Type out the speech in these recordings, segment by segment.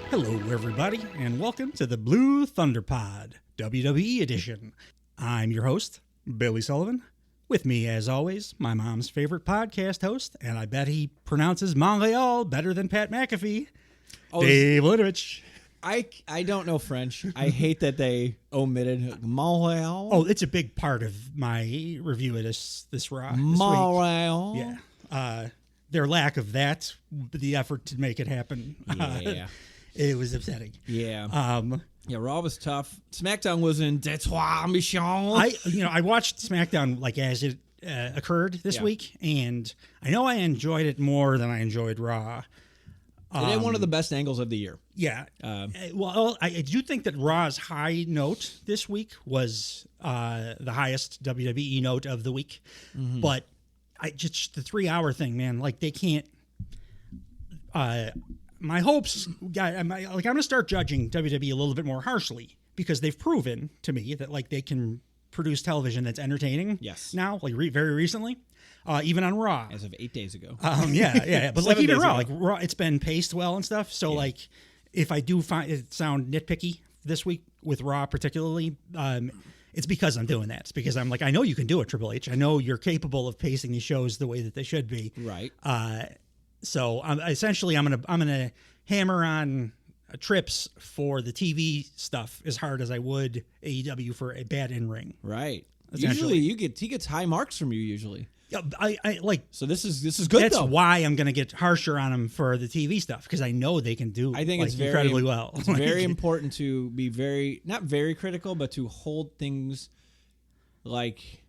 Hello, everybody, and welcome to the Blue Thunder Pod, WWE edition. I'm your host, Billy Sullivan. With me, as always, my mom's favorite podcast host, and I bet he pronounces Montreal better than Pat McAfee, Dave Linovich. I don't know French. I hate that they omitted Montreal. Oh, it's a big part of my review of this Raw. Montreal. Yeah. Their lack of that, the effort to make it happen. Yeah. It was upsetting. Yeah. Raw was tough. SmackDown was in Detroit, Michon. I watched SmackDown like as it occurred this week, and I know I enjoyed it more than I enjoyed Raw. It had one of the best angles of the year. Yeah. Well, I do think that Raw's high note this week was the highest WWE note of the week, but just the 3-hour thing, man. Like they can't. My hopes, I'm going to start judging WWE a little bit more harshly because they've proven to me that like they can produce television that's entertaining. Yes. Now, like very recently, even on Raw, as of 8 days ago. Yeah. But like even Raw, like Raw, it's been paced well and stuff. So like, if I do find it sound nitpicky this week with Raw particularly, it's because I'm doing that. It's because I'm like, I know you can do it, Triple H. I know you're capable of pacing these shows the way that they should be. Right. So essentially, I'm gonna hammer on trips for the TV stuff as hard as I would AEW for a bad in ring. Right. Usually, he gets high marks from you. Usually. Yeah, I like. So this is good. That's though. why I'm gonna get harsher on them for the TV stuff because I know they can do. I think it's incredibly well. It's very important to be not very critical, but to hold things like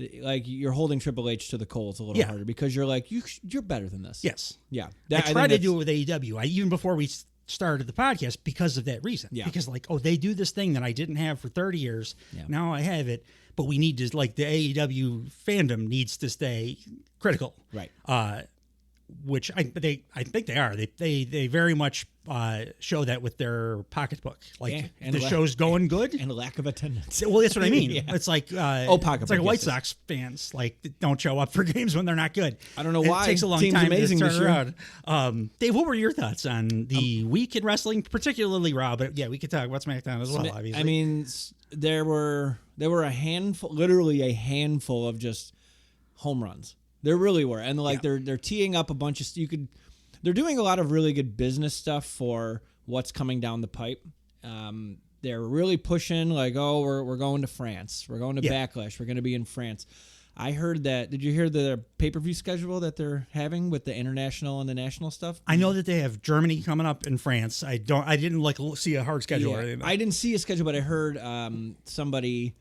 you're holding Triple H to the coals a little harder because you're like you're better than this. Yes. Yeah. I tried to do it with AEW. Even before we started the podcast because of that reason. Yeah. Because they do this thing that I didn't have for 30 years. Yeah. Now I have it, but we need to the AEW fandom needs to stay critical. Right. Which I think they are. They very much show that with their pocketbook. And the show's going good and a lack of attendance. Well, that's what I mean. It's like pocketbook. It's like White Sox fans don't show up for games when they're not good. I don't know why. It takes a long Team's time amazing to turn around. Dave, what were your thoughts on the week in wrestling, particularly Raw? But yeah, we could talk about SmackDown as well. Obviously, I mean, there were a handful, literally a handful of just home runs. There really were, and they're teeing up a bunch of they're doing a lot of really good business stuff for what's coming down the pipe. They're really pushing we're going to France, we're going to Backlash, we're going to be in France. I heard that. Did you hear the pay-per-view schedule that they're having with the international and the national stuff? I know that they have Germany coming up in France. I didn't see a hard schedule or anything. I didn't see a schedule, but I heard somebody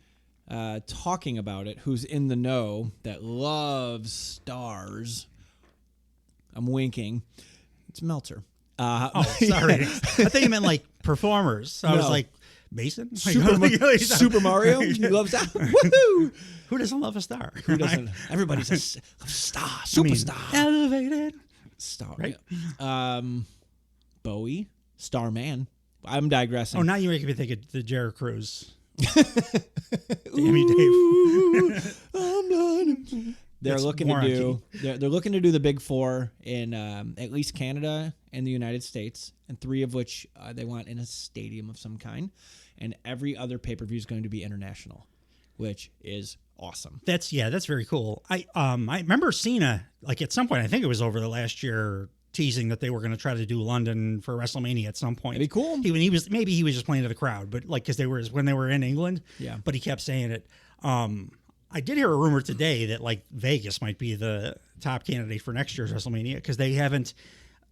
talking about it who's in the know that loves stars. I'm winking. It's Meltzer. Sorry. I thought you meant like performers. So I was like, Mason? Super Mario? He loves that. Woohoo! Who doesn't love a star? Who doesn't? Everybody's a star. Superstar. Elevated. Star. Right? Yeah. Bowie. Starman. I'm digressing. Oh, now you're making me think of the Jared Cruz. Damn you, Dave. They're looking to do the big four in at least Canada and the United States, and 3 of which they want in a stadium of some kind, and every other pay-per-view is going to be international, which is awesome. That's very cool. I remember Cena at some point. I think it was over the last year, teasing that they were going to try to do London for WrestleMania at some point. That'd be cool. He was just playing to the crowd, but because when they were in England. Yeah. But he kept saying it. I did hear a rumor today that Vegas might be the top candidate for next year's WrestleMania because they haven't.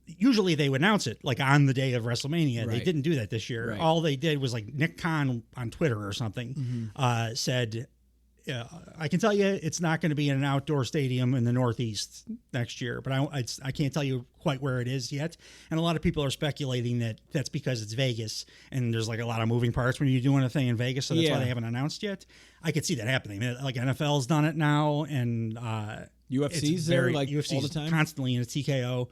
Usually they would announce it on the day of WrestleMania. Right. They didn't do that this year. Right. All they did was Nick Khan on Twitter or something said, I can tell you it's not going to be in an outdoor stadium in the Northeast next year, but I can't tell you quite where it is yet. And a lot of people are speculating that that's because it's Vegas and there's a lot of moving parts when you're doing a thing in Vegas, so that's why they haven't announced yet. I could see that happening. NFL's done it now, and UFC's there UFC's all the time, constantly in a TKO.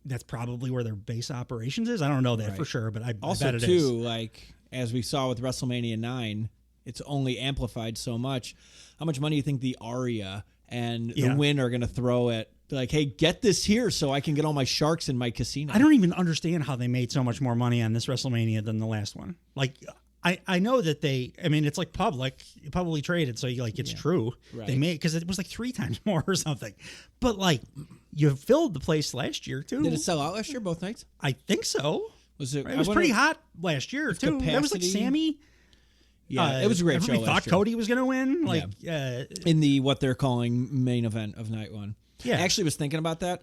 That's probably where their base operations is. I don't know that for sure, but I bet it is. As we saw with WrestleMania 9. It's only amplified so much. How much money do you think the Aria and the Win are going to throw at like, hey, get this here so I can get all my sharks in my casino. I don't even understand how they made so much more money on this WrestleMania than the last one. Like, I know that it's like publicly traded, so it's true. Right. They made, because it was like 3 times more or something. But like, you filled the place last year too. Did it sell out last year, both nights? I think so. Was it? It was pretty hot last year too. That was like Sammy. Yeah, it was a great show. Everybody thought Cody was going to win. Like, in the what they're calling main event of night one. Yeah. I actually was thinking about that.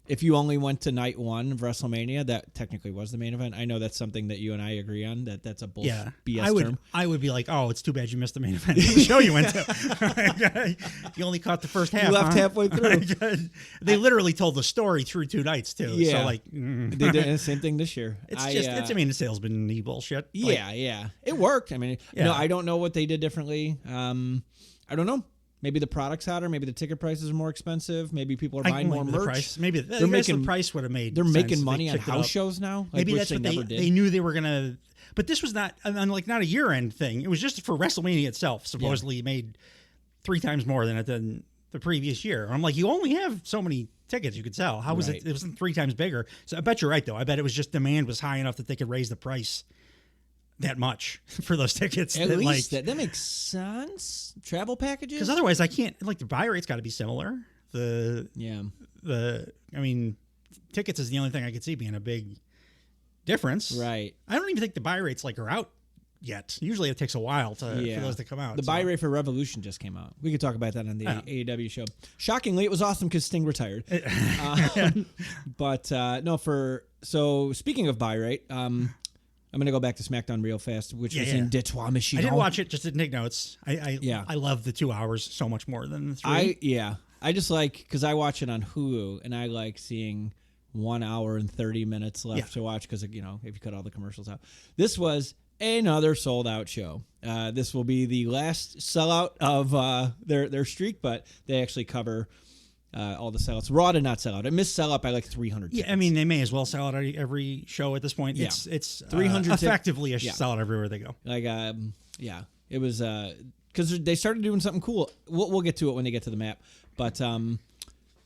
If you only went to night one of WrestleMania, that technically was the main event. I know that's something that you and I agree on. That's a BS term. I would be like, oh, it's too bad you missed the main event of the show you went to. You only caught the first half. You left halfway through. They literally told the story through 2 nights too. Yeah. So like, they did the same thing this year. It's the salesman bullshit. Yeah. It worked. I mean, no, I don't know what they did differently. I don't know. Maybe the product's hotter. Maybe the ticket prices are more expensive. Maybe people are buying more merch. The price. Maybe the price would have made. They're sense making money on house shows now. Like, maybe that's what they knew they were gonna. But this was not not a year-end thing. It was just for WrestleMania itself. Supposedly made 3 times more than the previous year. I'm like, you only have so many tickets you could sell. How was it? It wasn't 3 times bigger. So I bet you're right though. I bet it was just demand was high enough that they could raise the price that much for those tickets. At least that makes sense. Travel packages, because otherwise I can't. Like, the buy rate's got to be similar. Tickets is the only thing I could see being a big difference. Right. I don't even think the buy rates are out yet. Usually it takes a while for those to come out. The buy rate for Revolution just came out. We could talk about that on the AEW show. Shockingly, it was awesome because Sting retired. But no, so speaking of buy rate, I'm going to go back to SmackDown real fast, which was in Detroit, Michigan. I didn't watch it, just to take notes. I love the 2 hours so much more than the 3. I just like, because I watch it on Hulu, and I like seeing 1 hour and 30 minutes left to watch, because, if you cut all the commercials out. This was another sold-out show. This will be the last sellout of their streak, but they actually cover all the sellouts. Raw did not sell out. It missed sellout by like 300 tickets. Yeah, I mean, they may as well sell out every show at this point. Yeah. It's 300 effectively a sellout everywhere they go. Like, it was because they started doing something cool. We'll get to it when they get to the map. But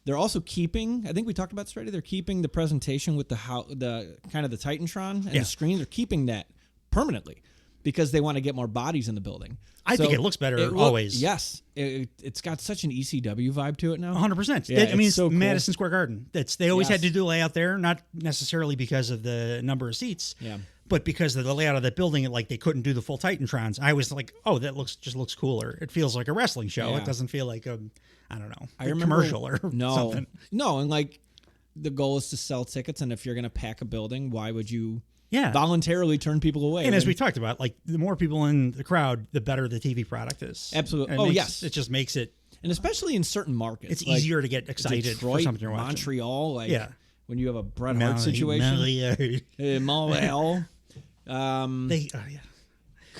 they're also keeping, I think we talked about this already, they're keeping the presentation with the kind of the Titantron and the screen. They're keeping that permanently because they want to get more bodies in the building. I think it looks better always. Yes. It's got such an ECW vibe to it now. 100%. Yeah, it's so cool. Madison Square Garden. They always had to do layout there, not necessarily because of the number of seats, but because of the layout of that building. Like, they couldn't do the full Titantrons. I was like, oh, that just looks cooler. It feels like a wrestling show. It doesn't feel like a commercial or something. No, and like, the goal is to sell tickets, and if you're going to pack a building, why would you voluntarily turn people away? And as we talked about, like, the more people in the crowd, the better the TV product is. Absolutely. Yes. It just makes it. And especially in certain markets. It's easier to get excited Detroit, for something you're watching. Montreal, when you have a Bret Hart situation. Montreal. The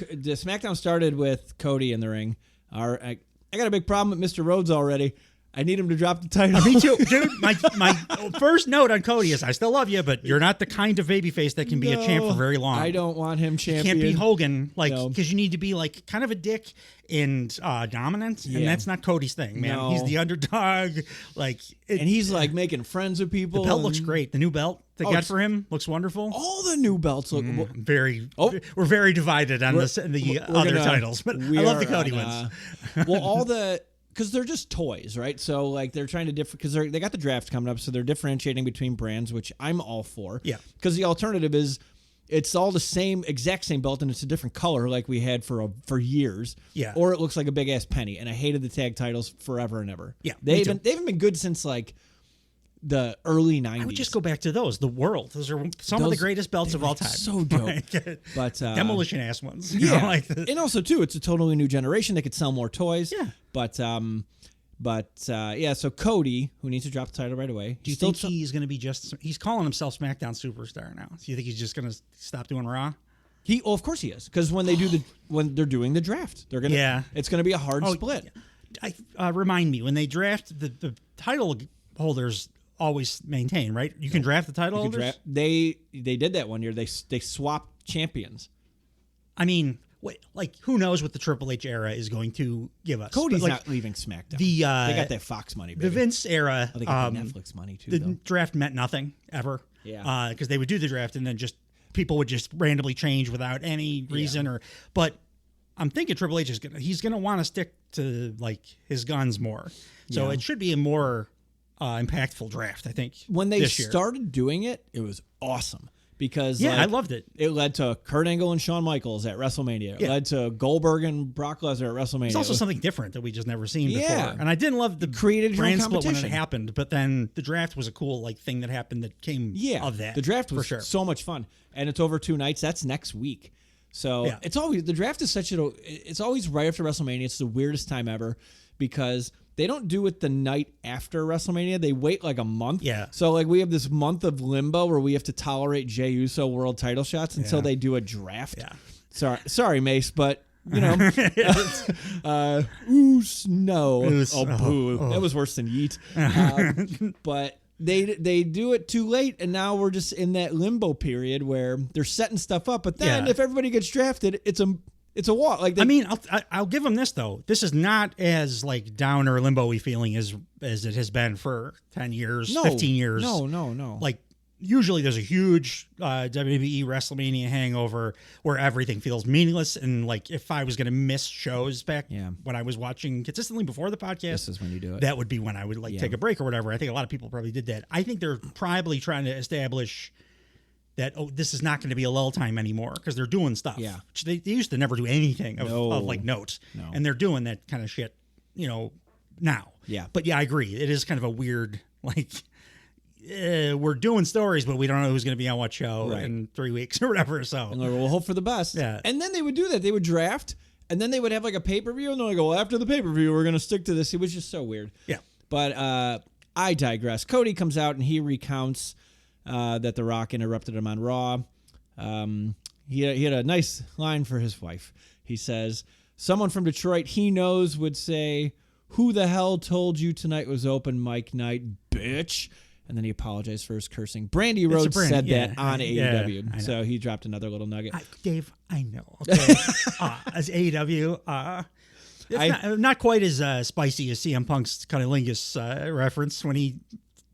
SmackDown started with Cody in the ring. I got a big problem with Mr. Rhodes already. I need him to drop the title. Me too, dude. My first note on Cody is, I still love you, but you're not the kind of babyface that can be a champ for very long. I don't want him champion. You can't be Hogan, because you need to be like kind of a dick and dominant, and that's not Cody's thing, man. No. He's the underdog, and he's like making friends with people. The belt looks great. The new belt they got for him looks wonderful. All the new belts look we're very divided on the other titles, but I love the Cody ones. Because they're just toys, right? So, like, they're trying to because they got the draft coming up, so they're differentiating between brands, which I'm all for. Yeah. Because the alternative is it's all the exact same belt, and it's a different color, like we had for years. Yeah. Or it looks like a big ass penny, and I hated the tag titles forever and ever. Yeah. They haven't been good since like the early 90s. I would just go back to those. The World. Those are some of the greatest belts of all time. So dope. But demolition ass ones. Yeah. And also too, it's a totally new generation. They could sell more toys. Yeah. But so Cody, who needs to drop the title right away. Do you think he's going to be he's calling himself SmackDown Superstar now? Do you think he's just going to stop doing Raw? Of course he is. Because when they're doing the draft, they're gonna it's gonna be a hard split. Remind me, when they draft the title holders always maintain, right? You can draft the title holders? They did that one year. They swapped champions. I mean, like who knows what the Triple H era is going to give us. Cody's But, like, not leaving SmackDown. they got that Fox money, baby. The Vince era, they got the Netflix money too. the though. draft meant nothing ever. Yeah. Because they would do the draft and then just people would just randomly change without any reason but I'm thinking Triple H he's gonna want to stick to like his guns more. So it should be a more impactful draft, I think. When they this year. started doing it, it was awesome because I loved it. It led to Kurt Angle and Shawn Michaels at WrestleMania. It led to Goldberg and Brock Lesnar at WrestleMania. It's also something different that we just never seen before. Yeah. And I didn't love the created brand split when it competition. happened, but then the draft was a cool like thing that happened that came of that. The draft was for sure. so much fun, and it's over 2 nights. That's next week. So it's always the draft is it's always right after WrestleMania. It's the weirdest time ever because they don't do it the night after WrestleMania. They wait like a month. Yeah. So like we have this month of limbo where we have to toollerate Jey Uso world title shots until they do a draft. Yeah. Sorry, Mace, but you know, oos no, boo. That was worse than yeet. But they do it too late, and now we're just in that limbo period where they're setting stuff up. But then if everybody gets drafted, it's a walk. Like I'll give them this though. This is not as like down or limbo-y feeling as it has been for 10 years, 15 years. No. Like usually there's a huge WWE WrestleMania hangover where everything feels meaningless. And like if I was going to miss shows back when I was watching consistently before the podcast, this is when you do it. That would be when I would like take a break or whatever. I think a lot of people probably did that. I think they're probably trying to establish that, this is not going to be a lull time anymore because they're doing stuff. Yeah. Which they used to never do anything of like note. No. And they're doing that kind of shit, now. Yeah. But I agree. It is kind of a weird, like, we're doing stories, but we don't know who's going to be on what show in 3 weeks or whatever. So and we'll hope for the best. Yeah. And then they would do that. They would draft, and then they would have like a pay-per-view, and they're like, well, after the pay-per-view, we're going to stick to this. It was just so weird. Yeah. But I digress. Cody comes out, and he recounts that The Rock interrupted him on Raw. He had a nice line for his wife. He says, someone from Detroit he knows would say, who the hell told you tonight was open mic night, bitch? And then he apologized for his cursing. Brandy Rhodes said that on AEW. So he dropped another little nugget. Dave, I know. Okay. As AEW, it's not quite as spicy as CM Punk's cunnilingus reference when he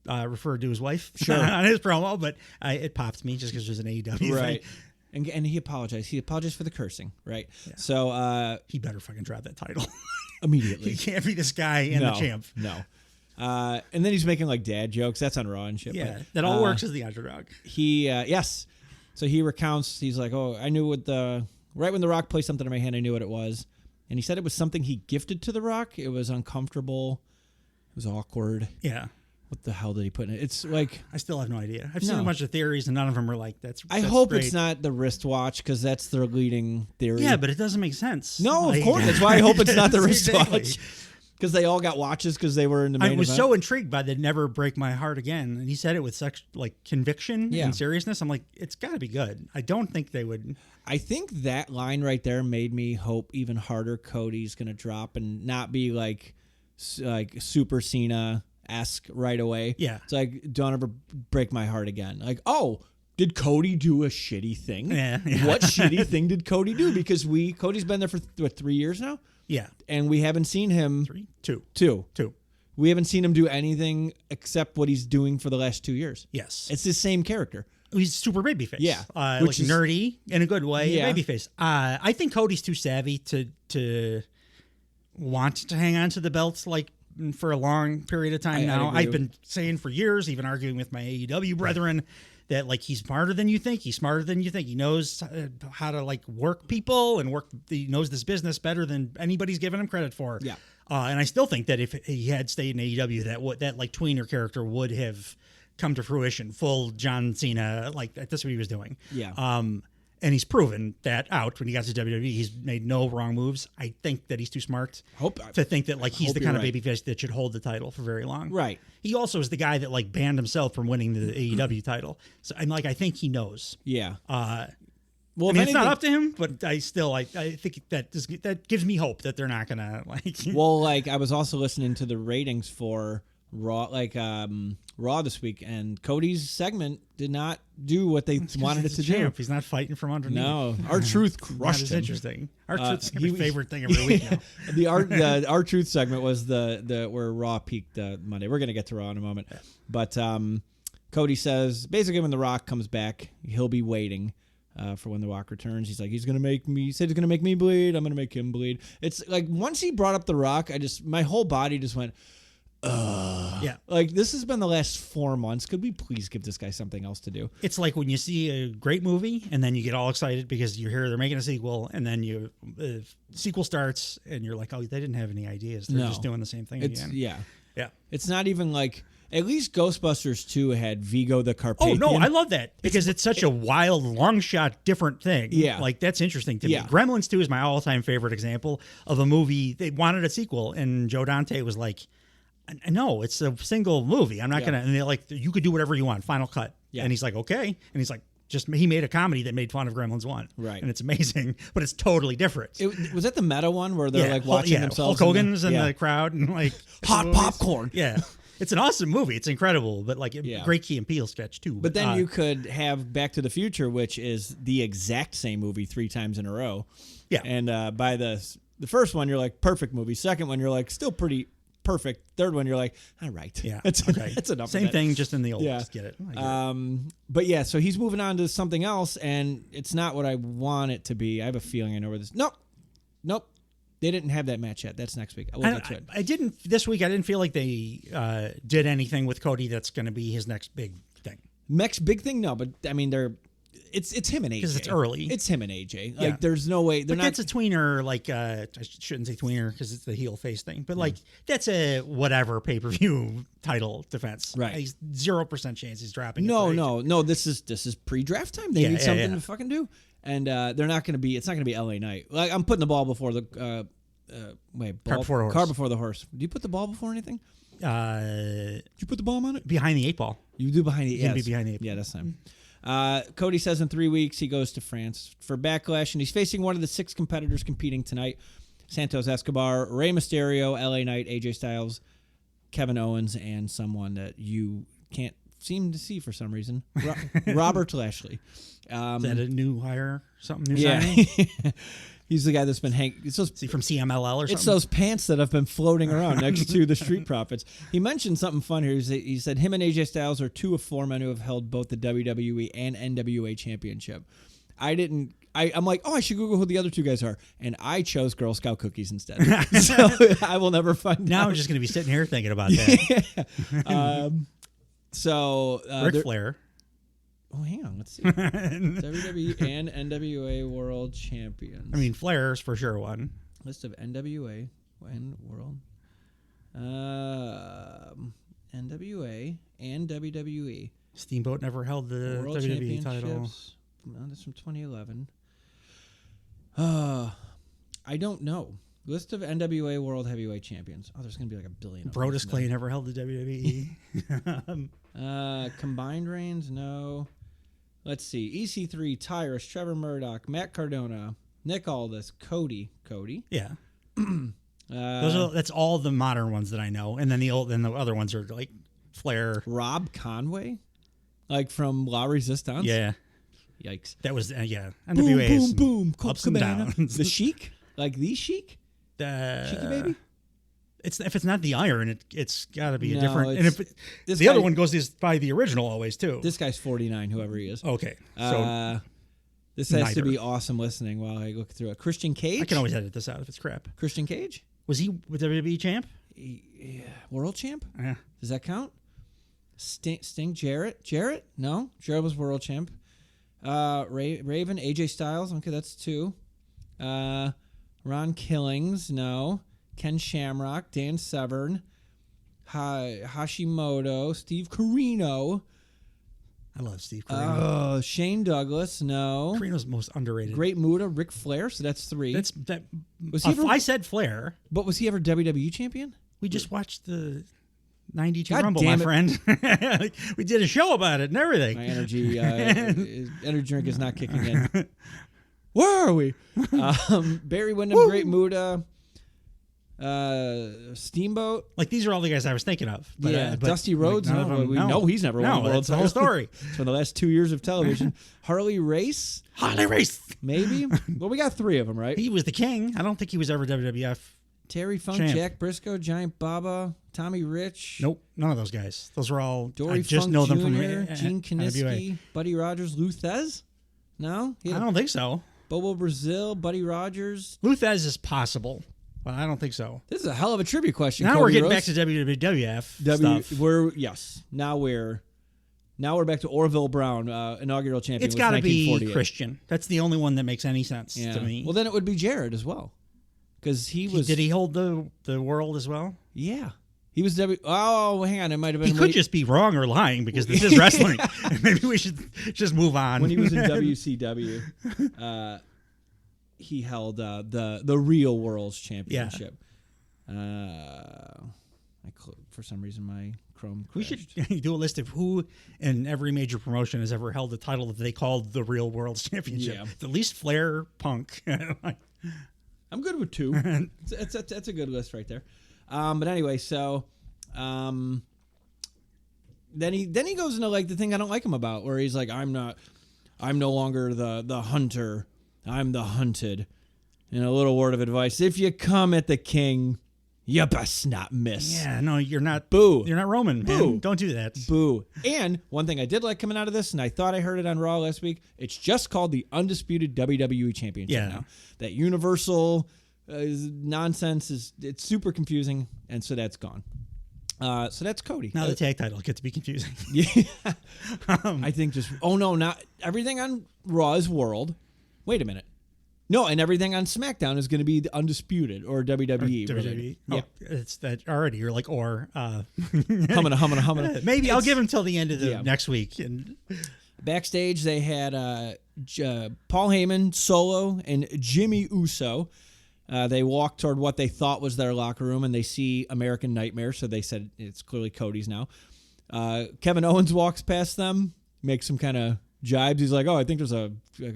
referred to his wife on his promo, but it popped me just because there's an AEW right. thing. And he apologized. He apologized for the cursing, right? Yeah. So he better fucking drop that title immediately. He can't be this guy and the champ. No. And then he's making like dad jokes. That's on Raw and shit. Yeah, but, that all works as the underdog. Yes. So he recounts. He's like, oh, I knew right when The Rock placed something in my hand, I knew what it was. And he said it was something he gifted to The Rock. It was uncomfortable. It was awkward. Yeah. What the hell did he put in it? It's like... I still have no idea. I've seen a bunch of theories, and none of them are like, that's I hope great. it's not the wristwatch, because that's their leading theory. Yeah, but it doesn't make sense. No, of course. That's why I hope it's not the wristwatch. Exactly. Because they all got watches because they were in the main I was event. so intrigued by the Never Break My Heart Again. And he said it with such like conviction and seriousness. I'm like, it's got to be good. I don't think they would. I think that line right there made me hope even harder Cody's going to drop and not be like Super Cena-esque right away. Yeah. It's like, don't ever break my heart again. Like, oh, did Cody do a shitty thing? Yeah. What shitty thing did Cody do? Because Cody's been there for 3 years now? Yeah. And we haven't seen him... 3? 2. 2. We haven't seen him do anything except what he's doing for the last 2 years. Yes. It's the same character. He's super babyface. Yeah. Like is, nerdy in a good way. Yeah. Babyface. I think Cody's too savvy to want to hang on to the belts like for a long period of time now. I've been saying for years, even arguing with my AEW brethren, that like he's smarter than you think. He's smarter than you think. He knows how to like work people and he knows this business better than anybody's given him credit for. Yeah. And I still think that if he had stayed in AEW, that like tweener character would have come to fruition. Full John Cena, like that's what he was doing. Yeah. And he's proven that out when he got to WWE. He's made no wrong moves. I think that he's too smart to think that like he's the kind of babyface that should hold the title for very long. Right. He also is the guy that like banned himself from winning the AEW title. So I'm like, I think he knows. Yeah. Well, I mean, it's not up to him, but I think that gives me hope that they're not gonna like. Well, like I was also listening to the ratings for Raw this week, and Cody's segment did not do what they wanted it to do. He's not fighting from underneath. No, R-Truth crushed him. Interesting. R-Truth's my favorite thing every week now. The R-Truth segment was the where Raw peaked Monday. We're gonna get to Raw in a moment, but Cody says basically when The Rock comes back, he'll be waiting for when The Rock returns. He's like, he said he's gonna make me bleed. I'm gonna make him bleed. It's like once he brought up The Rock, my whole body just went. Yeah. Like this has been the last 4 months. Could we please give this guy something else to do? It's like when you see a great movie and then you get all excited because you hear they're making a sequel, and then sequel starts and you're like, oh, they didn't have any ideas. They're just doing the same thing again. Yeah. Yeah. It's not even like, at least Ghostbusters 2 had Vigo the Carpathian. Oh, no, I love that because it's such a wild, long shot, different thing. Yeah. Like, that's interesting to me. Yeah. Gremlins 2 is my all-time favorite example of a movie. They wanted a sequel, and Joe Dante was like, no, it's a single movie. I'm not going to, and they're like, you could do whatever you want, final cut. Yeah. And he's like, okay. And he's like, he made a comedy that made fun of Gremlins 1. Right. And it's amazing, but it's totally different. Was that the meta one where they're like watching themselves? Hulk Hogan's in the crowd and like hot popcorn. Yeah. It's an awesome movie. It's incredible, but like great Key and Peele sketch too. But then you could have Back to the Future, which is the exact same movie 3 times in a row. Yeah. And by the first one, you're like, perfect movie. Second one, you're like, still pretty perfect. Third one, you're like, all right. Yeah. That's enough. Same thing, just in the old. Yeah. Just get it. But yeah, so he's moving on to something else, and it's not what I want it to be. I have a feeling I know where this. Nope. They didn't have that match yet. That's next week. We'll get to it. This week, I didn't feel like they did anything with Cody that's going to be his next big thing. Next big thing? No, but I mean, it's him and AJ. Because it's early. It's him and AJ. Like, there's no way. That's a tweener, like, I shouldn't say tweener because it's the heel face thing, but like, that's a whatever pay-per-view title defense. Right. He's 0% chance he's dropping. No. This is pre-draft time. They need something to fucking do. And they're not going to be. It's not going to be LA Knight. Like, I'm putting the ball before the car before the horse. Do you put the ball before anything? Did you put the bomb on it? Behind the 8 ball. You do behind the 8. Be behind the 8 ball. Yeah, that's time. Cody says in 3 weeks he goes to France for Backlash, and he's facing one of the 6 competitors competing tonight: Santos Escobar, Rey Mysterio, LA Knight, AJ Styles, Kevin Owens, and someone that you can't seem to see for some reason, Robert Lashley. Is that a new hire? Something new signing? He's the guy that's been hanging. Is he from CMLL or something? It's those pants that have been floating around next to the Street Profits. He mentioned something fun here. He said him and AJ Styles are 2 of 4 men who have held both the WWE and NWA championship. I'm like, I should Google who the other 2 guys are. And I chose Girl Scout cookies instead. So I will never find out. Now I'm just going to be sitting here thinking about that. Ric Flair. Oh, hang on. Let's see. WWE and NWA World Champions. I mean, Flair's for sure one. List of NWA and World. NWA and WWE. Steamboat never held the World WWE title. That's from 2011. I don't know. List of NWA World Heavyweight Champions. Oh, there's going to be like a billion. Brodus Clay never held the WWE. Combined reigns, no. Let's see. EC3, Tyrus, Trevor Murdoch, Matt Cardona, Nick Aldis, Cody. Yeah. That's all the modern ones that I know, and then the other ones are like Flair, Rob Conway, like from La Resistance. Yeah. Yikes. That was NWA. Boom, boom, boom. Ups and downs. The Sheik, like the Sheik, Sheiky baby. If it's not the Iron, it's got to be a different. And if the other one goes by the original always too. This guy's 49, whoever he is. Okay, so this has to be awesome listening while I look through it. Christian Cage. I can always edit this out if it's crap. Christian Cage. Was he with WWE champ? Yeah, world champ. Yeah. Does that count? Sting Jarrett. No, Jarrett was world champ. Raven, AJ Styles. Okay, that's 2. Ron Killings. No. Ken Shamrock, Dan Severn, Hashimoto, Steve Corino. I love Steve Corino. Shane Douglas, no. Corino's most underrated. Great Muta, Ric Flair, so that's 3. I said Flair. But was he ever WWE champion? We just watched the 92 Rumble, my friend. We did a show about it and everything. My energy drink is not kicking in. Where are we? Barry Windham, Great Muta. Steamboat. Like, these are all the guys I was thinking of. But, Yeah, but Dusty Rhodes. like, none of No, them- we know he's never won a world that's the whole title. story. It's for the last 2 years of television. Harley Race, Harley Race. maybe. Well, we got 3 of them, right? He was the king. I don't think he was ever WWF. Terry Funk, champ. Jack Briscoe, Giant Baba, Tommy Rich. Nope, none of those guys. Those were all. Dory I just Funk know Jr., them from Gene NWA. Kiniski, Buddy Rogers, Lou Thez. No, I don't think so. Bobo Brazil, Buddy Rogers. Luthez is possible, but I don't think so. This is a hell of a trivia question. Now Cody we're getting Rose. back to WWF stuff. Now we're back to Orville Brown, inaugural champion. It's got to be 1948. Christian. That's the only one that makes any sense Yeah. to me. Well, then it would be Jared as well, because he was. Did he hold the world as well? Yeah, he was Oh, hang on, it might have He been. could just be wrong or lying because this is wrestling. Maybe we should just move on. When he was in WCW, he held the real world's championship. For some reason, my Chrome we crashed. should do a list of who in every major promotion has ever held a title that they called the real world's championship. Yeah. At least Flair, Punk. I'm good with 2. That's a good list right there. But anyway, so then he goes into like the thing I don't like him about, where he's like, I'm no longer the hunter, I'm the hunted. And a little word of advice: if you come at the king, you best not miss. Yeah, no, you're not. Boo. You're not Roman, man. Boo. Don't do that. Boo. And one thing I did like coming out of this, and I thought I heard it on Raw last week, it's just called the Undisputed WWE Championship Yeah. now. That Universal nonsense it's super confusing, and so that's gone. So that's Cody. Now the tag titles get to be confusing. Yeah. I think just not everything on Raw is World. Wait a minute. No, and everything on SmackDown is going to be the Undisputed or WWE. WWE. Yeah. Oh, it's that already. You're like, Humming. Maybe I'll give him till the end of the next week. And Backstage, they had Paul Heyman, Solo, and Jimmy Uso. They walk toward what they thought was their locker room, and they see American Nightmare, so they said it's clearly Cody's now. Kevin Owens walks past them, makes some kind of jibes. He's like, "Oh, I think there's a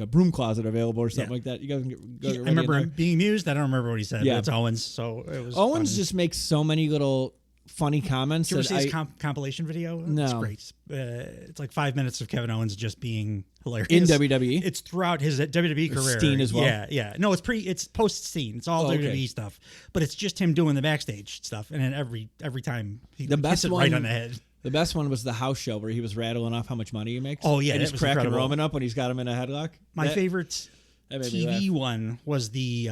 broom closet available or something like that." You guys can go I remember him being amused. I don't remember what he said. Yeah. But it's Owens, so it was. Owens fun. just makes so many little funny comments. Did you ever that see his compilation video? No. It's great. It's like 5 minutes of Kevin Owens just being hilarious. In WWE? It's throughout his WWE career. Steen as well? Yeah. No, it's post-Steen. It's all WWE stuff. But it's just him doing the backstage stuff. And then every time he hits it right on the head. The best one was the house show where he was rattling off how much money he makes. Oh, yeah, and that he's was cracking incredible. Roman up when he's got him in a headlock. My favorite that made me TV laugh. one was the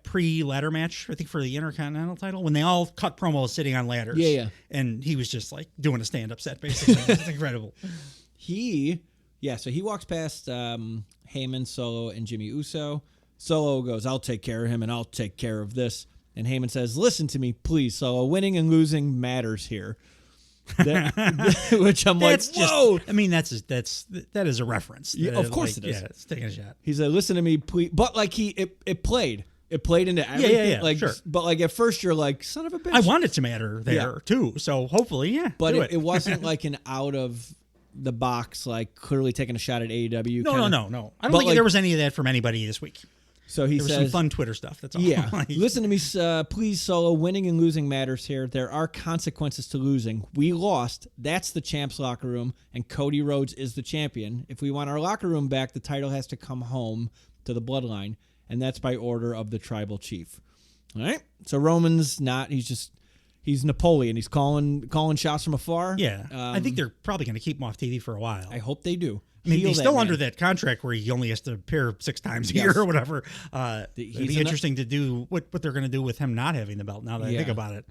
pre-ladder match, I think, for the Intercontinental title, when they all cut promos sitting on ladders. Yeah. And he was just like doing a stand-up set, basically. It's incredible. So he walks past Heyman, Solo, and Jimmy Uso. Solo goes, "I'll take care of him, and I'll take care of this." And Heyman says, "Listen to me, please, Solo. Winning and losing matters here." Which I'm That's like, whoa. I mean, that is a reference. Yeah, of course it is. Yeah, it's taking a shot. He's like, "Listen to me, please." But like it played. It played into everything. Yeah, like, sure. But like at first you're like, son of a bitch. I want it to matter there too. So hopefully, But do it wasn't like an out of the box, like clearly taking a shot at AEW. No. I don't But think there was any of that from anybody this week. So he There was says, some fun Twitter stuff. That's all. Yeah. Like, Listen to me, please, Solo. Winning and losing matters here. There are consequences to losing. We lost. That's the champ's locker room, and Cody Rhodes is the champion. If we want our locker room back, the title has to come home to the bloodline, and that's by order of the tribal chief. All right? So Roman's not. He's Napoleon. He's calling shots from afar. Yeah. I think they're probably going to keep him off TV for a while. I hope they do. I mean, Heal he's that still man. under that contract where he only has to appear 6 times a year or whatever. It'd be interesting to do what they're going to do with him not having the belt now that I think about it.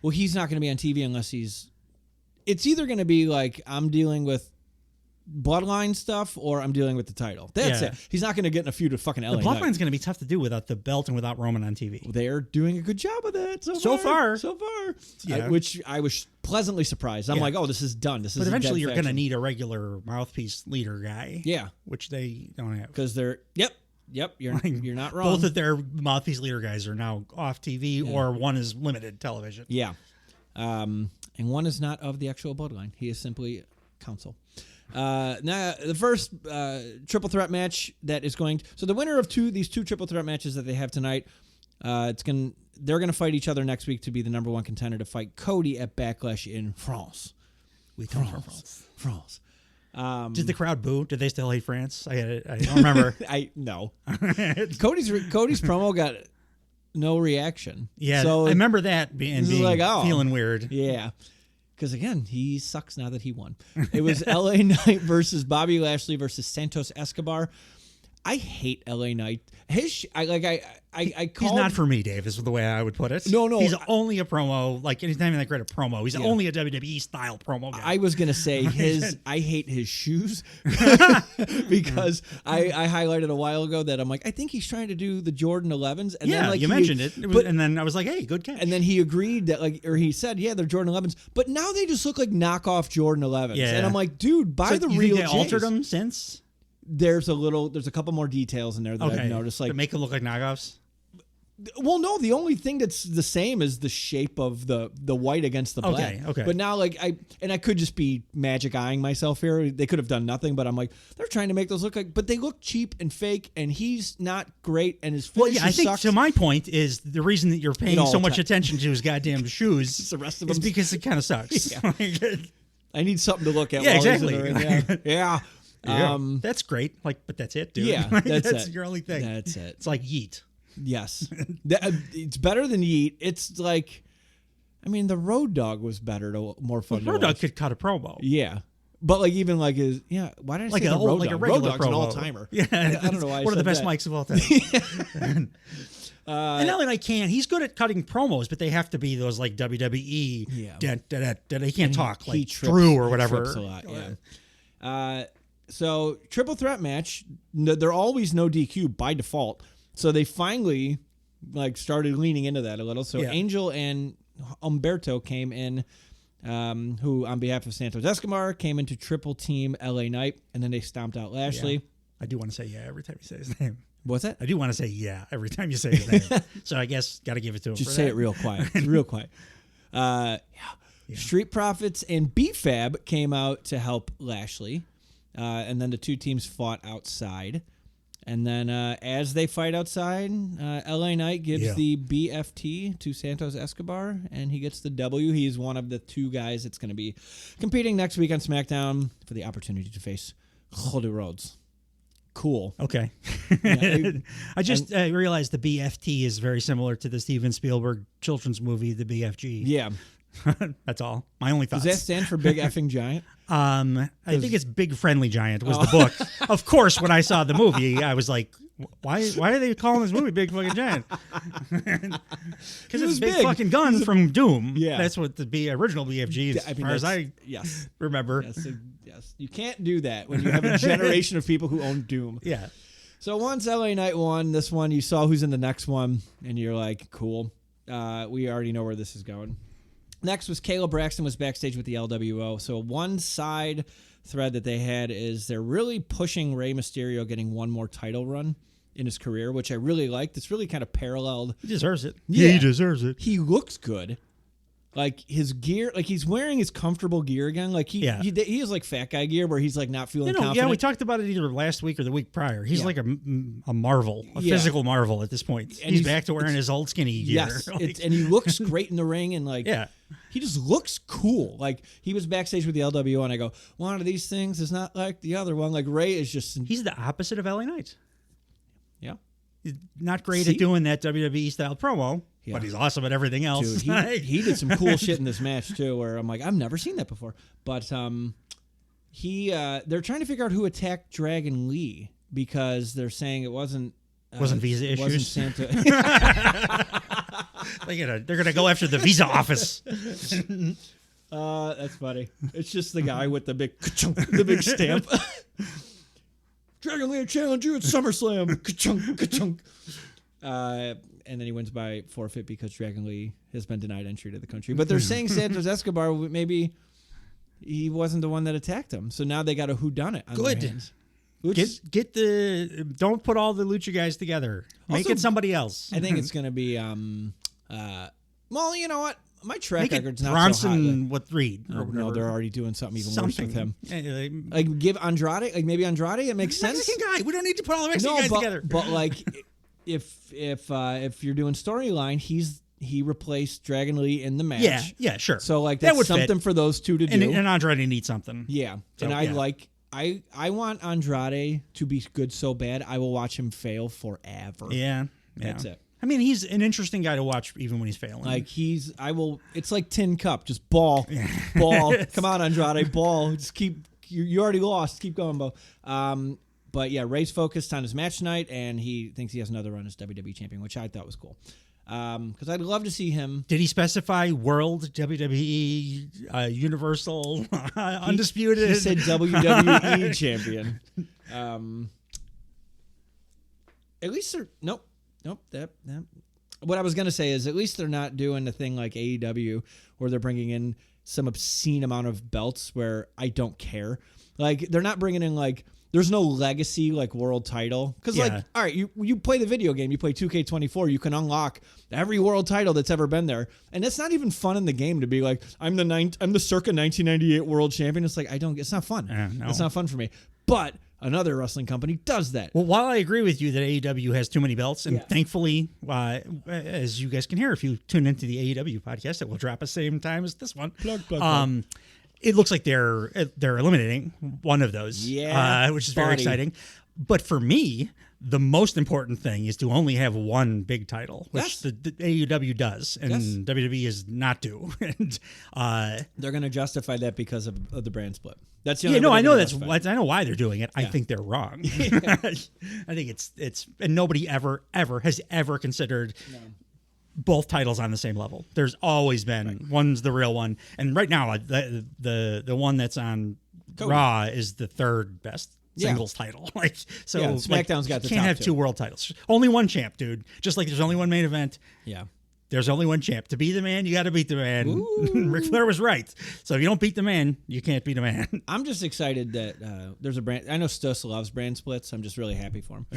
Well, he's not going to be on TV unless he's... It's either going to be like, I'm dealing with bloodline stuff or I'm dealing with the title. That's it. He's not going to get in a feud with fucking LA The Knight. bloodline's going to be tough to do without the belt and without Roman on TV. They're doing a good job of that So far. Yeah. Which I was pleasantly surprised. I'm like, oh, this is done. This is. But eventually you're going to faction. need a regular mouthpiece leader guy. Yeah. Which they don't have. Because they're... Yep, you're not wrong. Both of their mouthpiece leader guys are now off TV or one is limited television. Yeah. And one is not of the actual bloodline. He is simply counsel. Now, the first triple threat match that is going... So the winner of these two triple threat matches that they have tonight They're gonna fight each other next week to be the number 1 contender to fight Cody at Backlash in France. France. Did the crowd boo? Did they still hate France? I don't remember. No. Cody's promo got no reaction. Yeah, so I remember that being like, feeling weird. Yeah. Because, again, he sucks now that he won. It was LA Knight versus Bobby Lashley versus Santos Escobar. I hate LA Knight. He's not for me, Dave, is the way I would put it. No. He's only a promo. Like, he's not even that great a promo. He's only a WWE style promo guy. I was going to say I hate his shoes because I highlighted a while ago that I'm like, I think he's trying to do the Jordan 11s. And then, like, you mentioned it. And then I was like, hey, good catch. And then he agreed that, like, or he said, yeah, they're Jordan 11s. But now they just look like knockoff Jordan 11s. Yeah. And I'm like, dude, buy the you real think they J's. altered them since? There's a couple more details in there that I've noticed. Like, to make them look like knockoffs? Well, no, the only thing that's the same is the shape of the white against the black. Okay. But now, like, I could just be magic eyeing myself here. They could have done nothing, but I'm like, they're trying to make those look like, but they look cheap and fake, and he's not great, and his finish I think sucks. to my point is the reason that you're paying so much attention to his goddamn shoes the rest of is them because it kind of sucks. Yeah. I need something to look at. Yeah, while exactly. He's in the ring. Yeah. That's great. Like, but that's it, dude. Yeah, that's it. your only thing. That's it. It's like Yeet. Yes. It's better than Yeet. It's like, I mean, the Road Dogg was better, more fun. Road Dogg could cut a promo. Yeah. But, like, even like his, why did I say the Road Dogg? Like a Road regular Dogg's an promo. all-timer. Yeah. I don't know why I one of the said best that. mics of all time. And not that I can't. He's good at cutting promos, but they have to be those like WWE. Yeah. He can't talk like trips, Drew or whatever. He trips a lot, yeah. So triple threat match. They're always no DQ by default. So they finally like started leaning into that a little. So Angel and Humberto came in, who on behalf of Santos Escobar came into triple team LA Knight, and then they stomped out Lashley. Yeah. I do want to say every time you say his name. What's that? I do want to say every time you say his name. So I guess got to give it to him. Just say it real quiet. It's real quiet. Street Profits and B-Fab came out to help Lashley. And then the two teams fought outside. And then as they fight outside, LA Knight gives the BFT to Santos Escobar, and he gets the W. He's one of the two guys that's going to be competing next week on SmackDown for the opportunity to face Cody Rhodes. Cool. Okay. I realized the BFT is very similar to the Steven Spielberg children's movie, the BFG. Yeah. That's all. My only thoughts. Does that stand for Big Effing Giant? I think it's Big Friendly Giant was the book. Of course, when I saw the movie, I was like, why are they calling this movie Big Fucking Giant? Because it's Big Fucking Gun from Doom. Yeah. That's what the original BFG is, as far as I remember. Yes. You can't do that when you have a generation of people who own Doom. Yeah. So once LA Knight won this one, you saw who's in the next one, and you're like, cool. We already know where this is going. Next was Caleb Braxton was backstage with the LWO. So one side thread that they had is they're really pushing Rey Mysterio getting one more title run in his career, which I really liked. It's really kind of paralleled. He deserves it. Yeah. He deserves it. He looks good. Like his gear, like he's wearing his comfortable gear again. Like he is like fat guy gear where he's like not feeling confident. Yeah, we talked about it either last week or the week prior. He's like a marvel, a physical marvel at this point. And he's back to wearing his old skinny gear. Yes, and he looks great in the ring, and like he just looks cool. Like he was backstage with the LWO, and I go, one of these things is not like the other one. Like Ray is just he's the opposite of LA Knight. Yeah, he's not great at doing that WWE style promo. Yeah. But he's awesome at everything else. Dude, he did some cool shit in this match too, where I'm like, I've never seen that before. But they're trying to figure out who attacked Dragon Lee because they're saying it wasn't visa issues. Wasn't Santa. They're gonna go after the visa office. That's funny. It's just the guy with the big stamp. Dragon Lee challenge you at SummerSlam. Ka-chunk, ka-chunk. And then he wins by forfeit because Dragon Lee has been denied entry to the country. But they're saying Santos Escobar, maybe he wasn't the one that attacked him. So now they got a whoddunit on their hands. Don't put all the Lucha guys together. Make it somebody else. I think it's going to be, well, you know what? My track record's not Bronson so hot. with Reed. No, they're already doing something worse with him. Yeah, like give Andrade, like maybe Andrade, it makes sense. Mexican guy. We don't need to put all the Mexican guys together. But like... if you're doing storyline, he replaced Dragon Lee in the match. Yeah, sure. So like That that's would fit. something for those two to do. And Andrade needs something. Yeah. So, And yeah. I want Andrade to be good so bad I will watch him fail forever. Yeah. That's it. I mean, he's an interesting guy to watch even when he's failing. Like it's like Tin Cup, just ball. Come on, Andrade, ball. Just keep you already lost. Keep going, Bo. But yeah, Ray's focused on his match tonight, and he thinks he has another run as WWE champion, which I thought was cool. Because I'd love to see him. Did he specify World, WWE, Universal, Undisputed? He said WWE champion. At least they're nope. That. What I was gonna say is at least they're not doing a thing like AEW where they're bringing in some obscene amount of belts where I don't care. Like they're not bringing in like. There's no legacy like world title because like all right, you play the video game, you play 2K24, you can unlock every world title that's ever been there, and it's not even fun in the game to be like I'm the circa 1998 world champion. It's like it's not fun. No. It's not fun for me. But another wrestling company does that. Well, while I agree with you that AEW has too many belts, and thankfully, as you guys can hear if you tune into the AEW podcast, it will drop at the same time as this one. Plug. It looks like they're eliminating one of those, which is very exciting. But for me, the most important thing is to only have one big title, which the AEW does, and WWE is not do. And they're going to justify that because of the brand split. That's the only I know I know why they're doing it. I think they're wrong. Yeah. I think it's and nobody ever has considered. No. Both titles on the same level. There's always been one's the real one, and right now the one that's on Raw is the third best singles title. Like so, SmackDown's got the can't top have two world titles. Only one champ, dude. Just like there's only one main event. Yeah. There's only one champ. To be the man, you got to beat the man. Ric Flair was right. So if you don't beat the man, you can't beat a man. I'm just excited that there's a brand. I know Stuss loves brand splits. I'm just really happy for him.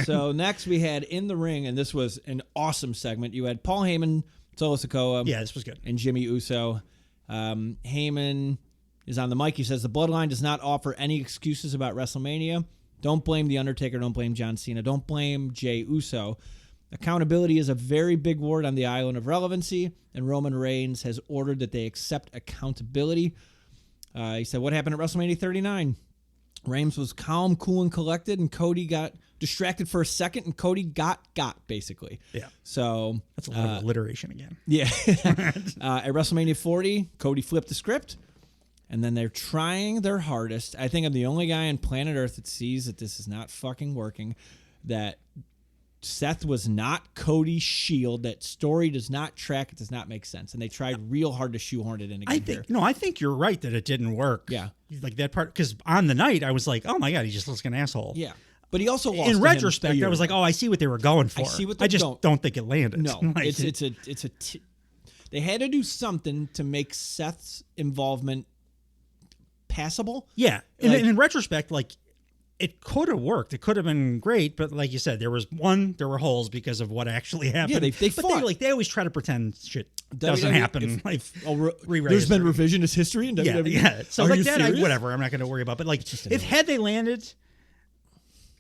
So next we had In the Ring, and this was an awesome segment. You had Paul Heyman, Solo Sikoa. Yeah, this was good. And Jimmy Uso. Heyman is on the mic. He says the Bloodline does not offer any excuses about WrestleMania. Don't blame The Undertaker. Don't blame John Cena. Don't blame Jey Uso. Accountability is a very big word on the island of relevancy, and Roman Reigns has ordered that they accept accountability. He said, what happened at WrestleMania 39? Reigns was calm, cool, and collected, and Cody got distracted for a second, and Cody got, basically. Yeah. So that's a lot of alliteration again. Yeah. At WrestleMania 40, Cody flipped the script, and then they're trying their hardest. I think I'm the only guy on planet Earth that sees that this is not fucking working, that Seth was not Cody's Shield. That story does not track. It does not make sense. And they tried real hard to shoehorn it in again. I think you're right that it didn't work. Yeah. Like that part, because on the night, I was like, oh my God, he just looks like an asshole. Yeah. But he also lost. In retrospect, I was like, oh, I see what they were going for. I just don't think it landed. No, they had to do something to make Seth's involvement passable. Yeah. And in retrospect, like, it could have worked. It could have been great, but like you said, there were holes because of what actually happened. Yeah, they fought. They always try to pretend shit doesn't happen. There's been revisionist history in WWE. Yeah. So like that, whatever. I'm not going to worry about. But like, had they landed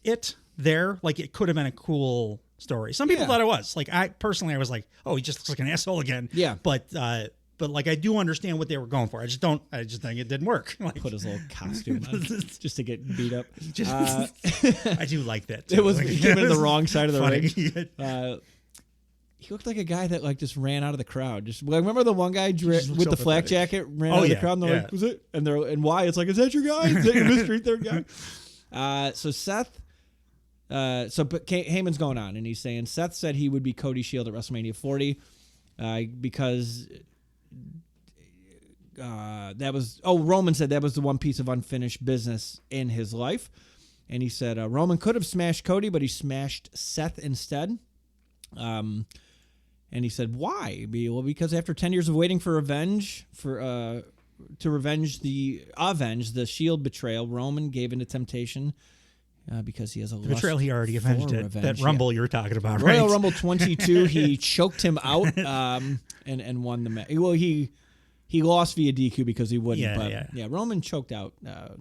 it there, like it could have been a cool story. Some people thought it was. Like I was like, oh, he just looks like an asshole again. Yeah. But like I do understand what they were going for. I just think it didn't work. Like, put his little costume on just to get beat up. I do like that too. It was him in the wrong side of the ring. He looked like a guy that like just ran out of the crowd. Just like, remember the one guy with the flak jacket ran out of the crowd and they're like, was it? And why? It's like, is that your guy? Is that your mystery third guy? So Seth but Heyman's going on and he's saying Seth said he would be Cody Shield at WrestleMania 40 because Roman said that was the one piece of unfinished business in his life. And he said Roman could have smashed Cody, but he smashed Seth instead. And he said, why? Well, because after 10 years of waiting for revenge, to avenge the Shield betrayal, Roman gave into temptation because he has a betrayal. He already avenged it. That Rumble you're talking about, Royal right? Rumble 22, he choked him out and won the match. Well, he lost via DQ because he wouldn't. Roman choked out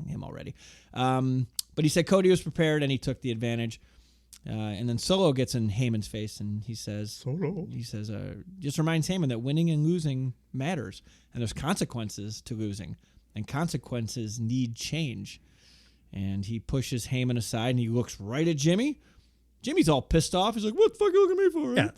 him already. But he said Cody was prepared and he took the advantage. And then Solo gets in Heyman's face, and he says, just reminds Heyman that winning and losing matters, and there's consequences to losing, and consequences need change. And he pushes Heyman aside, and he looks right at Jimmy. Jimmy's all pissed off. He's like, "What the fuck are you looking at me for?" Right? Yeah.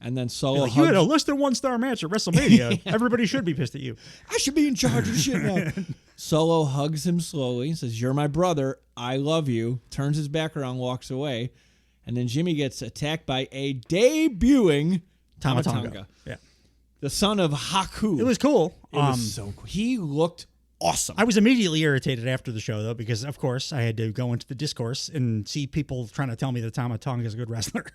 And then Solo you had a less than 1-star match at WrestleMania. Yeah. Everybody should be pissed at you. I should be in charge of shit now. Solo hugs him slowly, says, "You're my brother. I love you." Turns his back around, walks away. And then Jimmy gets attacked by a debuting Tama Tonga. Yeah. The son of Haku. It was cool. It was so cool. He looked awesome. I was immediately irritated after the show, though, because, of course, I had to go into the discourse and see people trying to tell me that Tama Tonga is a good wrestler,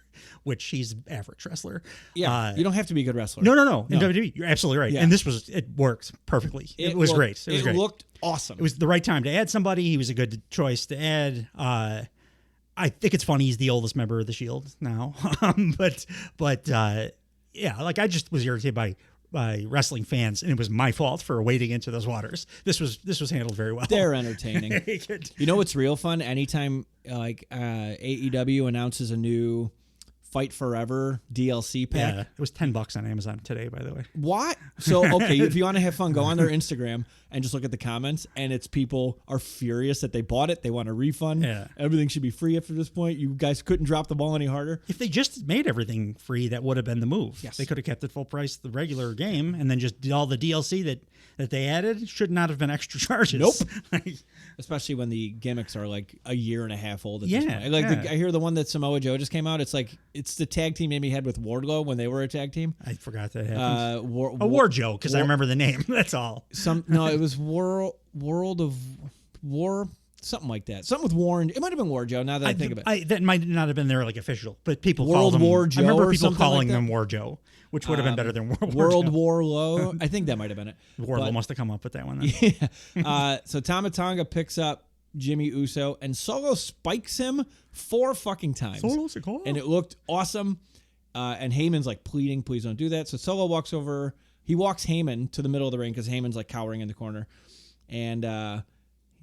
which he's an average wrestler. Yeah, you don't have to be a good wrestler. No. In WWE, you're absolutely right. Yeah. And it worked perfectly. It was great. It was great. It looked awesome. It was the right time to add somebody. He was a good choice to add. I think it's funny he's the oldest member of the Shield now. But yeah, like I just was irritated by wrestling fans, and it was my fault for wading into those waters. This was handled very well. They're entertaining. You know what's real fun? Anytime AEW announces a new Fight Forever DLC pack. Yeah, it was $10 on Amazon today, by the way. What? So, okay, if you want to have fun, go on their Instagram and just look at the comments, and it's people are furious that they bought it. They want a refund. Yeah. Everything should be free after this point. You guys couldn't drop the ball any harder. If they just made everything free, that would have been the move. Yes. They could have kept it full price, the regular game, and then just did all the DLC that they added should not have been extra charges. Nope. Especially when the gimmicks are like a year and a half old at this point. I hear the one that Samoa Joe just came out. It's like it's the tag team maybe had with Wardlow when they were a tag team. I forgot that happened. War Joe, because I remember the name. That's all. It was World of War, something like that. Something with Warren. It might have been War Joe. Now that I think of it, that might not have been their like official, but people World called them War Joe. I remember people calling them War Joe, which would have been better than World War Low. I think that might have been it. Wardlow must have come up with that one. Then. Yeah. So Tama Tonga picks up Jimmy Uso, and Solo spikes him 4 fucking times. And it looked awesome. And Heyman's like pleading, "Please don't do that." So Solo walks over. He walks Heyman to the middle of the ring because Heyman's like cowering in the corner. And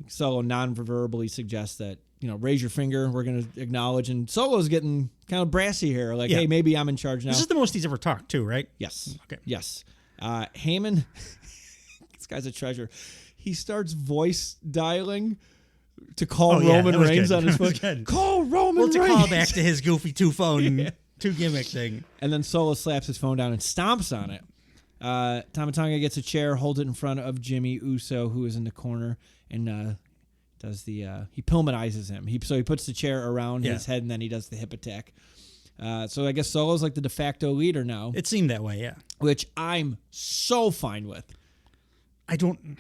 Solo non-verbally suggests that, raise your finger. We're going to acknowledge. And Solo's getting kind of brassy here. Like, hey, maybe I'm in charge now. This is the most he's ever talked too, right? Yes. Okay. Yes. Heyman, this guy's a treasure. He starts voice dialing to call Roman Reigns on his phone. Call Roman Reigns. Well, to call back to his goofy 2-phone, 2-gimmick thing. And then Solo slaps his phone down and stomps on it. Tama Tonga gets a chair, holds it in front of Jimmy Uso, who is in the corner, and does the he Pillmanizes him. He puts the chair around his head, and then he does the hip attack. So I guess Solo's like the de facto leader now. It seemed that way, yeah. Which I'm so fine with. I don't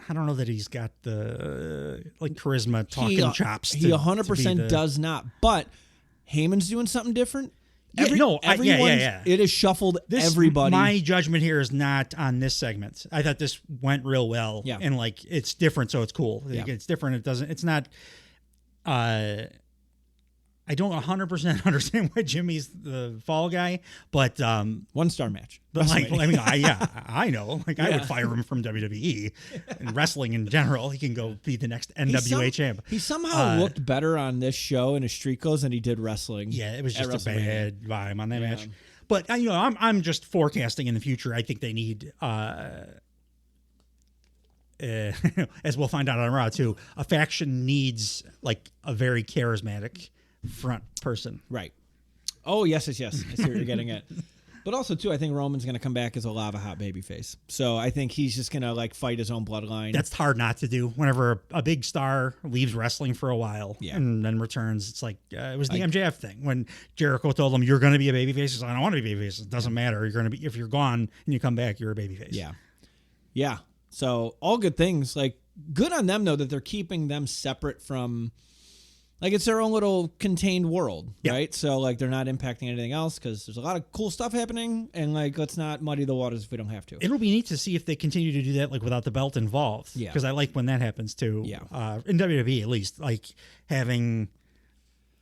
know that he's got the charisma talking chops. He 100% does not. But Heyman's doing something different. It has shuffled everybody. My judgment here is not on this segment. I thought this went real well. Yeah. And it's different, so it's cool. Yeah. It's different. It's not. I don't 100% understand why Jimmy's the fall guy, but 1-star match. But I know. I would fire him from WWE and wrestling in general. He can go be the next NWA champ. He somehow looked better on this show in his street clothes than he did wrestling. Yeah, it was just a bad vibe on that match. But I'm just forecasting in the future. I think they need. As we'll find out on Raw too, a faction needs a very charismatic front person. Right. Oh, yes. I see what you're getting at. But also, too, I think Roman's going to come back as a lava hot babyface. So I think he's just going to fight his own bloodline. That's hard not to do. Whenever a big star leaves wrestling for a while and then returns, it's like it was the MJF thing when Jericho told him, "You're going to be a babyface." He said, "I don't want to be a babyface. It doesn't matter. You're going to be. If you're gone and you come back, you're a babyface." Yeah. Yeah. So all good things. Good on them though that they're keeping them separate from. It's their own little contained world, right? So, they're not impacting anything else because there's a lot of cool stuff happening, and, let's not muddy the waters if we don't have to. It'll be neat to see if they continue to do that, without the belt involved. Yeah. Because I like when that happens, too. Yeah. In WWE, at least, having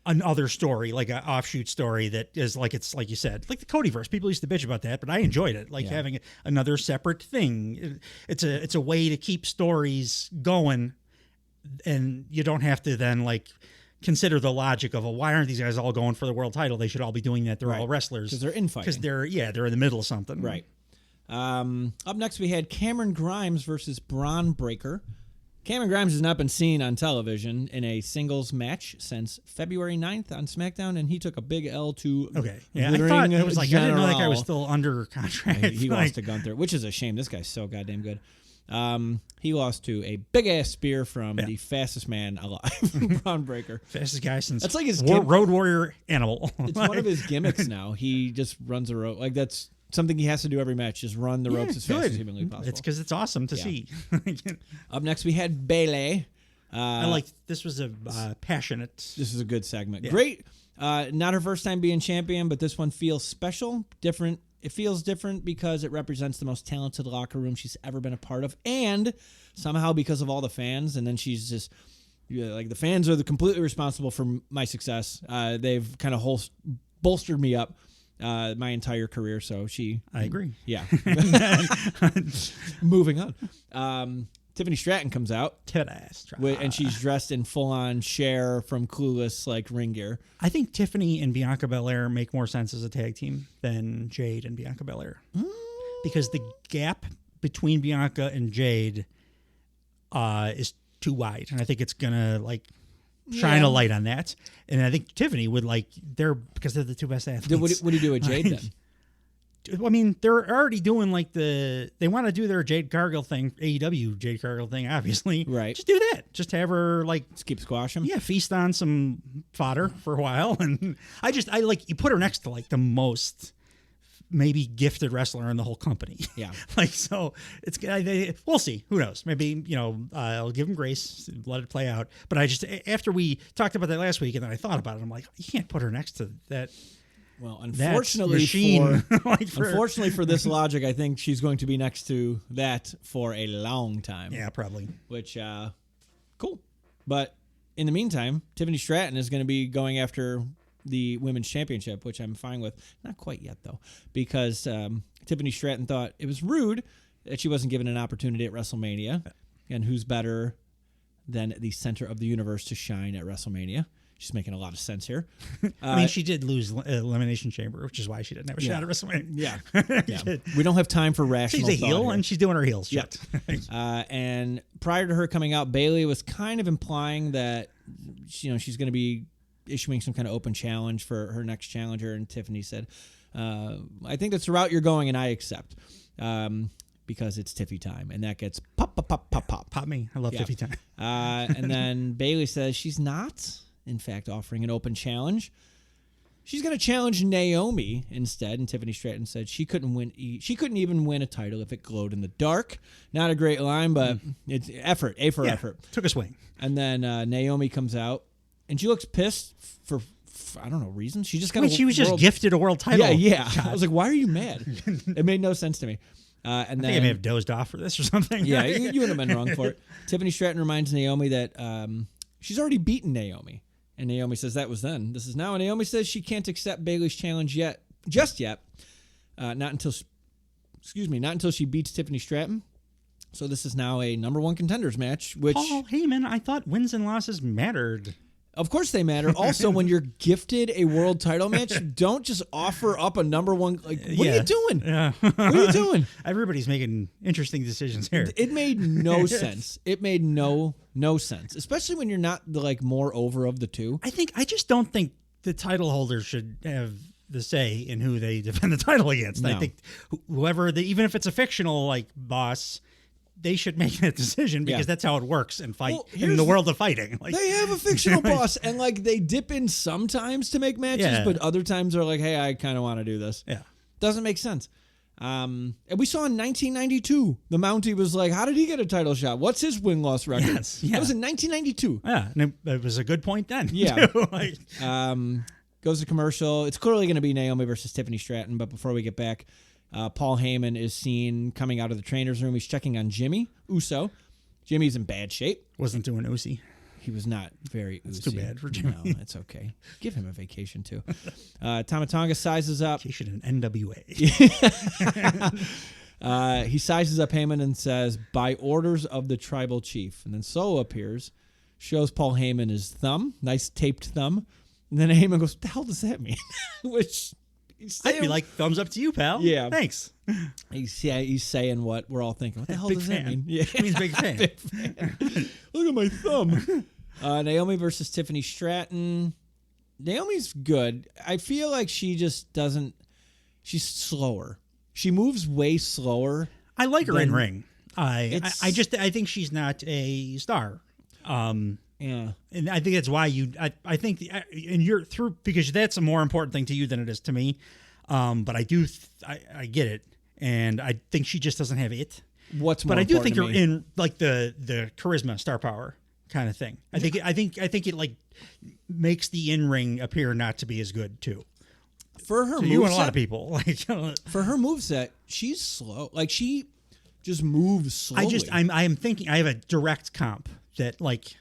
another story, an offshoot story that is, it's like you said, the Codyverse. People used to bitch about that, but I enjoyed it. Having another separate thing. It's a way to keep stories going, and you don't have to then, consider the logic of, why aren't these guys all going for the world title? They should all be doing that. They're all wrestlers. Because they're infighting. Because they're in the middle of something. Right. Up next, we had Cameron Grimes versus Braun Breaker. Cameron Grimes has not been seen on television in a singles match since February 9th on SmackDown, and he took a big L to I thought it was like, I didn't know that guy was still under contract. He lost to Gunther, which is a shame. This guy's so goddamn good. He lost to a big-ass spear from the fastest man alive, Braun Breaker. Fastest guy since that's like his Road Warrior Animal. It's one of his gimmicks now. He just runs a rope. Like, that's something he has to do every match, just run the ropes as fast as humanly possible. It's because it's awesome to see. Up next, we had Bayley. I like this was a passionate. This is a good segment. Yeah. Great. Not her first time being champion, but this one feels special, different. It feels different because it represents the most talented locker room she's ever been a part of, and somehow because of all the fans. And then she's just like, the fans are completely responsible for my success. They've kind of bolstered me up my entire career. So I agree. Yeah. Moving on. Tiffany Stratton comes out. And she's dressed in full-on Cher from Clueless, like, ring gear. I think Tiffany and Bianca Belair make more sense as a tag team than Jade and Bianca Belair. Because the gap between Bianca and Jade is too wide. And I think it's going to, like, shine a light on that. And I think Tiffany would, like, because they're the two best athletes. What do you do with Jade then? I mean, they're already doing like they want to do their Jade Cargill thing, AEW Jade Cargill thing, obviously. Right. Just do that. Just have her just keep squashing. Yeah, feast on some fodder for a while. And I like, you put her next to like the most maybe gifted wrestler in the whole company. Yeah. So we'll see. Who knows? Maybe, I'll give them grace, let it play out. But after we talked about that last week and then I thought about it, I'm like, you can't put her next to that. Well, unfortunately for this logic, I think she's going to be next to that for a long time. Yeah, probably. Which, cool. But in the meantime, Tiffany Stratton is going to be going after the Women's Championship, which I'm fine with. Not quite yet, though, because Tiffany Stratton thought it was rude that she wasn't given an opportunity at WrestleMania. And who's better than the center of the universe to shine at WrestleMania? She's making a lot of sense here. I mean, she did lose Elimination Chamber, which is why she didn't have a shot at WrestleMania. Yeah. We don't have time for rational thought. She's a heel, and she's doing her heel shit. And prior to her coming out, Bayley was kind of implying that she's going to be issuing some kind of open challenge for her next challenger. And Tiffany said, I think that's the route you're going, and I accept. Because it's Tiffy time, and that gets pop. Pop me. I love Tiffy time. And then Bayley says she's not, in fact, offering an open challenge. She's going to challenge Naomi instead. And Tiffany Stratton said she couldn't win. She couldn't even win a title if it glowed in the dark. Not a great line, but it's effort. A for effort. Took a swing. And then Naomi comes out, and she looks pissed for I don't know reasons. She just got. She was just gifted a world title. Yeah. I was like, why are you mad? It made no sense to me. And I think I may have dozed off for this or something. Yeah, you would have been wrong for it. Tiffany Stratton reminds Naomi that she's already beaten Naomi. And Naomi says that was then. This is now. And Naomi says she can't accept Bayley's challenge just yet. Not until she beats Tiffany Stratton. So this is now a number one contenders match. Which Paul Heyman, I thought wins and losses mattered. Of course they matter. Also, when you're gifted a world title match, don't just offer up a number one. Like, what are you doing? Yeah. What are you doing? Everybody's making interesting decisions here. It made no sense. It made no sense, especially when you're not the more over of the two. I just don't think the title holders should have the say in who they defend the title against. No. I think whoever, even if it's a fictional boss, they should make that decision because that's how it works in in the world of fighting. They have a fictional boss, and they dip in sometimes to make matches, but other times they're like, "Hey, I kind of want to do this." Yeah, doesn't make sense. And we saw in 1992, the Mountie was like, "How did he get a title shot? What's his win-loss record?" Yes, yeah. That was in 1992. Yeah, and it was a good point then. Yeah. Too. Goes to commercial. It's clearly going to be Naomi versus Tiffany Stratton, but before we get back. Paul Heyman is seen coming out of the trainer's room. He's checking on Jimmy Uso. Jimmy's in bad shape. Wasn't doing Uzi. He was not very Uzi. It's too bad for Jimmy. No, it's okay. Give him a vacation, too. Tama Tonga sizes up. Vacation in NWA. He sizes up Heyman and says, by orders of the tribal chief. And then Solo appears, shows Paul Heyman his thumb, nice taped thumb. And then Heyman goes, "What the hell does that mean?" Which I'd be like, thumbs up to you, pal. Yeah. Thanks. He's saying what we're all thinking. What the hell Big does fan. that mean? Yeah. It means big fan. Big fan. Look at my thumb. Naomi versus Tiffany Stratton. Naomi's good. I feel like she just doesn't. She's slower. She moves way slower. I like her in ring. I think she's not a star. Yeah, and I think that's why I think and you're through because that's a more important thing to you than it is to me. But I get it, and I think she just doesn't have it. But I do think you're in like the charisma, star power kind of thing. I think it like makes the in ring appear not to be as good too. For her, so you and a lot of people like for her moveset, she's slow. Like she just moves slowly. I am thinking I have a direct comp that like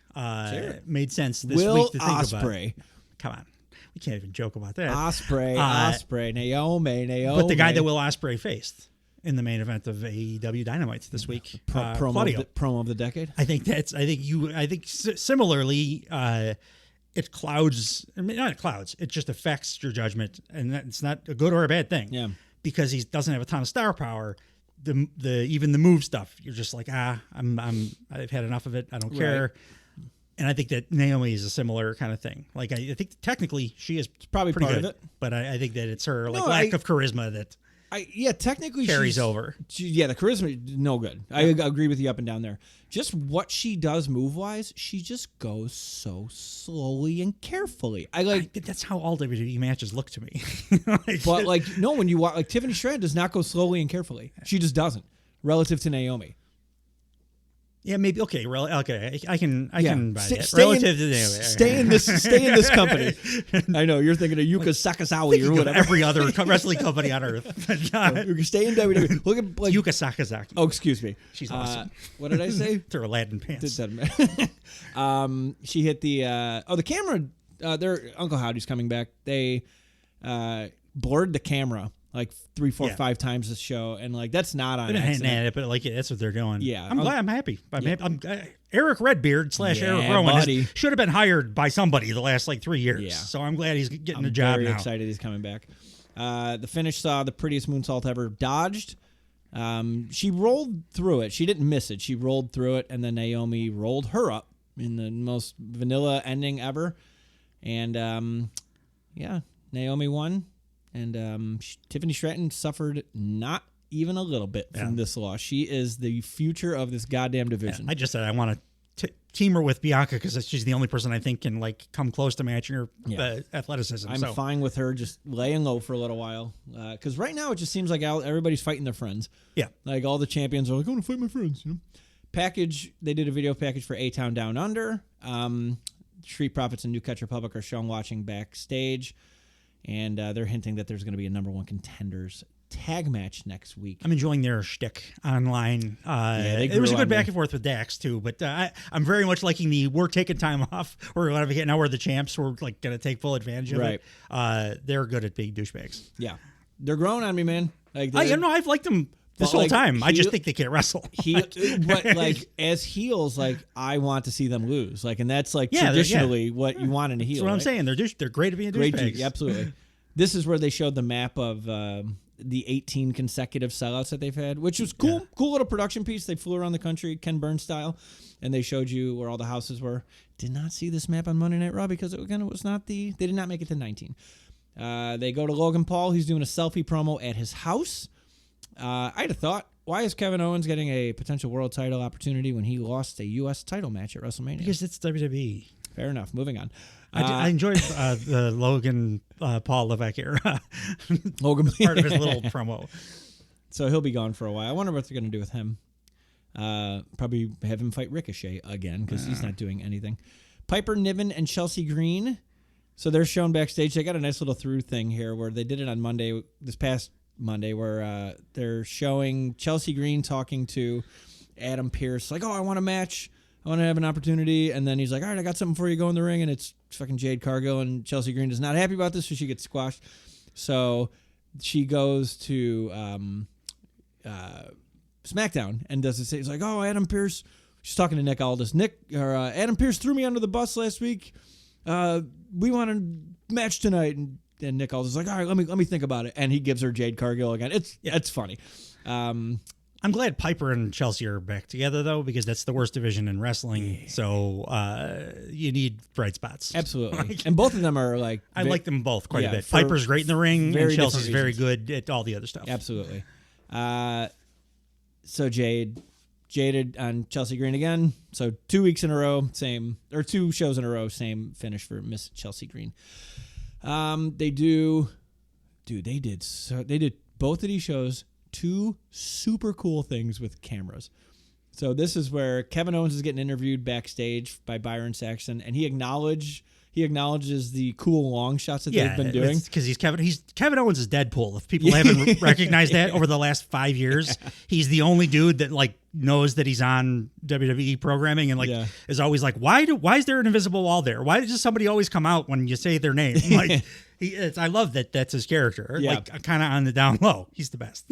made sense this Will week to think Ospreay. about. Come on, we can't even joke about that. Ospreay, Naomi. But the guy that Will Ospreay faced in the main event of AEW Dynamite this week, promo of the decade. I think similarly. It clouds. I mean, not clouds. It just affects your judgment, and it's not a good or a bad thing. Yeah, because he doesn't have a ton of star power. Even the move stuff, you're just like I've had enough of it. I don't care. Right. And I think that Naomi is a similar kind of thing. Like I think technically she is probably pretty part good, of it, but I think that it's her lack of charisma that technically carries over. The charisma no good. I agree with you up and down there. Just what she does move wise, she just goes so slowly and carefully. That's how all WWE matches look to me. But when you watch, Tiffany Stratton does not go slowly and carefully. She just doesn't relative to Naomi. Yeah, maybe okay. I can buy that. Relative to Naomi, stay in this company. I know you're thinking of Yuka Sakazawa or whatever. Every other wrestling company on earth. You can stay in WWE. Look at Yuka Sakazaki. Oh, excuse me. She's awesome. What did I say? They're Aladdin pants. She hit the camera. Their Uncle Howdy's coming back. They blurred the camera like 3, 4, 5 times this show, and that's not on accident. But that's what they're doing. Yeah, I'm glad. I'm happy. Eric Redbeard / Eric Rowan should have been hired by somebody the last 3 years. Yeah. So I'm glad he's getting a job now. Very excited he's coming back. The finish saw the prettiest moonsault ever dodged. She rolled through it. She didn't miss it. She rolled through it, and then Naomi rolled her up in the most vanilla ending ever. And Naomi won. And Tiffany Stratton suffered not even a little bit from this loss. She is the future of this goddamn division. I just said I want to team her with Bianca because she's the only person I think can come close to matching her athleticism. I'm fine with her just laying low for a little while because right now it just seems like everybody's fighting their friends. Yeah, like all the champions are like, I want to fight my friends. Package. They did a video package for A-Town Down Under. Street Profits and New Catch Republic are shown watching backstage. And they're hinting that there's going to be a number 1 contenders tag match next week. I'm enjoying their shtick online. It was a good back and forth with Dax too, but I'm very much liking we're taking time off. Now we're the champs. We're going to take full advantage of it. They're good at being douchebags. Yeah, they're growing on me, man. I've liked them this whole time. I just think they can't wrestle. But as heels, I want to see them lose. And that's traditionally what you want in a heel. That's what I'm saying. They're great at being douchebags. Absolutely. This is where they showed the map of the 18 consecutive sellouts that they've had, which was cool. Yeah. Cool little production piece. They flew around the country, Ken Burns style, and they showed you where all the houses were. Did not see this map on Monday Night Raw because it was not they did not make it to 19. They go to Logan Paul. He's doing a selfie promo at his house. I had a thought. Why is Kevin Owens getting a potential world title opportunity when he lost a U.S. title match at WrestleMania? Because it's WWE. Fair enough. Moving on. I enjoyed the Logan Paul Levesque era. Logan part of his little promo. So he'll be gone for a while. I wonder what they're going to do with him. Probably have him fight Ricochet again because he's not doing anything. Piper Niven and Chelsea Green. So they're shown backstage. They got a nice little through thing here where they did it on Monday, this past Monday, where they're showing Chelsea Green talking to Adam Pearce. Like, I want a match. I want to have an opportunity. And then he's like, all right, I got something for you. Go in the ring. And it's fucking Jade Cargill. And Chelsea Green is not happy about this, so she gets squashed. So she goes to SmackDown and does it say, it's like, Adam Pearce she's talking to Nick Aldis. Adam Pearce threw me under the bus last week. We want a match tonight, and Nick Aldis is like, all right, let me think about it, and he gives her Jade Cargill again. It's funny. I'm glad Piper and Chelsea are back together, though, because that's the worst division in wrestling. So you need bright spots. Absolutely. And both of them are like... I like them both quite a bit. Piper's great in the ring, and Chelsea's very good at all the other stuff. Absolutely. So Jaded on Chelsea Green again. So 2 weeks in a row, same, or 2 shows in a row, same finish for Miss Chelsea Green. They did both of these shows 2 super cool things with cameras. So this is where Kevin Owens is getting interviewed backstage by Byron Saxton, and he acknowledges the cool long shots that they've been doing. Because Kevin Owens is Deadpool. If people haven't recognized that over the last 5 years, he's the only dude that like knows that he's on WWE programming and is always like, why is there an invisible wall there? Why does somebody always come out when you say their name? Like I love that that's his character. Yeah. Like kind of on the down low. He's the best.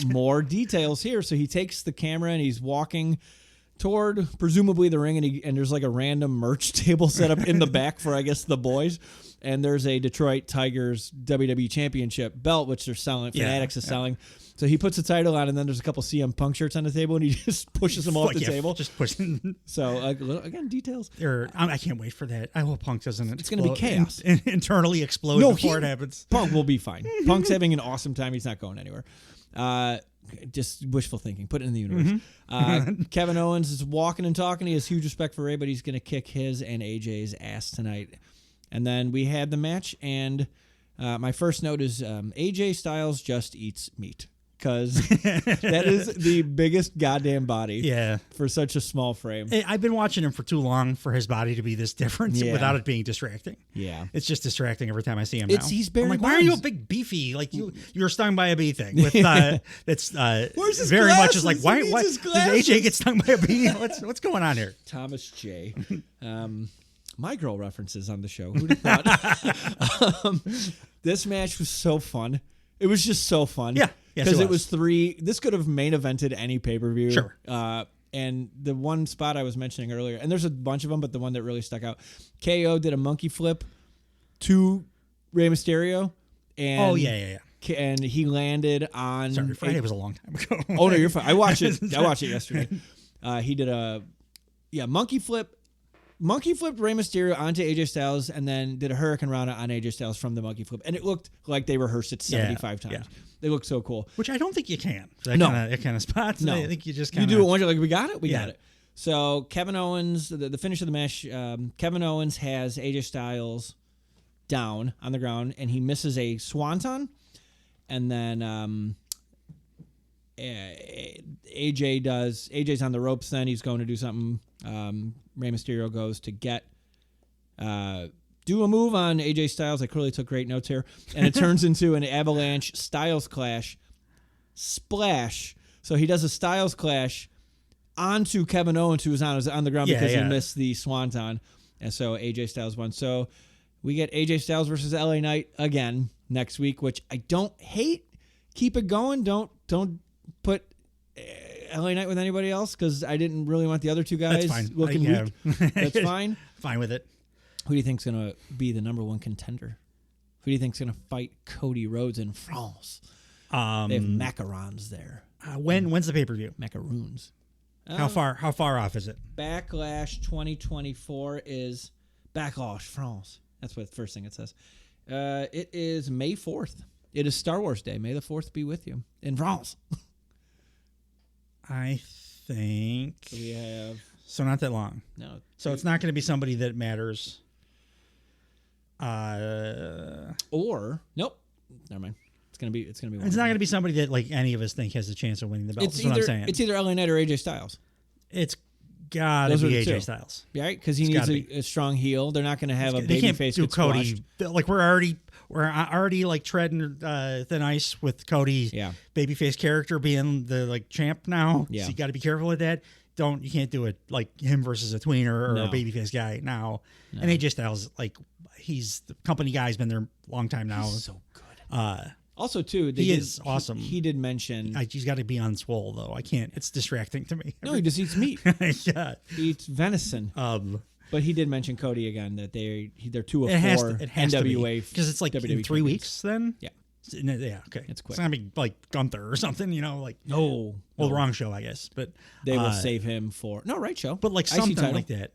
More details here. So he takes the camera and he's walking toward presumably the ring, and there's like a random merch table set up in the back for, I guess, the boys. And there's a Detroit Tigers WWE Championship belt, which they're selling. Fanatics is selling. So he puts the title on, and then there's a couple CM Punk shirts on the table, and he just pushes them off the table. Just pushing. So again, details. I can't wait for that. I hope Punk doesn't. It's going to be chaos. Internally explode before it happens. Punk will be fine. Punk's having an awesome time. He's not going anywhere. Just wishful thinking. Put it in the universe. Mm-hmm. Kevin Owens is walking and talking. He has huge respect for Ray, but he's going to kick his and AJ's ass tonight. And then we had the match, and my first note is AJ Styles just eats meat, because that is the biggest goddamn body for such a small frame. I've been watching him for too long for his body to be this different without it being distracting. Yeah. It's just distracting every time I see him now. He's Barry I'm like, Bonds. Why are you a big beefy? Like you're stung by a bee thing. With that's Where's his very glasses? much is like, why did AJ get stung by a bee? What's going on here? Thomas J. My girl references on the show. Who'd have thought? This match was so fun. It was just so fun. Yeah. Because it was 3. This could have main evented any pay-per-view. Sure. And the one spot I was mentioning earlier, and there's a bunch of them, but the one that really stuck out, KO did a monkey flip to Rey Mysterio. And and he landed on... Sorry, Friday was a long time ago. Oh, no, you're fine. I watched it yesterday. He did a monkey flip. Monkey flipped Rey Mysterio onto AJ Styles, and then did a Hurricane Rana on AJ Styles from the monkey flip. And it looked like they rehearsed it 75 times. Yeah. They look so cool. Which I don't think you can. That kind of spots. No. I think you just kind of... You do it once, you're like, we got it? We got it. So Kevin Owens, the finish of the match, Kevin Owens has AJ Styles down on the ground, and he misses a swanton. And then AJ's on the ropes then. He's going to do something. Rey Mysterio goes to do a move on AJ Styles. I clearly took great notes here. And it turns into an avalanche Styles clash splash. So he does a Styles clash onto Kevin Owens, who was on the ground because he missed the swanton. And so AJ Styles won. So we get AJ Styles versus LA Knight again next week, which I don't hate. Keep it going. Don't put LA Knight with anybody else, because I didn't really want the other 2 guys looking weak. That's fine. Fine with it. Who do you think's going to be the number 1 contender? Who do you think's going to fight Cody Rhodes in France? They have macarons there. When's the pay-per-view? Macaroons. How far off is it? Backlash 2024 is Backlash France. That's what the first thing it says. It is May 4th. It is Star Wars Day. May the 4th be with you in France. I think so. We have not that long. No. So it's not going to be somebody that matters. Or nope. Never mind. It's gonna be. It's not going to be somebody that like any of us think has a chance of winning the belt. That's what I'm saying. It's either LA Knight or AJ Styles. It's gotta be AJ Styles. Yeah, right? Because he needs a strong heel. They're not going to have a baby face. They can't do Cody. Like we're already like treading thin ice with Cody. Yeah. Babyface character being the like champ now. Yeah. So you got to be careful with that. You can't do it like him versus a tweener or a babyface guy now. No. And AJ Styles, like he's the company guy. He's been there a long time now. He's so good. Also, too, he is awesome. He did mention he's got to be on swole though. I can't. It's distracting to me. No, he just eats meat. Yeah. He eats venison. But he did mention Cody again that they're 2 of 4 NWA because it's like WWE in 3 weeks. Then yeah, okay, it's quick. It's not be like Gunther or something, like no, wrong show, I guess. But they will save him for right show, but like IC something title. like that.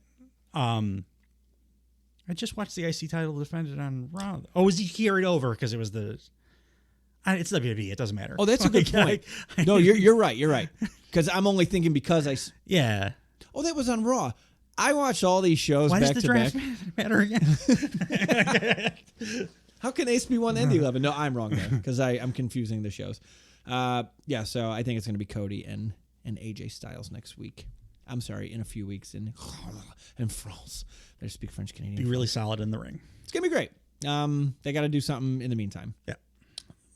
I just watched the IC title defended on Raw. Oh, was he carried over because it was it's WWE. It doesn't matter. Oh, that's a good point. No, you're right. You're right. Because I'm only thinking because yeah. Oh, that was on Raw. I watched all these shows Why back does to the draft back. matter again? How can Ace be 1 and 11? No, I'm wrong there because I'm confusing the shows. Yeah, so I think it's going to be Cody and AJ Styles next week. I'm sorry, in a few weeks in France. I just speak French Canadian. Be really solid in the ring. It's going to be great. They got to do something in the meantime. Yeah.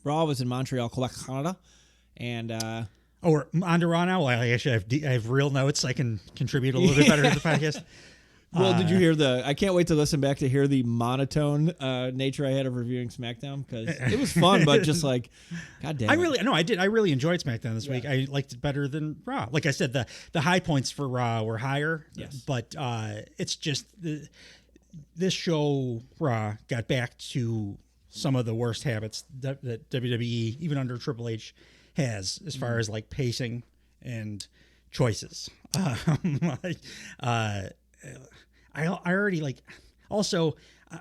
Raw was in Montreal, Quebec, Canada, and we're on to Raw now. Well, actually, I have real notes. I can contribute a little bit better to the podcast. Well, did you hear I can't wait to listen back to hear the monotone nature I had of reviewing SmackDown because it was fun, but just like, God damn it. I really enjoyed SmackDown this week. I liked it better than Raw. Like I said, the high points for Raw were higher. Yes. But it's just this show, Raw, got back to some of the worst habits that WWE, even under Triple H, has as far as like pacing and choices. I already like. Also,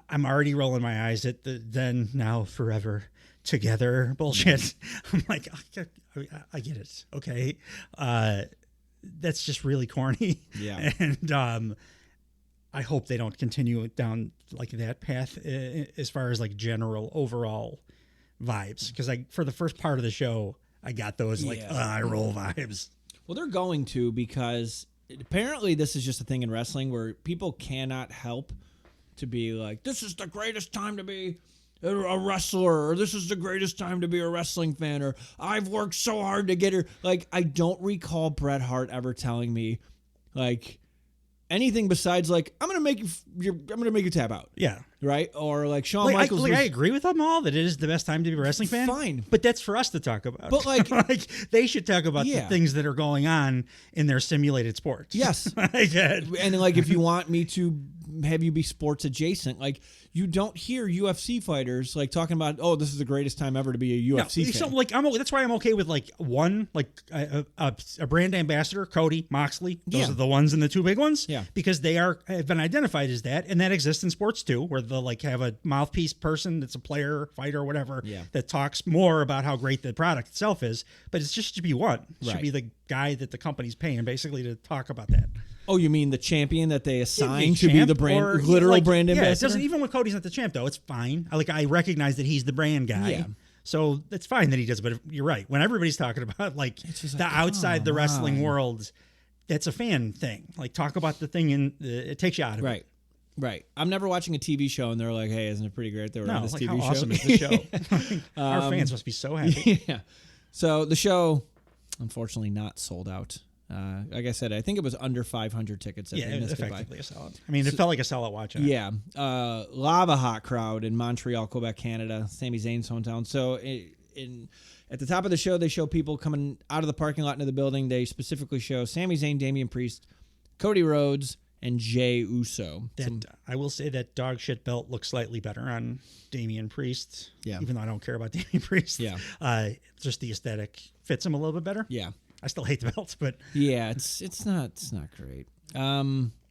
I'm already rolling my eyes at the then, now, forever together bullshit. I'm like, I get it. Okay, that's just really corny. Yeah, and I hope they don't continue down like that path as far as like general overall vibes. Because for the first part of the show, I got those eye roll vibes. Well, they're going to because apparently this is just a thing in wrestling where people cannot help to be like, this is the greatest time to be a wrestler, or this is the greatest time to be a wrestling fan, or I've worked so hard to get here. Like, I don't recall Bret Hart ever telling me like anything besides like, I'm gonna make you tap out. Yeah. Right? Or like Shawn Michaels. I agree with them all that it is the best time to be a wrestling fan. Fine. But that's for us to talk about. But like, they should talk about the things that are going on in their simulated sports. Yes. And like, if you want me to have you be sports adjacent, like you don't hear UFC fighters like talking about, oh, this is the greatest time ever to be a UFC fan. So like, that's why I'm okay with like one, like a brand ambassador, Cody, Moxley. Those are the ones and the 2 big ones. Yeah. Because they have been identified as that, and that exists in sports too, where they'll like have a mouthpiece person that's a player, fighter, or whatever, that talks more about how great the product itself is. But it's just to be one. It should be the guy that the company's paying basically to talk about that. Oh, you mean the champion that they assign to be the brand, literal brand ambassador? Yeah, it doesn't, even when Cody's not the champ, though, it's fine. I recognize that he's the brand guy. Yeah. So it's fine that he does. But you're right. When everybody's talking about like the outside the wrestling world, that's a fan thing. Like, talk about the thing and it takes you out of it. Right. I'm never watching a TV show and they're like, hey, isn't it pretty great that we're on this TV how show? Awesome is the show? Our fans must be so happy. Yeah. So the show, unfortunately, not sold out. Like I said, I think it was under 500 tickets. Yeah, it was effectively a sellout. I mean, it felt like a sellout watching it. Yeah. Lava hot crowd in Montreal, Quebec, Canada, Sami Zayn's hometown. So at the top of the show, they show people coming out of the parking lot into the building. They specifically show Sami Zayn, Damian Priest, Cody Rhodes, and Jey Uso. I will say that dog shit belt looks slightly better on Damian Priest. Yeah. Even though I don't care about Damian Priest. Yeah. Just the aesthetic fits him a little bit better. Yeah. I still hate the belts, but yeah, it's not great.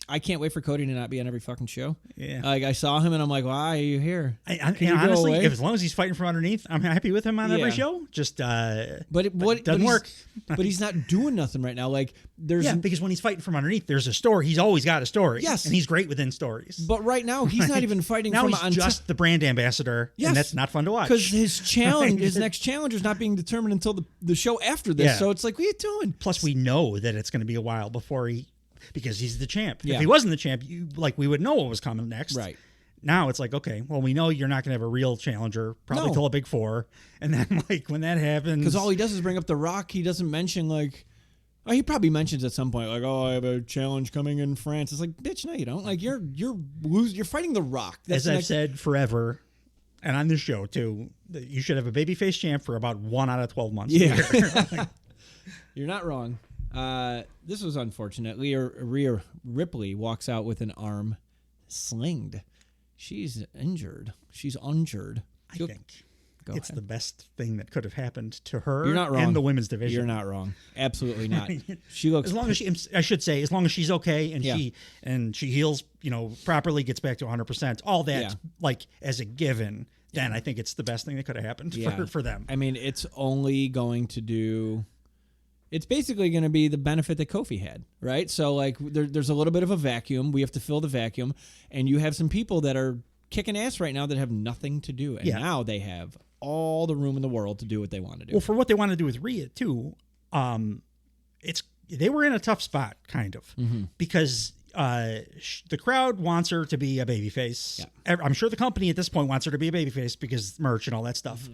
I can't wait for Cody to not be on every fucking show. Yeah, like I saw him and I'm like, why are you here? Honestly, as long as he's fighting from underneath, I'm happy with him on every show. Just but it doesn't work. But he's not doing nothing right now. Like because when he's fighting from underneath, there's a story. He's always got a story. Yes, and he's great within stories. But right now, he's not even fighting now. From He's just the brand ambassador, and that's not fun to watch because his next challenge is not being determined until the show after this. Yeah. So it's like, what are you doing? Plus, we know that it's going to be a while before because he's the champ. Yeah. If he wasn't the champ, we would know what was coming next. Right. Now it's like, okay, well, we know you're not going to have a real challenger probably till a Big Four. And then like when that happens. Because all he does is bring up The Rock. He doesn't mention like, he probably mentions at some point like, oh, I have a challenge coming in France. It's like, bitch, no, you don't. Like you're fighting The Rock. As I've said forever, and on this show too, you should have a babyface champ for about 1 out of 12 months. Yeah. You're not wrong. This was unfortunate. Rhea Ripley walks out with an arm slinged. She's injured. She's injured. I think it's ahead. the best thing that could have happened to her. You're not wrong. In the women's division. You're not wrong. Absolutely not. She looks as long as I should say, as long as she's okay and Yeah. she heals, properly, gets back to 100%, all that Yeah. like as a given, then I think it's the best thing that could have happened for them. I mean, it's only going to do. It's basically going to be the benefit that Kofi had, right? So, like, there's a little bit of a vacuum. We have to fill the vacuum, and you have some people that are kicking ass right now that have nothing to do, and now they have all the room in the world to do what they want to do. Well, for what they want to do with Rhea too, they were in a tough spot, kind of, because the crowd wants her to be a babyface. Yeah. I'm sure the company at this point wants her to be a babyface because merch and all that stuff.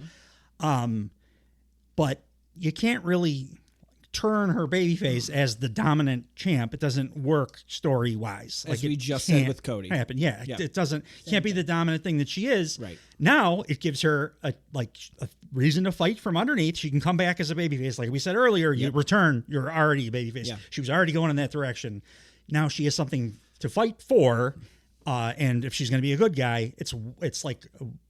But you can't really turn her babyface as the dominant champ. It doesn't work story wise. As we just said with Cody. Happen. Yeah. It doesn't. Can't be the dominant thing that she is. Right. Now it gives her a reason to fight from underneath. She can come back as a babyface, like we said earlier. You return. You're already a babyface. Yeah. She was already going in that direction. Now she has something to fight for. And if she's going to be a good guy, it's like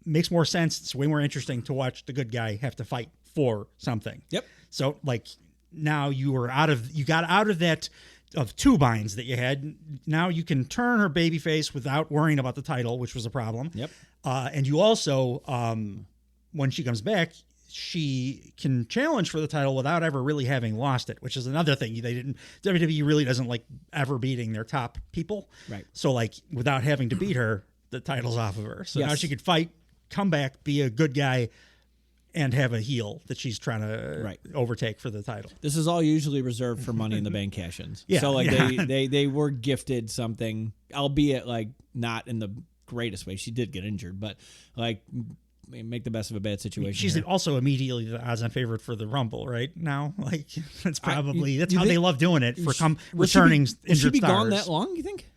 makes more sense. It's way more interesting to watch the good guy have to fight for something. Yep. So like now you got out of that of 2 binds that you had. Now you can turn her babyface without worrying about the title, which was a problem. Yep. And you also, when she comes back, she can challenge for the title without ever really having lost it, which is another thing WWE really doesn't like ever beating their top people. Right. So like without having to beat her, the title's off of her. So now she could fight, come back, be a good guy, and have a heel that she's trying to overtake for the title. This is all usually reserved for Money in the Bank cash-ins. Yeah, so like yeah. they were gifted something, albeit like not in the greatest way. She did get injured, but like make the best of a bad situation. She's here. also immediately the odds-on favorite for the Rumble right now. Like that's probably you how think- they love doing it for Will she returning be- injured Will she be stars. gone that long? You think?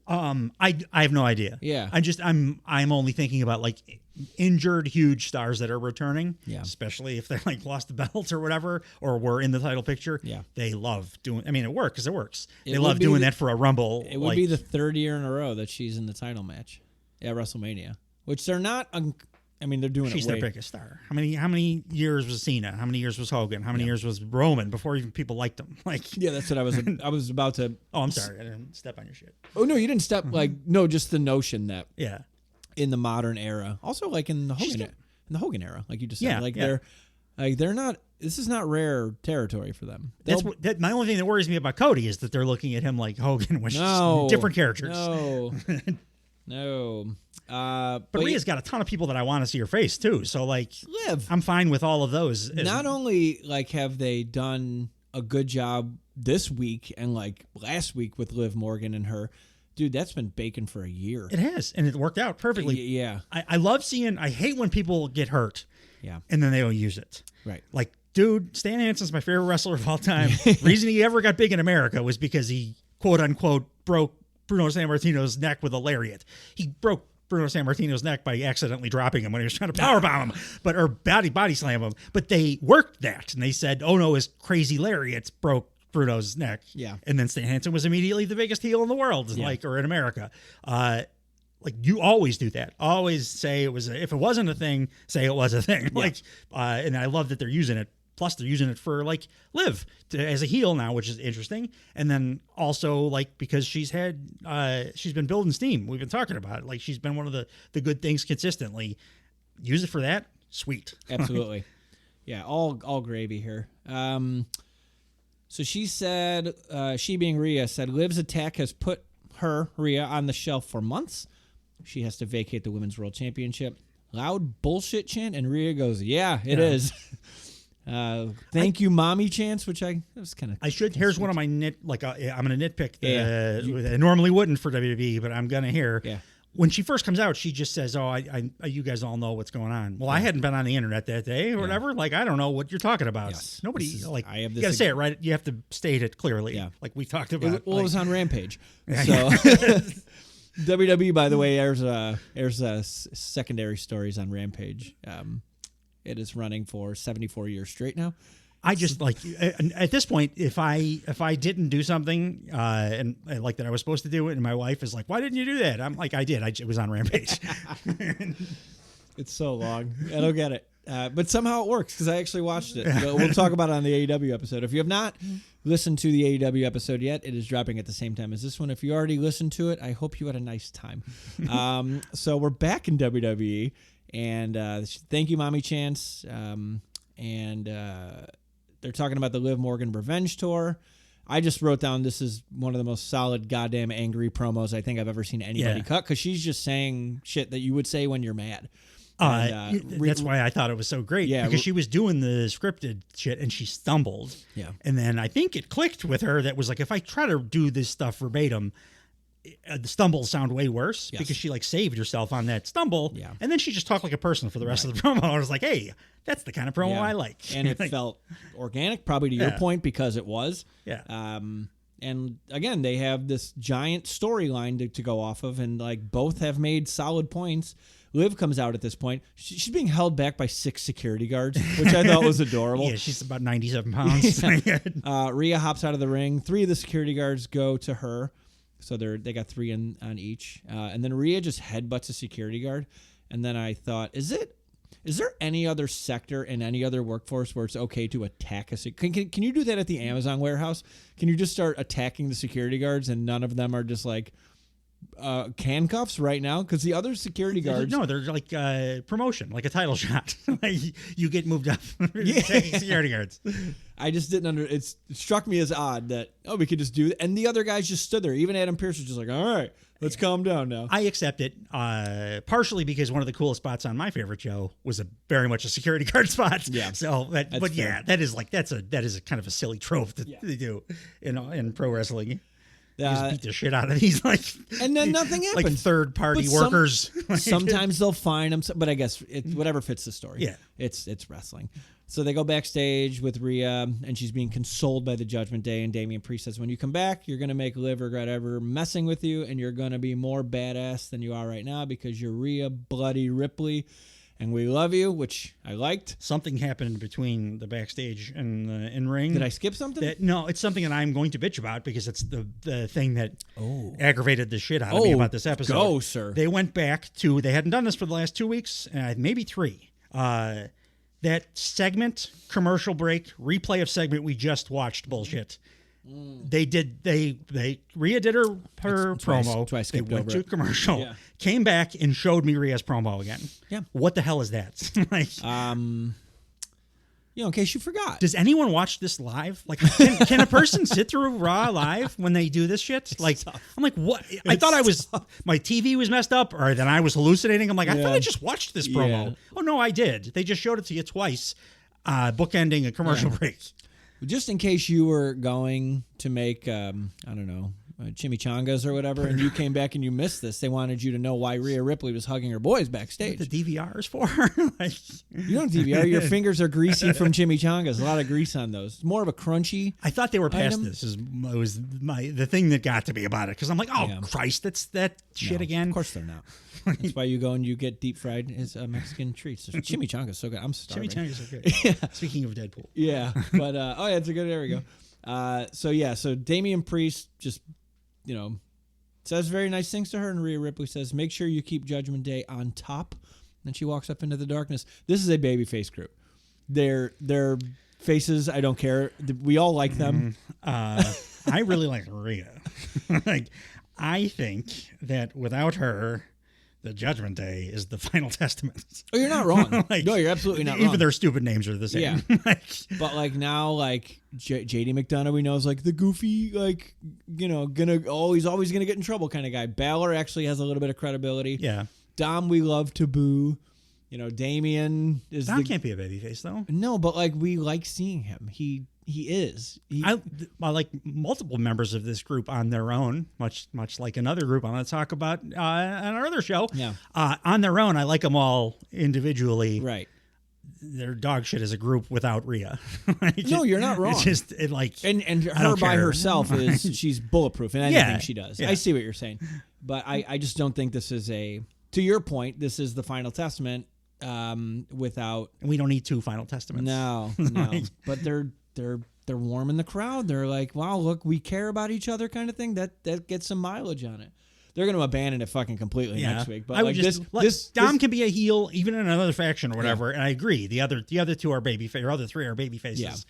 I have no idea. Yeah. I'm only thinking about like injured huge stars that are returning. Yeah. Especially if they like lost the belts or whatever, or were in the title picture. Yeah. They love doing. I mean, it works because it works. They would love be doing that for a Rumble. It would be the 3rd year in a row that she's in the title match at WrestleMania, which they're not. I mean, they're doing She's it. their way. biggest star. How many years was Cena? How many years was Hogan? How many years was Roman before even people liked him? Like, Yeah, that's what I was. I was about to. oh, I'm sorry, I didn't step on your shit. Oh no, you didn't step. Like no, just the notion that Yeah, in the modern era, also like in the Hogan era, like you just said, they're not. This is not rare territory for them. my only thing that worries me about Cody is that they're looking at him like Hogan, which No, is different characters. No, no. But Rhea's got a ton of people that I want to see her face too. So like, Liv. I'm fine with all of those. Not only like have they done a good job this week and like last week with Liv Morgan and her, dude, that's been baking for a year. It has, and it worked out perfectly. Yeah. I love seeing. I hate when people get hurt. Yeah. And then they don't use it. Right. Like, dude, Stan Hansen's my favorite wrestler of all time. Reason he ever got big in America was because he quote unquote broke Bruno Sammartino's neck with a lariat. He broke Bruno Sammartino's neck by accidentally dropping him when he was trying to powerbomb him, or body slam him. But they worked that, and they said, "Oh no, his crazy lariats broke Bruno's neck." Yeah. And then Stan Hansen was immediately the biggest heel in the world, or in America. Like you always do that. Always say it was. If it wasn't a thing, say it was a thing. Yeah. And I love that they're using it. Plus, they're using it for like Liv as a heel now, which is interesting. And then also like because she's been building steam. We've been talking about it. Like she's been one of the good things consistently. Use it for that. Sweet. Absolutely. Yeah. All gravy here. So she said, she being Rhea said, Liv's attack has put her, Rhea, on the shelf for months. She has to vacate the Women's World Championship. Loud bullshit chant, and Rhea goes, "Yeah, it is." Thank you, mommy chants, which that was kind of. Here's one of my I'm gonna nitpick I normally wouldn't for WWE, but I'm gonna hear. Yeah. When she first comes out, she just says, "Oh, you guys all know what's going on." Well, I hadn't been on the internet that day or whatever. Like, I don't know what you're talking about. Yes. Nobody I have this you gotta say it right. You have to state it clearly. Yeah. Like we talked about. It was on Rampage. Yeah. So WWE, by the way, airs secondary stories on Rampage. It is running for 74 years straight now. I just like at this point, if I didn't do something and like that I was supposed to do it, and my wife is like, "Why didn't you do that?" I'm like, "I did. It was on Rampage." It's so long. I don't get it. But somehow it works because I actually watched it. But we'll talk about it on the AEW episode. If you have not listened to the AEW episode yet, it is dropping at the same time as this one. If you already listened to it, I hope you had a nice time. So we're back in WWE, and thank you, Mommy Chance. And they're talking about the Liv Morgan Revenge Tour. I just wrote down this is one of the most solid goddamn angry promos I think I've ever seen anybody cut, because she's just saying shit that you would say when you're mad. That's why I thought it was so great. Yeah, because she was doing the scripted shit and she stumbled. Yeah. And then I think it clicked with her that was like, if I try to do this stuff verbatim, the stumbles sound way worse, because she like saved herself on that stumble. Yeah. And then she just talked like a person for the rest of the promo. I was like, hey, that's the kind of promo I like. And it felt organic, probably to your point, because it was. Yeah. And again, they have this giant storyline to go off of, and like both have made solid points. Liv comes out at this point. She's being held back by 6 security guards, which I thought was adorable. Yeah, she's about 97 pounds. Rhea hops out of the ring. 3 of the security guards go to her. So they got 3 on each. And then Rhea just headbutts a security guard. And then I thought, is there any other sector in any other workforce where it's okay to attack a security? Can you do that at the Amazon warehouse? Can you just start attacking the security guards and none of them are just like handcuffs right now? Because the other security guards, no, they're like promotion, like a title shot. Like you get moved up. Security guards. I just didn't it struck me as odd that we could just do that, and the other guys just stood there. Even Adam Pearce was just like, all right, let's calm down now. I accept it, partially because one of the coolest spots on my favorite show was very much a security guard spot. Yeah. So that is a kind of a silly trope that they do in pro wrestling. You just beat the shit out of these, like, and then nothing happens. Like third-party workers. Sometimes they'll find them, but I guess whatever fits the story. Yeah, it's wrestling. So they go backstage with Rhea, and she's being consoled by the Judgment Day. And Damian Priest says, "When you come back, you're gonna make Liv regret ever messing with you, and you're gonna be more badass than you are right now because you're Rhea Bloody Ripley." And we love you, which I liked. Something happened between the backstage and the in-ring. Did I skip something? No, it's something that I'm going to bitch about because it's the thing that aggravated the shit out of me about this episode. Go, sir. They went back to, they hadn't done this for the last 2 weeks, maybe 3. That segment, commercial break, replay of segment we just watched bullshit. Rhea did her promo. They went to commercial, came back and showed me Rhea's promo again. Yeah. What the hell is that? Like, in case you forgot. Does anyone watch this live? Like, can a person sit through Raw live when they do this shit? Like, I'm like, what? I thought my TV was messed up, or that I was hallucinating. I'm like, I thought I just watched this promo. Yeah. Oh no, I did. They just showed it to you twice, bookending a commercial break. Just in case you were going to make, chimichangas or whatever, and you came back and you missed this, they wanted you to know why Rhea Ripley was hugging her boys backstage. What the DVR is for? Like, you don't DVR. Your fingers are greasy from chimichangas. A lot of grease on those. It's more of a crunchy. I thought they were past this. It was the thing that got to me about it, because I'm like, Christ, that's that shit again. Of course they're not. That's why you go and you get deep fried Mexican treats. Chimichangas so good. I'm starving. Chimichangas are good. Yeah. Speaking of Deadpool. Yeah, but it's a good. There we go. So Damian Priest just says very nice things to her, and Rhea Ripley says, "Make sure you keep Judgment Day on top." Then she walks up into the darkness. This is a babyface group. Their faces, I don't care. We all like them. I really like Rhea. Like, I think that without her, the Judgment Day is the final testament. Oh, you're not wrong. No, you're absolutely not wrong. Even their stupid names are the same. Yeah. But now, JD McDonough, we know, is like the goofy, he's always gonna get in trouble kind of guy. Balor actually has a little bit of credibility. Yeah. Dom, we love to boo. Damian is. Dom can't be a babyface though. No, but we like seeing him. He is. I like multiple members of this group on their own, much like another group I'm going to talk about on our other show. Yeah. On their own, I like them all individually. Right. They're dog shit as a group without Rhea. No, you're not wrong. It's just and her by herself is she's bulletproof in anything she does. Yeah. I see what you're saying. But I just don't think this is to your point, this is the Final Testament without. And we don't need 2 Final Testaments. No. But they're warming the crowd. They're like, wow, look, we care about each other kind of thing. That gets some mileage on it. They're going to abandon it fucking completely next week. But I would Dom can be a heel even in another faction or whatever. And I agree. The other 2 are baby, or other 3 are baby faces.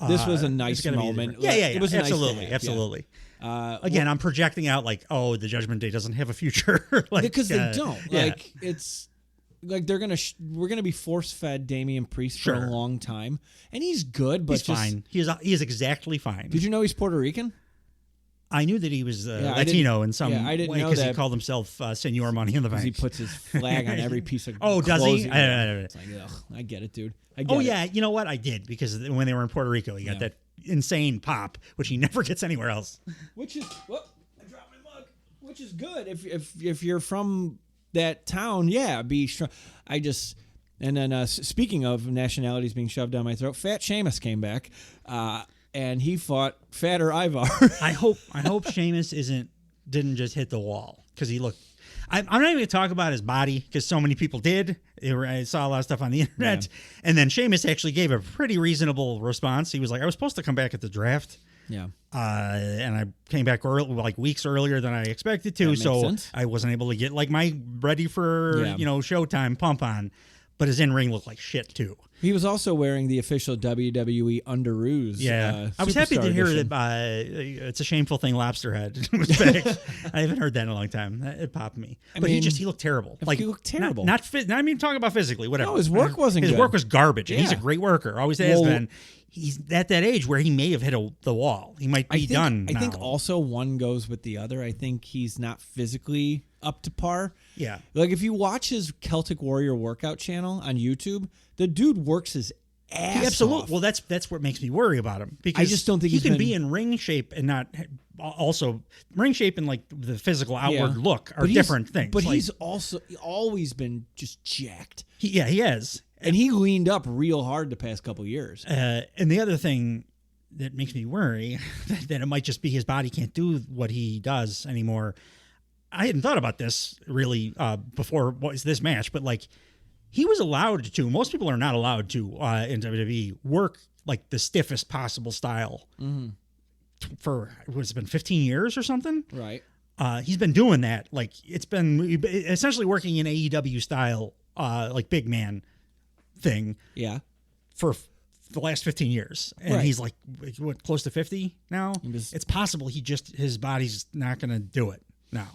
Yeah. This was a nice moment. Yeah. It was absolutely, nice absolutely. Yeah. Again, I'm projecting out like, oh, the Judgment Day doesn't have a future, like, because they don't. Yeah. Like it's like we're gonna be force fed Damian Priest for a long time, and he's good, but he's fine. He is exactly fine. Did you know he's Puerto Rican? I knew that he was Latino in some I didn't way know because that he called himself Senor Money in the Bank. He puts his flag on every piece of does he? It's like, ugh, I get it, dude. Yeah, you know what? I did, because when they were in Puerto Rico, he got that insane pop, which he never gets anywhere else. Which is, I dropped my mug. Which is good if you're from that town. Yeah, be strong. And then speaking of nationalities being shoved down my throat, Fat Sheamus came back. And he fought Fatter Ivar. I hope Sheamus didn't just hit the wall, because he looked. I'm not even going to talk about his body, because so many people did. I saw a lot of stuff on the internet, and then Sheamus actually gave a pretty reasonable response. He was like, "I was supposed to come back at the draft, and I came back like weeks earlier than I expected to, so sense. I wasn't able to get like my ready for Showtime pump on." But his in-ring looked like shit, too. He was also wearing the official WWE Underoos. Yeah. I was happy to hear that It's a Shameful Thing Lobster Head was back. I haven't heard that in a long time. It popped me. But he looked terrible. Like, he looked terrible. Not even talking about physically, whatever. No, his work wasn't good. His work was garbage. And he's a great worker. Always has been. He's at that age where he may have hit the wall. He might be done now. I think also one goes with the other. I think he's not physically up to par. Yeah. Like if you watch his Celtic Warrior workout channel on YouTube, the dude works his ass absolutely off. Well, that's what makes me worry about him, because I just don't think he can be in ring shape and not also ring shape and like the physical outward look are different things. But he's also always been just jacked. He has. And he leaned up real hard the past couple of years. And the other thing that makes me worry that it might just be his body can't do what he does anymore. I hadn't thought about this really before this match, but like he was allowed to. Most people are not allowed to in WWE work like the stiffest possible style for what's been 15 years or something. Right. He's been doing that. Like it's been essentially working in AEW style, like big man thing. Yeah. For the last 15 years. And he's like, what, close to 50 now? It's possible his body's not going to do it now.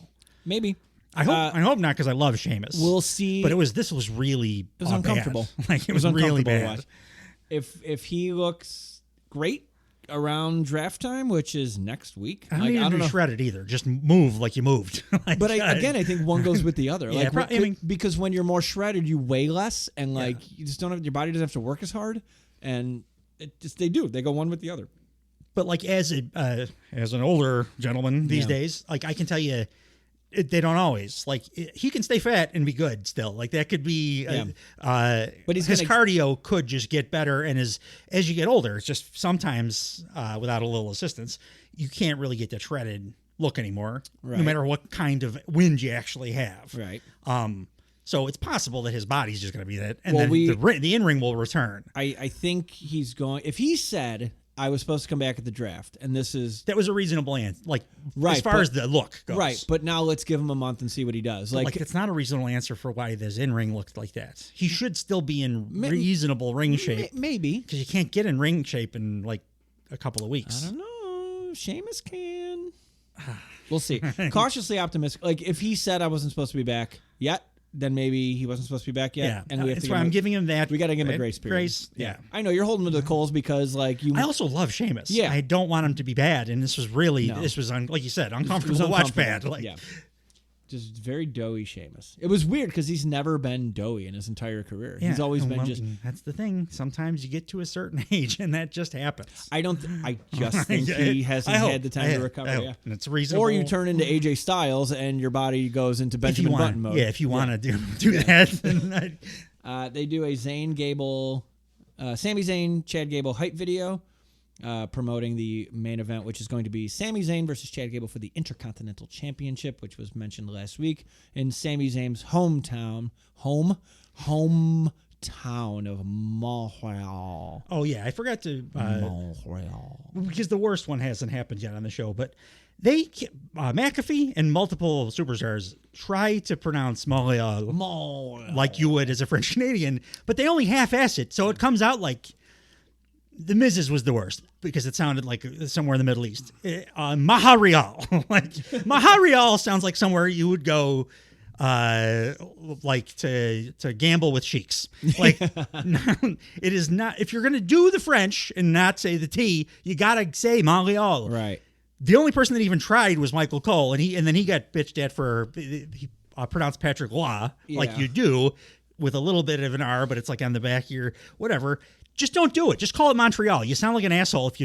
Maybe. I hope not, because I love Sheamus. We'll see. But this was really uncomfortable. Bad. Like it was really bad. If he looks great around draft time, which is next week, I don't know. Shredded either. Just move like you moved. But again, I think one goes with the other. Because when you're more shredded, you weigh less, and you just don't have your body doesn't have to work as hard, and they go one with the other. But like as an older gentleman these days, like I can tell you. They don't always he can stay fat and be good still. Like that could be, but his cardio could just get better. And as you get older, it's just sometimes without a little assistance, you can't really get that shredded look anymore, no matter what kind of wind you actually have. Right. So it's possible that his body's just going to be that, and then the in ring will return. I think he's going. If he said, I was supposed to come back at the draft, and that was a reasonable answer, as far as the look goes. Right, but now let's give him a month and see what he does. Like it's not a reasonable answer for why this in-ring looked like that. He should still be in reasonable ring shape. Maybe. Because you can't get in ring shape in like a couple of weeks. I don't know. Sheamus can. We'll see. Cautiously optimistic. Like if he said I wasn't supposed to be back yet, then maybe he wasn't supposed to be back yet. Yeah, and that's why I'm giving him that. We got to give him a grace period. Yeah. I know you're holding him to the coals because I also love Sheamus. Yeah. I don't want him to be bad, and this was really like you said, uncomfortable to watch bad. Just very doughy Sheamus. It was weird because he's never been doughy in his entire career. Yeah, he's always been just. That's the thing. Sometimes you get to a certain age, and that just happens. I just think he hasn't had the time to recover. And it's reasonable. Or you turn into AJ Styles, and your body goes into Benjamin Button mode. Yeah, if you want to do that. Then they do a Sami Zayn, Chad Gable hype video. promoting the main event, which is going to be Sami Zayn versus Chad Gable for the Intercontinental Championship, which was mentioned last week in Sami Zayn's hometown of Montreal. Oh yeah, I forgot to Montreal. because the worst one hasn't happened yet on the show, but they McAfee and multiple superstars try to pronounce Montreal like you would as a French Canadian, but they only half-ass it, so it comes out like the Miz's was the worst because it sounded like somewhere in the Middle East. Montreal, like Montreal sounds like somewhere you would go. Like to gamble with sheiks. Like it is not. If you're gonna do the French and not say the T, you gotta say Montreal. Right. The only person that even tried was Michael Cole, and then he got bitched at for he pronounced Patrick Roy like you do with a little bit of an R, but it's like on the back of your whatever. Just don't do it. Just call it Montreal. You sound like an asshole if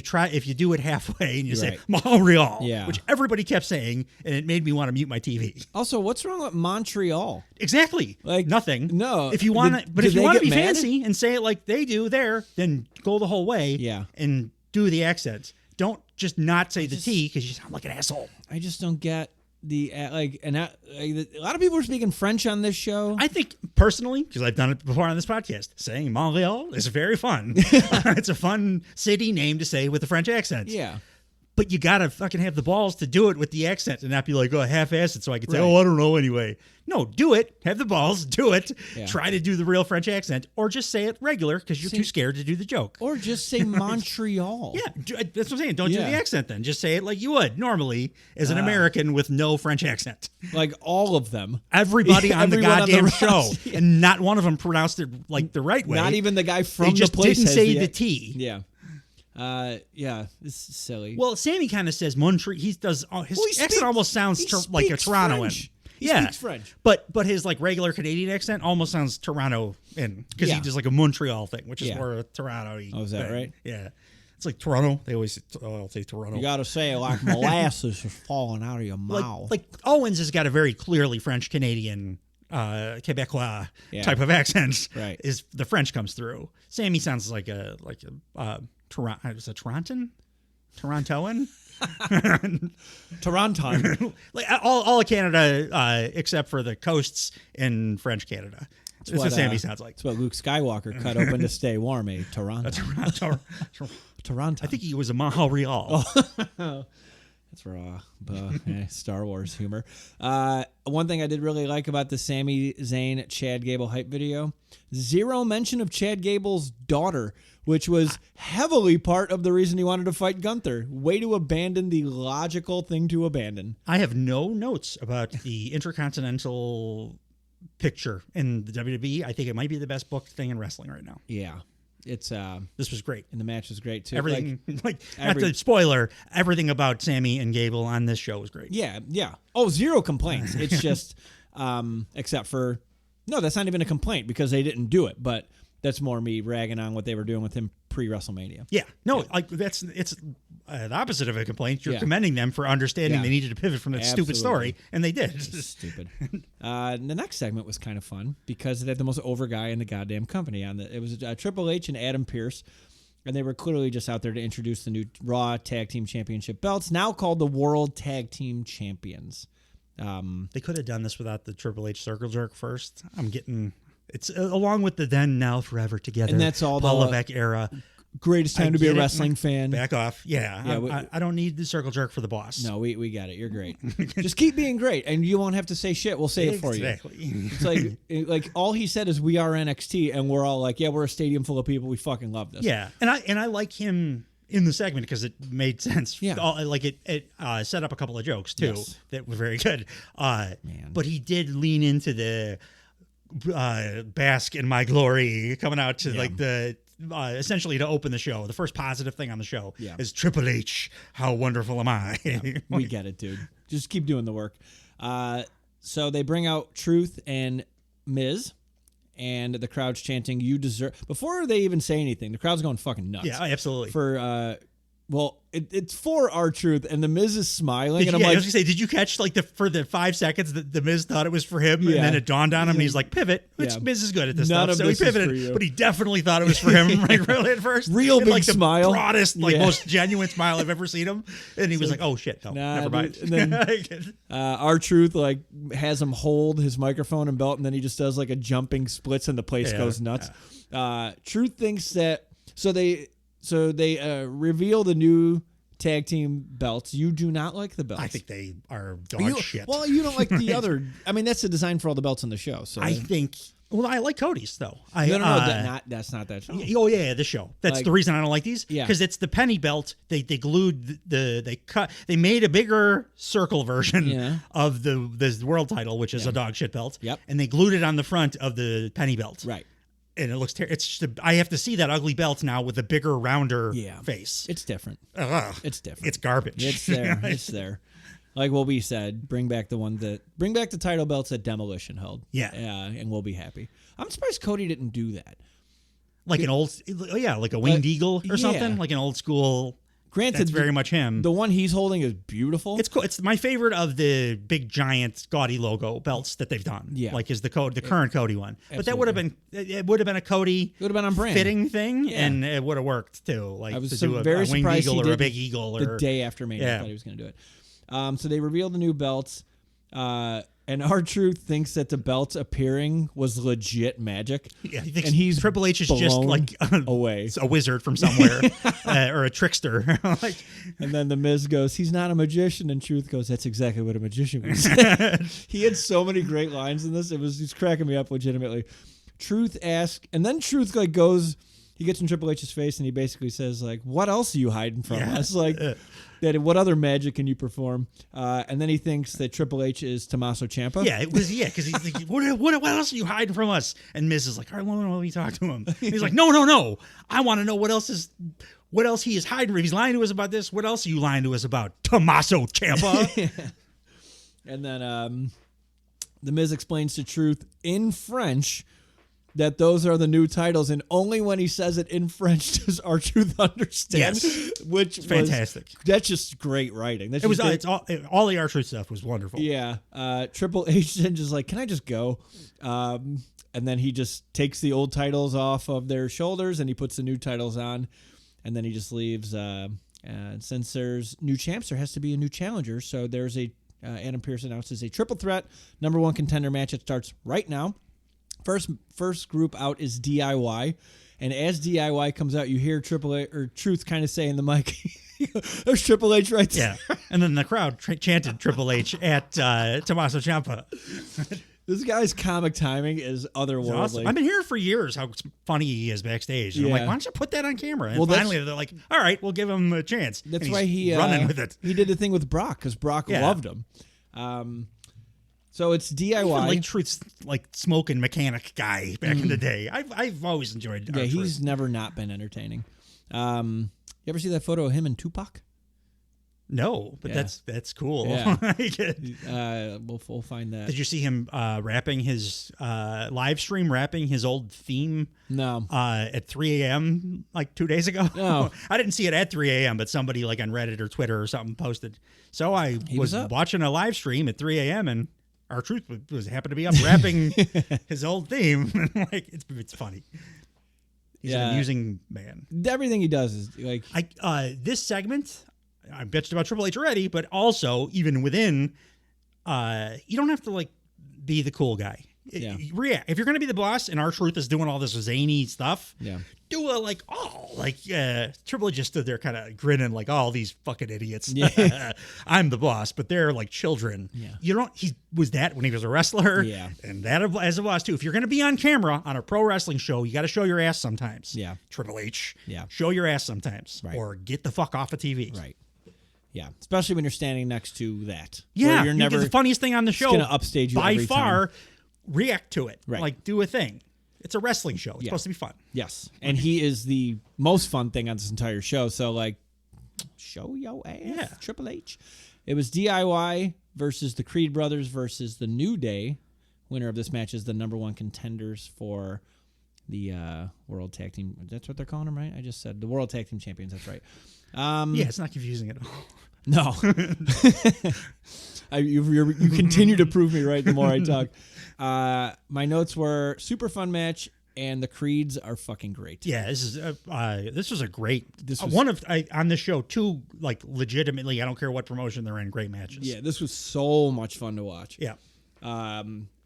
you do it halfway and you say Montreal, which everybody kept saying, and it made me want to mute my TV. Also, what's wrong with Montreal? Exactly. Like nothing. No. If you want to, but if you want to be mad? fancy and say it like they do there, then go the whole way. Yeah. And do the accents. Don't just not say the T because you sound like an asshole. I just don't get the a lot of people are speaking French on this show. I think personally, because I've done it before on this podcast, saying Montreal is very fun. It's a fun city name to say with a French accent. Yeah. But you gotta fucking have the balls to do it with the accent and not be like, oh, half-ass it so I can say, Right. oh, I don't know anyway. No, do it. Have the balls. Do it. Yeah. Try to do the real French accent, or just say it regular because you're too scared to do the joke. Or just say Montreal. Yeah, that's what I'm saying. Don't do Yeah. the accent then. Just say it like you would normally as an American with no French accent. Like all of them. Everybody on the Everyone on the goddamn roster. show, and not one of them pronounced it like the right way. Not even the guy from They just the place didn't has say the T. Yeah. Yeah, this is silly. Well, Sammy kind of says Montreal. He does his accent speaks- almost sounds he like a speaks Torontoan. French. He Yeah, speaks French. but his like regular Canadian accent almost sounds Toronto-in because Yeah. he does like a Montreal thing, which is Yeah. more a Toronto-y. Oh, is that thing. right? Yeah, it's like Toronto. They always I'll say Toronto. You got to say it like molasses is falling out of your mouth. like Owens has got a very clearly French Canadian. Quebecois Yeah. type of accent. Right. Is the French comes through. Sammy sounds like a Toronto. Is it Torontoan? Torontoan? Toronto. Like all of Canada except for the coasts in French Canada. That's what Sammy sounds like. That's what Luke Skywalker cut open to stay warm. A Toronto. Toronto. I think he was a Montreal. That's raw. Star Wars humor. One thing I did really like about the Sami Zayn Chad Gable hype video, zero mention of Chad Gable's daughter, which was heavily part of the reason he wanted to fight Gunther. Way to abandon the logical thing to abandon. I have no notes about the Intercontinental picture in the WWE. I think it might be the best booked thing in wrestling right now. Yeah. It's This was great. and the match was great too. Everything, not the spoiler, everything about Sammy and Gable on this show was great. Yeah. Oh, zero complaints. It's just, except for, no, that's not even a complaint because they didn't do it. But that's more me ragging on what they were doing with him pre-WrestleMania. Yeah, no, like it's the opposite of a complaint. You're Yeah. commending them for understanding Yeah. they needed to pivot from that stupid story, and they did. Stupid. The next segment was kind of fun because it had the most over guy in the goddamn company on it. It was Triple H and Adam Pearce, and they were clearly just out there to introduce the new Raw Tag Team Championship belts, now called the World Tag Team Champions. They could have done this without the Triple H circle jerk first. I'm getting it's along with the then, now, forever together, And that's all Paul the Levesque era. Greatest time to be a get it. wrestling fan. Back off. Yeah, I don't need the circle jerk for the boss. No, we got it. You're great. Just keep being great, and you won't have to say shit. We'll say it for you. Exactly. It's like all he said is "We are NXT," and we're all like, "Yeah, we're a stadium full of people. We fucking love this." Yeah, and I like him in the segment because it made sense. Yeah. Like it set up a couple of jokes too Yes. that were very good. Man. But he did lean into the bask in my glory, coming out to like the essentially to open the show. The first positive thing on the show is Triple H. How wonderful am I? We get it, dude. Just keep doing the work. So they bring out Truth and Miz, and the crowd's chanting, "You deserve." Before they even say anything, the crowd's going fucking nuts. Yeah, absolutely. For Well, it's for R-Truth, and the Miz is smiling, and I'm I like, was gonna say, did you catch like for the 5 seconds that the Miz thought it was for him, Yeah. and then it dawned on him, and he's like, pivot. Which Miz is good at this None stuff, of so this he is for pivoted, you. but he definitely thought it was for him, like really at first. Real And, big like, smile. the broadest, like Yeah. most genuine smile I've ever seen him, and he was like, oh shit, no, Nah, never mind. dude. And then R-Truth like has him hold his microphone and belt, and then he just does like a jumping splits, and the place Yeah, goes nuts. Truth thinks that so they reveal the new tag team belts. You do not like the belts. I think they are dog shit. Well, you don't like the other. I mean, that's the design for all the belts on the show. So I think. Well, I like Cody's though. no, that's not that show. Oh yeah, the show. That's Like, the reason I don't like these. Yeah. Because it's the penny belt. They glued they made a bigger circle version Yeah. of the world title, which is a dog shit belt. Yep. And they glued it on the front of the penny belt. Right. And it looks it's just I have to see that ugly belt now with a bigger, rounder Yeah. face. It's different. Ugh. It's different. It's garbage. It's there. It's there. Like what we said, bring back the title belts that Demolition held. Yeah. And we'll be happy. I'm surprised Cody didn't do that. Like an old, like a winged eagle or something, yeah. like an old school. Granted, That's very much him. The one he's holding is beautiful. It's cool. It's my favorite of the big giant gaudy logo belts that they've done. Yeah. Like is the current Cody one. Absolutely. But that would have been a Cody It would have been on brand. fitting thing, Yeah. and it would have worked too. Like I was to so do a very winged surprised eagle he or a did big eagle the or day after Mania. Yeah. I thought he was going to do it. So they revealed the new belts. And R-Truth thinks that the belts appearing was legit magic. Yeah, he thinks and he's Triple H is just blown like away. a wizard from somewhere or a trickster. Like, And then the Miz goes, he's not a magician. And Truth goes, that's exactly what a magician would say. He had so many great lines in this. He's cracking me up legitimately. Truth asks, and then Truth like goes, he gets in Triple H's face and he basically says like, what else are you hiding from us? Like, that what other magic can you perform? And then he thinks that Triple H is Tommaso Ciampa. Yeah, it was because he's like, what else are you hiding from us? And Miz is like, all right, well, let me talk to him. And he's like, no, I want to know what else he is hiding. If he's lying to us about this, what else are you lying to us about, Tommaso Ciampa? And then the Miz explains to Truth in French that those are the new titles, and only when he says it in French does R-Truth understand. Yes. Which was fantastic. That's just great writing. That's It was just great. all the R-Truth stuff was wonderful. Yeah. Triple H then just like, can I just go? And then he just takes the old titles off of their shoulders and he puts the new titles on, and then he just leaves. And since there's new champs, there has to be a new challenger. So there's Adam Pearce announces a triple threat #1 contender match. It starts right now. First group out is DIY, and as DIY comes out, you hear Triple H or Truth kind of say in the mic, "There's Triple H right there." Yeah, and then the crowd chanted Triple H at Tommaso Ciampa. This guy's comic timing is otherworldly. Awesome. I've been hearing for years how funny he is backstage. And I'm like, why don't you put that on camera? And Well, finally they're like, all right, we'll give him a chance. That's and why he's running with it. He did the thing with Brock because Brock loved him. So it's DIY. Even like Truth's like smoking mechanic guy back in the day. I've always enjoyed. Yeah, Truth. he's never not been entertaining. You ever see that photo of him and Tupac? No, but Yeah. that's cool. Yeah. We'll find that. Did you see him rapping his live stream rapping his old theme? No. At 3 a.m. like 2 days ago. No. I didn't see it at 3 a.m., but somebody like on Reddit or Twitter or something posted. So I was up. watching a live stream at 3 a.m. and R-Truth was happened to be up rapping his old theme. Like it's funny. He's an amusing man. Everything he does is like This segment, I bitched about Triple H already, but also even within, you don't have to like be the cool guy. Yeah. React. If you're going to be the boss and R-Truth is doing all this zany stuff, Yeah. do a Triple H just stood there kind of grinning like, oh, these fucking idiots. Yeah. I'm the boss, but they're like children. Yeah. You don't. He was that when he was a wrestler. Yeah. And that as a boss too. If you're going to be on camera on a pro wrestling show, you got to show your ass sometimes. Yeah. Triple H. Yeah. Show your ass sometimes, Right. or get the fuck off of TV. Right. Yeah, especially when you're standing next to that. Yeah, Where you're never the funniest thing on the show. gonna upstage you by every far. React to it, Right. Like do a thing. It's a wrestling show. It's Yeah. supposed to be fun. Yes, and he is the most fun thing on this entire show. So like, show your ass, Yeah. Triple H. It was DIY versus the Creed Brothers versus the New Day. Winner of this match is the #1 contenders for World Tag Team. That's what they're calling them, right? I just said the World Tag Team Champions. That's right. Yeah, it's not confusing at all. No. You continue to prove me right the more I talk. My notes were super fun match, and the creeds are fucking great. Yeah, this was a great. One of on this show two like legitimately. I don't care what promotion they're in, great matches. Yeah, this was so much fun to watch. Yeah.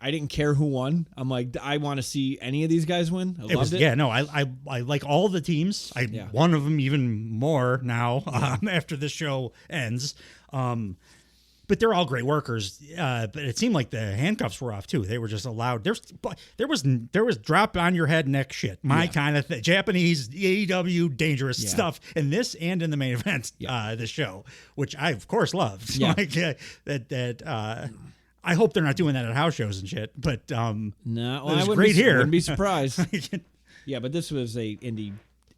I didn't care who won. I'm like, I want to see any of these guys win. I loved it. Yeah, no, I like all the teams. One of them even more now after this show ends. But they're all great workers. But it seemed like the handcuffs were off too. They were just allowed. There was drop on your head neck shit. Kind of thing. Japanese AEW dangerous stuff in this and in the main event. This show, which I of course loved. Yeah. I hope they're not doing that at house shows and shit. But no, well, it was great here. I wouldn't be surprised. Yeah, but this was the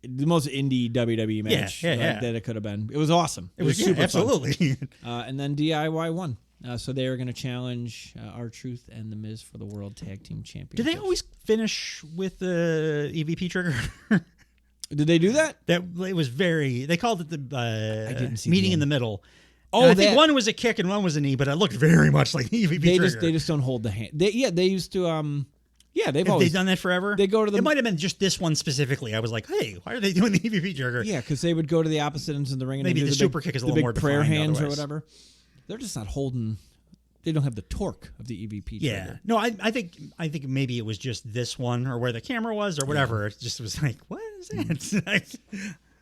most indie WWE match that it could have been. It was awesome. It was super absolutely. fun. And then DIY won. So they are going to challenge R-Truth and The Miz for the World Tag Team Championship. Do they always finish with the EVP trigger? Did they do that? That it was very. They called it the meeting in the middle. Oh, I think one was a kick and one was a knee, but it looked very much like the EVP trigger. They just don't hold the hand. They used to. Yeah, they've done that forever. They go to the. It might have been just this one specifically. I was like, hey, why are they doing the EVP trigger? Yeah, because they would go to the opposite ends of the ring. And maybe do the super kick is a little more prayer defined hands otherwise. or whatever. They're just not holding. They don't have the torque of the EVP trigger. Yeah, no, I think maybe it was just this one or where the camera was or whatever. It just was like, what is that?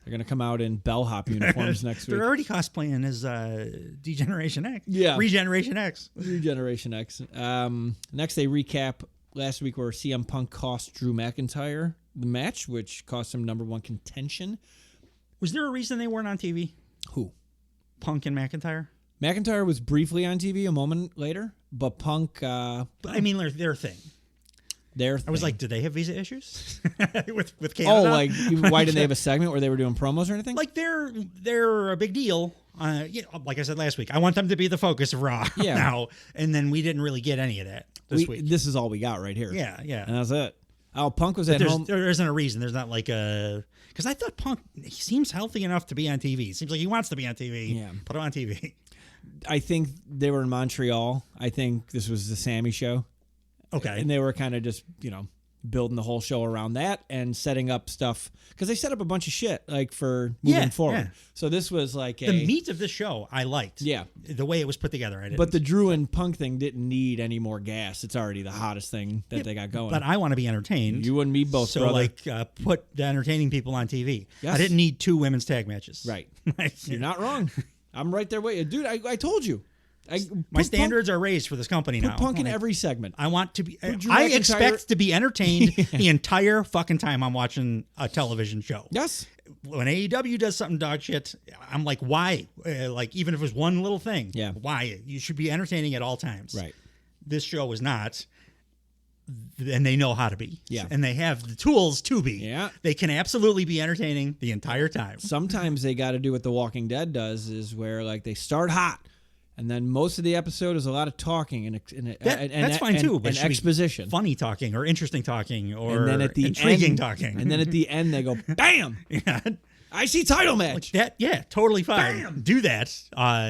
They're going to come out in bellhop uniforms next week. They're already cosplaying as Degeneration X. Yeah. Regeneration X. Regeneration X. Next, they recap last week where CM Punk cost Drew McIntyre the match, which cost him #1 contention. Was there a reason they weren't on TV? Who? Punk and McIntyre? McIntyre was briefly on TV a moment later, but Punk... I mean, their thing. I was like, did they have visa issues with Canada? Oh, like why didn't they have a segment where they were doing promos or anything? Like they're a big deal. Like I said last week, I want them to be the focus of Raw now, and then we didn't really get any of that this week. This is all we got right here. Yeah, and that's it. Oh, Punk was at home. There isn't a reason. There's not like a because I thought Punk he seems healthy enough to be on TV. It seems like he wants to be on TV. Yeah, put him on TV. I think they were in Montreal. I think this was the Sammy show. Okay. And they were kind of just, building the whole show around that and setting up stuff. Because they set up a bunch of shit, like, for moving forward. Yeah. So this was like the meat of this show, I liked. Yeah. The way it was put together, I didn't. But the Drew and Punk thing didn't need any more gas. It's already the hottest thing that they got going. But I want to be entertained. You and me both, so, brother. put the entertaining people on TV. Yes. I didn't need 2 women's tag matches. Right. You're not wrong. I'm right there with you. Dude, I told you. My standards are raised for this company now. Put Punk in every segment. I want to be. I expect to be entertained the entire fucking time I'm watching a television show. Yes. When AEW does something dog shit, I'm like, why? Even if it was one little thing. Yeah. Why? You should be entertaining at all times. Right. This show is not. And they know how to be. Yeah. And they have the tools to be. Yeah. They can absolutely be entertaining the entire time. Sometimes they got to do what The Walking Dead does, is where they start hot. And then most of the episode is a lot of talking and that's fine too. But and exposition, funny talking or interesting talking or and then at the intriguing end, talking. And then at the end they go, "Bam! Yeah, I see title match." Like that, yeah, totally fine. Bam! Do that.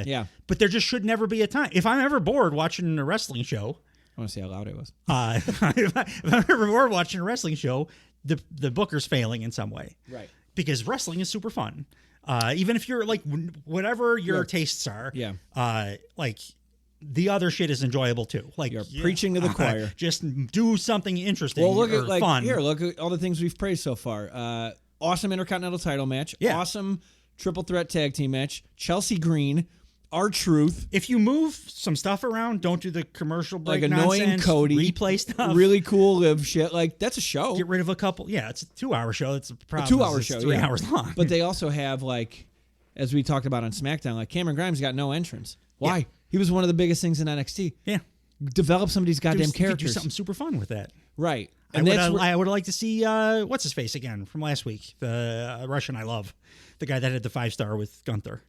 Yeah, but there just should never be a time. If I'm ever bored watching a wrestling show, I want to see how loud it was. If I'm ever bored watching a wrestling show, the booker's failing in some way, right? Because wrestling is super fun. Even if you're like whatever your tastes are, like the other shit is enjoyable too. Like you're preaching to the choir. Just do something interesting. Well, look or at fun. Look at all the things we've praised so far. Awesome Intercontinental title match. Yeah. Awesome triple threat tag team match. Chelsea Green, R-Truth. If you move some stuff around, don't do the commercial break like annoying nonsense, Cody, replay stuff. Really cool live shit. Like that's a show. Get rid of a couple. Yeah, it's a 2-hour show. It's a problem. A 2-hour show. 3 hours long. But they also have as we talked about on SmackDown, like Cameron Grimes got no entrance. Why? Yeah. He was one of the biggest things in NXT. Yeah. Develop some of these goddamn characters. Do something super fun with that. Right. And I would liked to see what's his face again from last week, the Russian I love, the guy that had the 5-star with Gunther.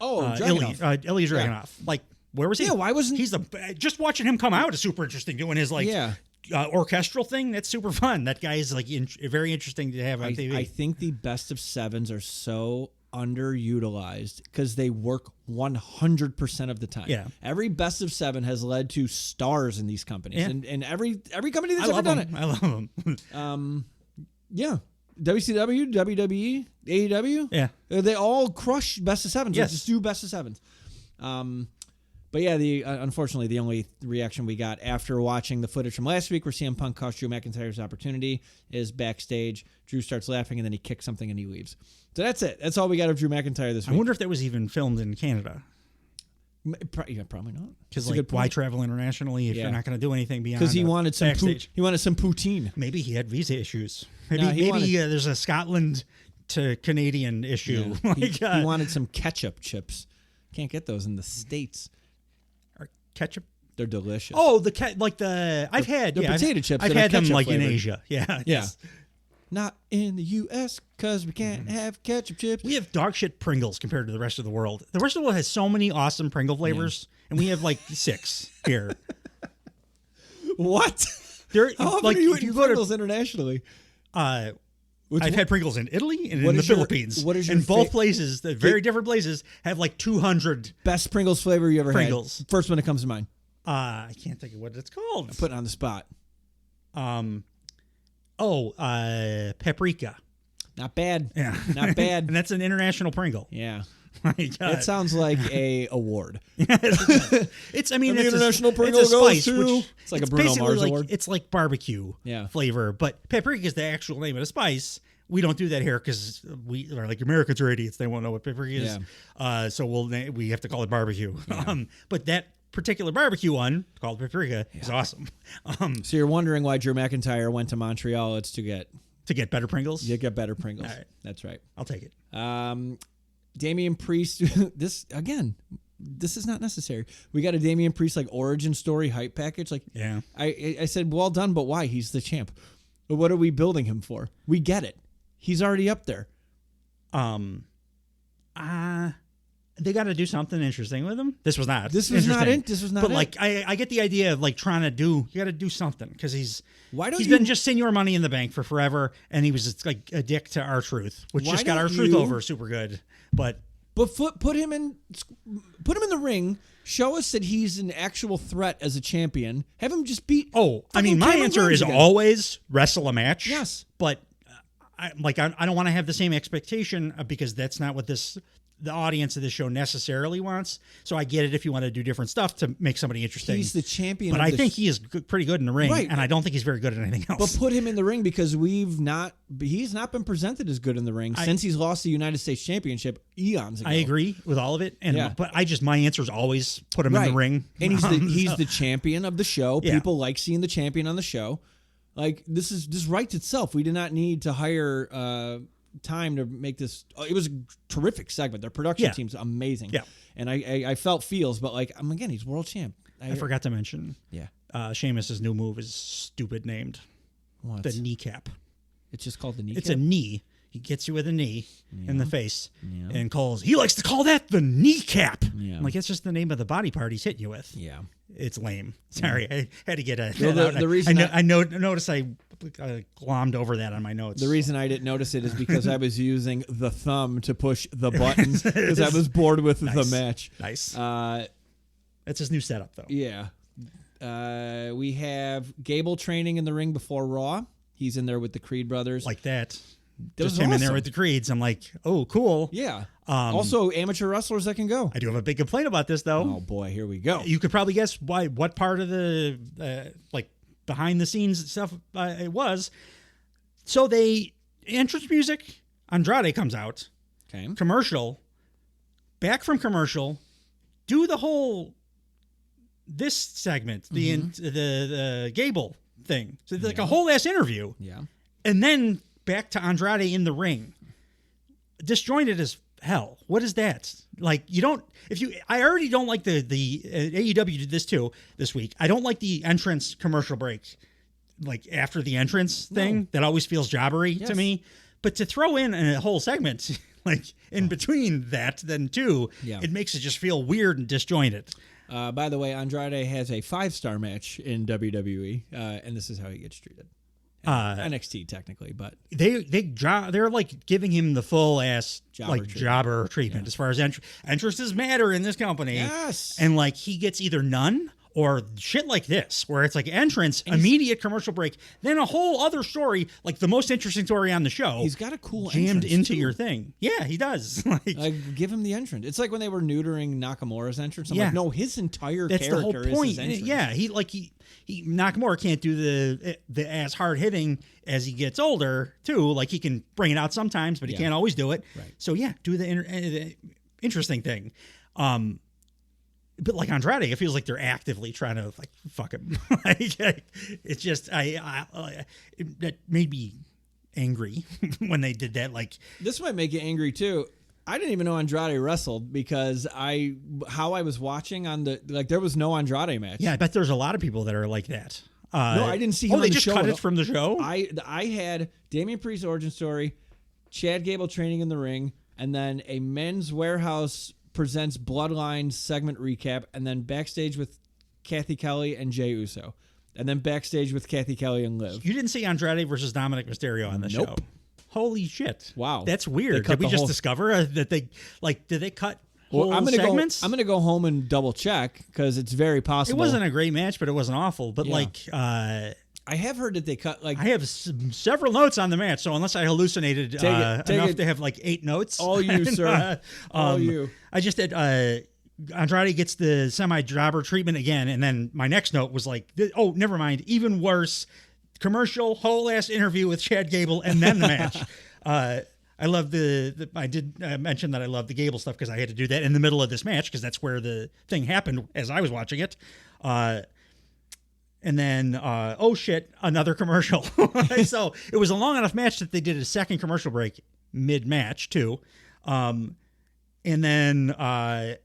Oh, Ilya Dragunov. Like, where was he? Yeah, why wasn't he's just watching him come out is super interesting. Doing his orchestral thing. That's super fun. That guy is like very interesting to have on TV. I think the best of sevens are so underutilized because they work 100% of the time. Yeah. Every best of seven has led to stars in these companies, Yeah. and every company that's ever done it. I love them. Yeah. WCW, WWE, AEW. Yeah. They all crush best of sevens. Yes. Just do best of sevens. But yeah, unfortunately, the only reaction we got after watching the footage from last week where CM Punk cost Drew McIntyre's opportunity is backstage. Drew starts laughing and then he kicks something and he leaves. So that's it. That's all we got of Drew McIntyre this week. I wonder if that was even filmed in Canada. Yeah, probably not. Because like, why travel internationally if you're not going to do anything beyond? Because he wanted some backstage? he wanted some poutine. Maybe he had visa issues. No, Maybe there's a Scotland to Canadian issue. Yeah. Like, he wanted some ketchup chips. Can't get those in the States. Or ketchup. They're delicious. Oh, I've had potato chips. I've had them like in Asia. Yeah, yeah. Yes. Not in the U.S. because we can't have ketchup chips. We have dog shit Pringles compared to the rest of the world. The rest of the world has so many awesome Pringle flavors, and we have like 6 here. What? How often are you eating Pringles internationally? I've had Pringles in Italy and in the Philippines. What is your both places, the very different places, have like 200 best Pringles flavor you ever Pringles. had? First one that comes to mind. I can't think of what it's called. I'm putting it on the spot. Paprika. Not bad. Yeah. Not bad. And that's an international Pringle. Yeah. My God. That sounds like a award. It's international Pringle it's a spice, goes to. which It's like a Bruno Mars award. It's like barbecue flavor, but paprika is the actual name of the spice. We don't do that here because we are like Americans are idiots. They won't know what paprika is. Yeah. So we have to call it barbecue. Yeah. But that particular barbecue one called paprika is awesome. So you're wondering why Drew McIntyre went to Montreal? It's to get better Pringles. You get better Pringles. All right. That's right. I'll take it. Damian Priest. This is not necessary. We got a Damian Priest like origin story hype package. Like, yeah. I said, well done, but why? He's the champ. But what are we building him for? We get it. He's already up there. They got to do something interesting with him. This was not. This was not it. But like, I get the idea of like trying to do. You got to do something because he's been just Senior Money in the Bank for forever, and he was just like a dick to R-Truth, which just got R-Truth over super good. But put him in the ring. Show us that he's an actual threat as a champion. Have him just beat. Oh, I mean, my answer is always wrestle a match. Yes, but I don't want to have the same expectation because that's not what the audience of this show necessarily wants. So I get it if you want to do different stuff to make somebody interesting. He's the champion. But I think he is pretty good in the ring, right. And I don't think he's very good at anything else. But put him in the ring because he's not been presented as good in the ring since he's lost the United States Championship eons ago. I agree with all of it. But my answer is always put him in the ring. And he's the champion of the show. Yeah. People like seeing the champion on the show. Like this writes itself. We did not need to hire time to make this. It was a terrific segment. Their production team's amazing. Yeah, and I felt feels, but like again, he's world champ. I forgot to mention. Yeah, Sheamus's new move is stupid named. What? The kneecap. It's just called the kneecap. It's a knee. He gets you with a knee in the face and he likes to call that the kneecap. Yeah. I'm like, it's just the name of the body part he's hitting you with. Yeah. It's lame. Sorry, I had to get the reason I noticed I glommed over that on my notes. The reason I didn't notice it is because I was using the thumb to push the buttons because I was bored with the match. Nice. That's his new setup, though. Yeah. We have Gable training in the ring before Raw. He's in there with the Creed brothers. Like that. Just him in there with the Creeds. I'm like, oh, cool. Yeah. Also, amateur wrestlers that can go. I do have a big complaint about this, though. Oh, boy. Here we go. You could probably guess what part of the behind the scenes stuff it was. So entrance music, Andrade comes out. Okay. Commercial. Back from commercial. Do the whole this segment, the Gable thing. So it's like a whole ass interview. Yeah. And then back to Andrade in the ring. Disjointed as hell. What is that? Like, I already don't like the AEW did this too this week. I don't like the entrance commercial break, like after the entrance thing. That always feels jobbery to me. But to throw in a whole segment like in between that, then too, it makes it just feel weird and disjointed. By the way, Andrade has a 5-star match in WWE, and this is how he gets treated. NXT technically, but they're like giving him the full ass jobber treatment as far as entrances matter in this company. Yes, and like he gets either none or shit like this, where it's like entrance, immediate commercial break, then a whole other story, like the most interesting story on the show. He's got a cool jammed into too. your thing. Yeah, he does. like give him the entrance. It's like when they were neutering Nakamura's entrance. I'm like, no, his entire character the whole point. Is his entrance. Yeah, he Nakamura can't do the as hard hitting as he gets older too. Like he can bring it out sometimes, but he can't always do it. Right. So yeah, do the interesting thing. But like Andrade, it feels like they're actively trying to like fuck him. It's just that made me angry when they did that. Like this might make you angry too. I didn't even know Andrade wrestled because how I was watching on there was no Andrade match. Yeah, I bet there's a lot of people that are like that. No, I didn't see him. Oh, they just cut it from the show. I had Damian Priest's origin story, Chad Gable training in the ring, and then a Men's Warehouse presents Bloodline segment recap, and then backstage with Kathy Kelly and Jey Uso, and then backstage with Kathy Kelly and Liv. You didn't see Andrade versus Dominic Mysterio on the show. Holy shit! Wow, that's weird. Did we just discover that they did they cut whole segments? I'm gonna go home and double check because it's very possible. It wasn't a great match, but it wasn't awful. But I have heard that they cut I have several notes on the match, so unless I hallucinated enough to have like 8 notes, all you, sir, all you. I just did. Andrade gets the semi-jobber treatment again, and then my next note was like, oh, never mind, even worse. Commercial, whole ass interview with Chad Gable, and then the match. I love I did mention that I love the Gable stuff because I had to do that in the middle of this match because that's where the thing happened as I was watching it. And then, oh shit, another commercial. So it was a long enough match that they did a second commercial break mid-match too. And then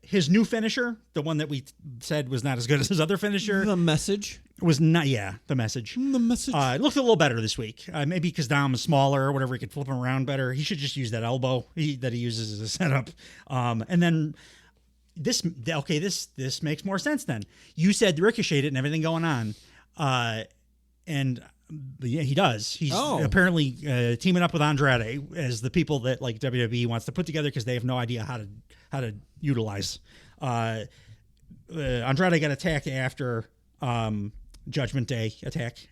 his new finisher, the one that we said was not as good as his other finisher. The Message. Was not, the Message. The Message. It looked a little better this week. Maybe because Dom is smaller or whatever, he could flip him around better. He should just use that elbow that he uses as a setup. And then... This makes more sense then. You said Ricochet and everything going on, and yeah, he does. He's apparently teaming up with Andrade as the people that like WWE wants to put together because they have no idea how to utilize. Andrade got attacked after Judgment Day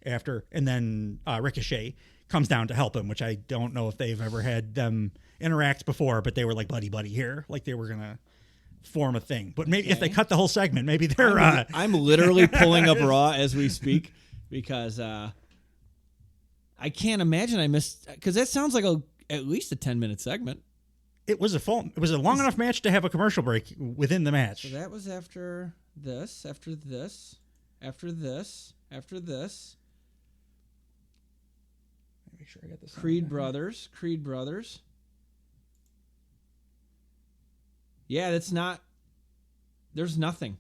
after, and then Ricochet comes down to help him, which I don't know if they've ever had them interact before, but they were like buddy here, like they were gonna form a thing. But maybe if they cut the whole segment, maybe they're I'm literally pulling up Raw as we speak because I can't imagine I missed, because that sounds like at least a 10-minute segment. It was a long enough match to have a commercial break within the match. So that was after this, after this, after this, after this. Make sure I got this. Creed Brothers. Yeah, that's not. There's nothing.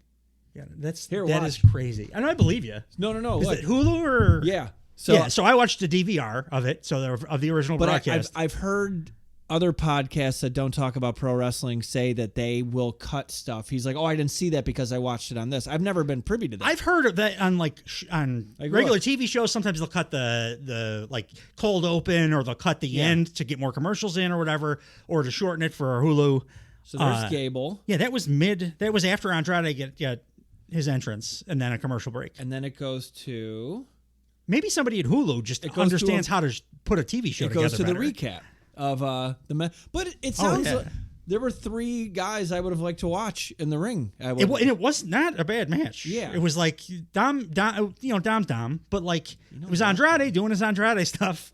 Yeah, that is crazy. And I believe you. No. Is it Hulu or? Yeah. So I watched the DVR of it, of the original broadcast. I've heard other podcasts that don't talk about pro wrestling say that they will cut stuff. He's like, oh, I didn't see that because I watched it on this. I've never been privy to that. I've heard of that on regular TV shows. Sometimes they'll cut the like cold open, or they'll cut the end to get more commercials in or whatever, or to shorten it for Hulu. So there's Gable. Yeah, that was after Andrade got his entrance, and then a commercial break. And then it goes to... Maybe somebody at Hulu just understands how to put a TV show together. It goes to the recap of but it sounds like there were 3 guys I would have liked to watch in the ring. It was not a bad match. Yeah, it was like Dom, but like it was Andrade doing his Andrade stuff.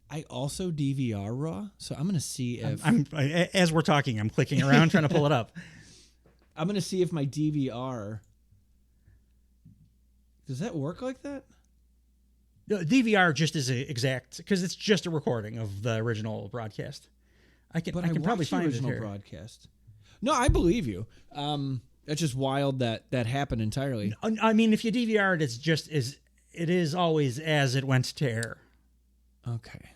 I also DVR Raw, so I'm gonna see if as we're talking, I'm clicking around trying to pull it up. I'm gonna see if my DVR does that work like that. DVR just is exact because it's just a recording of the original broadcast. I can probably find the original broadcast. No, I believe you. That's just wild that happened entirely. I mean, if you DVR it, it is always as it went to air. Okay.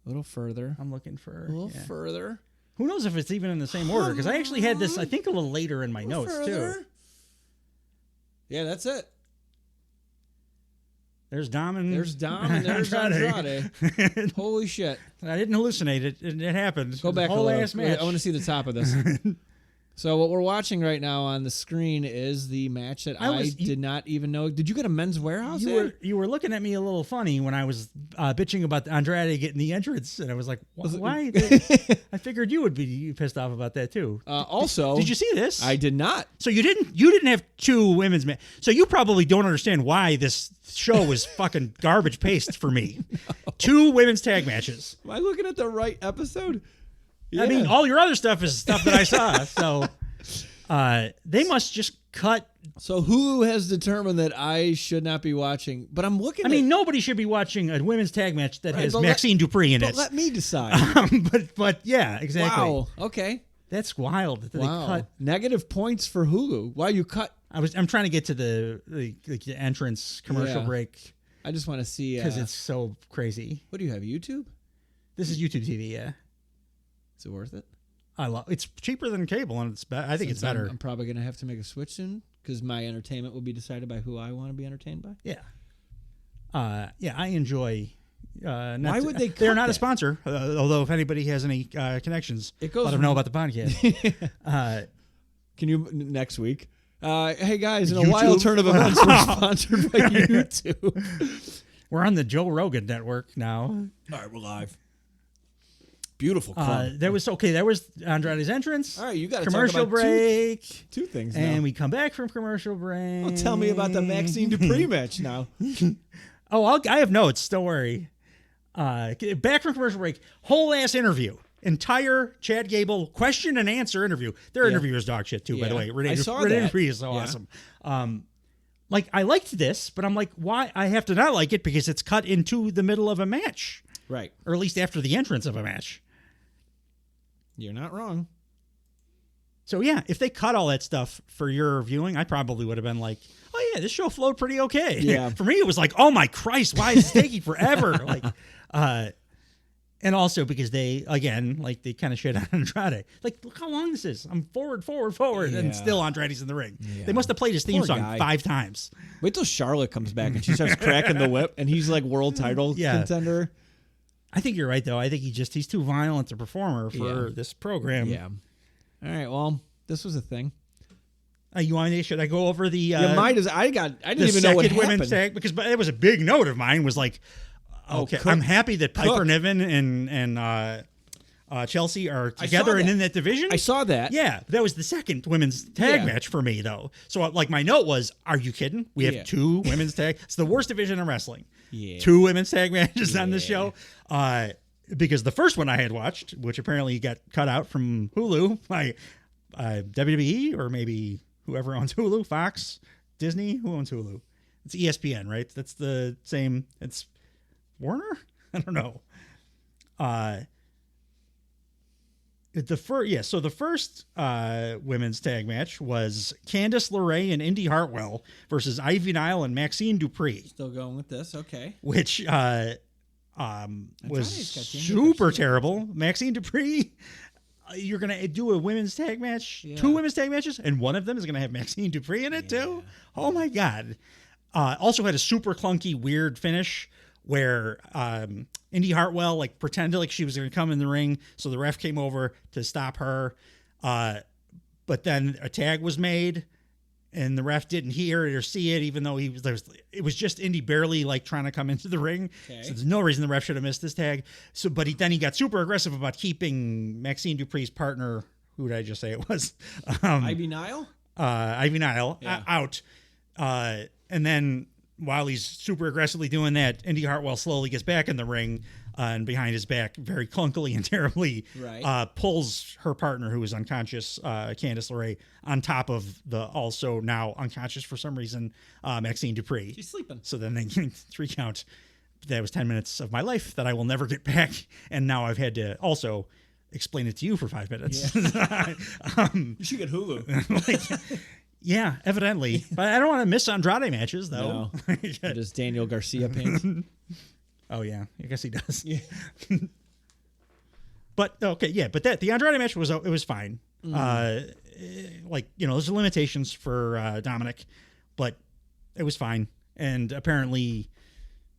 A little further. I'm looking for a little further. Who knows if it's even in the same order? Because I actually had this, I think, a little later in my notes too. Yeah, that's it. There's Dom and there's Andrade. Holy shit. I didn't hallucinate it. It happened. Go back a whole little. ass match. I want to see the top of this. So what we're watching right now on the screen is the match that I did not even know. Did you get a Men's Warehouse? You were looking at me a little funny when I was bitching about Andrade getting the entrance, and I was like, "Why?" I figured you would be pissed off about that too. Also, did you see this? I did not. So you didn't have two women's matches. So you probably don't understand why this show was fucking garbage paste for me. No. Two women's tag matches. Am I looking at the right episode? Yeah. I mean, all your other stuff is stuff that I saw. So they must just cut. So Hulu has determined that I should not be watching, but I'm looking. I mean, nobody should be watching a women's tag match that has Maxine Dupree in it. But let me decide. But yeah, exactly. Wow. Okay. That's wild that they cut. Negative points for Hulu. Why you cut? I'm trying to get to the entrance commercial break. I just want to see because it's so crazy. What do you have? YouTube? This is YouTube TV. Yeah. Is it worth it? It's cheaper than cable, and I think it's better. I'm probably gonna have to make a switch soon because my entertainment will be decided by who I want to be entertained by. Yeah. Yeah. I enjoy. Why would they? They're not a sponsor. Although if anybody has any connections, let them know about the podcast. Can you next week? Hey guys, in a wild turn of events, we're sponsored by YouTube. We're on the Joe Rogan network now. All right, we're live. Beautiful. That was Andrade's entrance. All right, you got commercial talk about break. Two things, now. And we come back from commercial break. Well, tell me about the Maxine Dupree match now. I have notes. Don't worry. Back from commercial break. Whole ass interview. Entire Chad Gable question and answer interview. Their interview is dog shit too, by the way. I saw that. Interview is so awesome. I liked this, but I'm like, why? I have to not like it because it's cut into the middle of a match, right? Or at least after the entrance of a match. You're not wrong. So yeah, if they cut all that stuff for your viewing, I probably would have been like, oh yeah, this show flowed pretty okay. Yeah. For me, it was like, oh my Christ, why is this taking forever? And also because they kind of shit on Andrade. Like, look how long this is. I'm forward, and still Andrade's in the ring. Yeah. They must have played his theme song 5 times. Wait till Charlotte comes back and she starts cracking the whip, and he's like world title contender. I think you're right, though. I think he's too violent a performer for this program. Yeah. All right. Well, this was a thing. Should I go over the? I didn't even know what happened. Women's tag because it was a big note of mine. Was like, okay, I'm happy that Piper Niven and Chelsea are together and in that division. I saw that. Yeah, that was the second women's tag match for me, though. So, my note was, are you kidding? We have 2 women's tag. It's the worst division in wrestling. Yeah. 2 women's tag matches on this show. Because the first one I had watched, which apparently got cut out from Hulu by WWE or maybe whoever owns Hulu, Fox, Disney. Who owns Hulu? It's ESPN, right? That's the same. It's Warner? I don't know. So the first women's tag match was Candice LeRae and Indy Hartwell versus Ivy Nile and Maxine Dupree. Still going with this, okay. Which was super terrible. Maxine Dupree, you're going to do a women's tag match, 2 women's tag matches, and one of them is going to have Maxine Dupree in it too? Oh my God. Also had a super clunky, weird finish where Indy Hartwell pretended like she was going to come in the ring, so the ref came over to stop her. But then a tag was made, and the ref didn't hear it or see it, even though it was just Indy barely trying to come into the ring. Okay. So there's no reason the ref should have missed this tag. So, but he got super aggressive about keeping Maxine Dupree's partner. Who did I just say it was? Ivy Nile. Ivy Nile out, and then. While he's super aggressively doing that, Indy Hartwell slowly gets back in the ring and behind his back, very clunkily and terribly, pulls her partner, who is unconscious, Candice LeRae, on top of the also now unconscious for some reason, Maxine Dupree. She's sleeping. So then they 3 count. That was 10 minutes of my life that I will never get back. And now I've had to also explain it to you for 5 minutes. Yeah. You should get Hulu. Yeah, evidently. But I don't want to miss Andrade matches, though. No. Does Daniel Garcia paint? Oh, yeah. I guess he does. Yeah. But, okay, yeah. But the Andrade match was fine. There's limitations for Dominic. but it was fine. And apparently,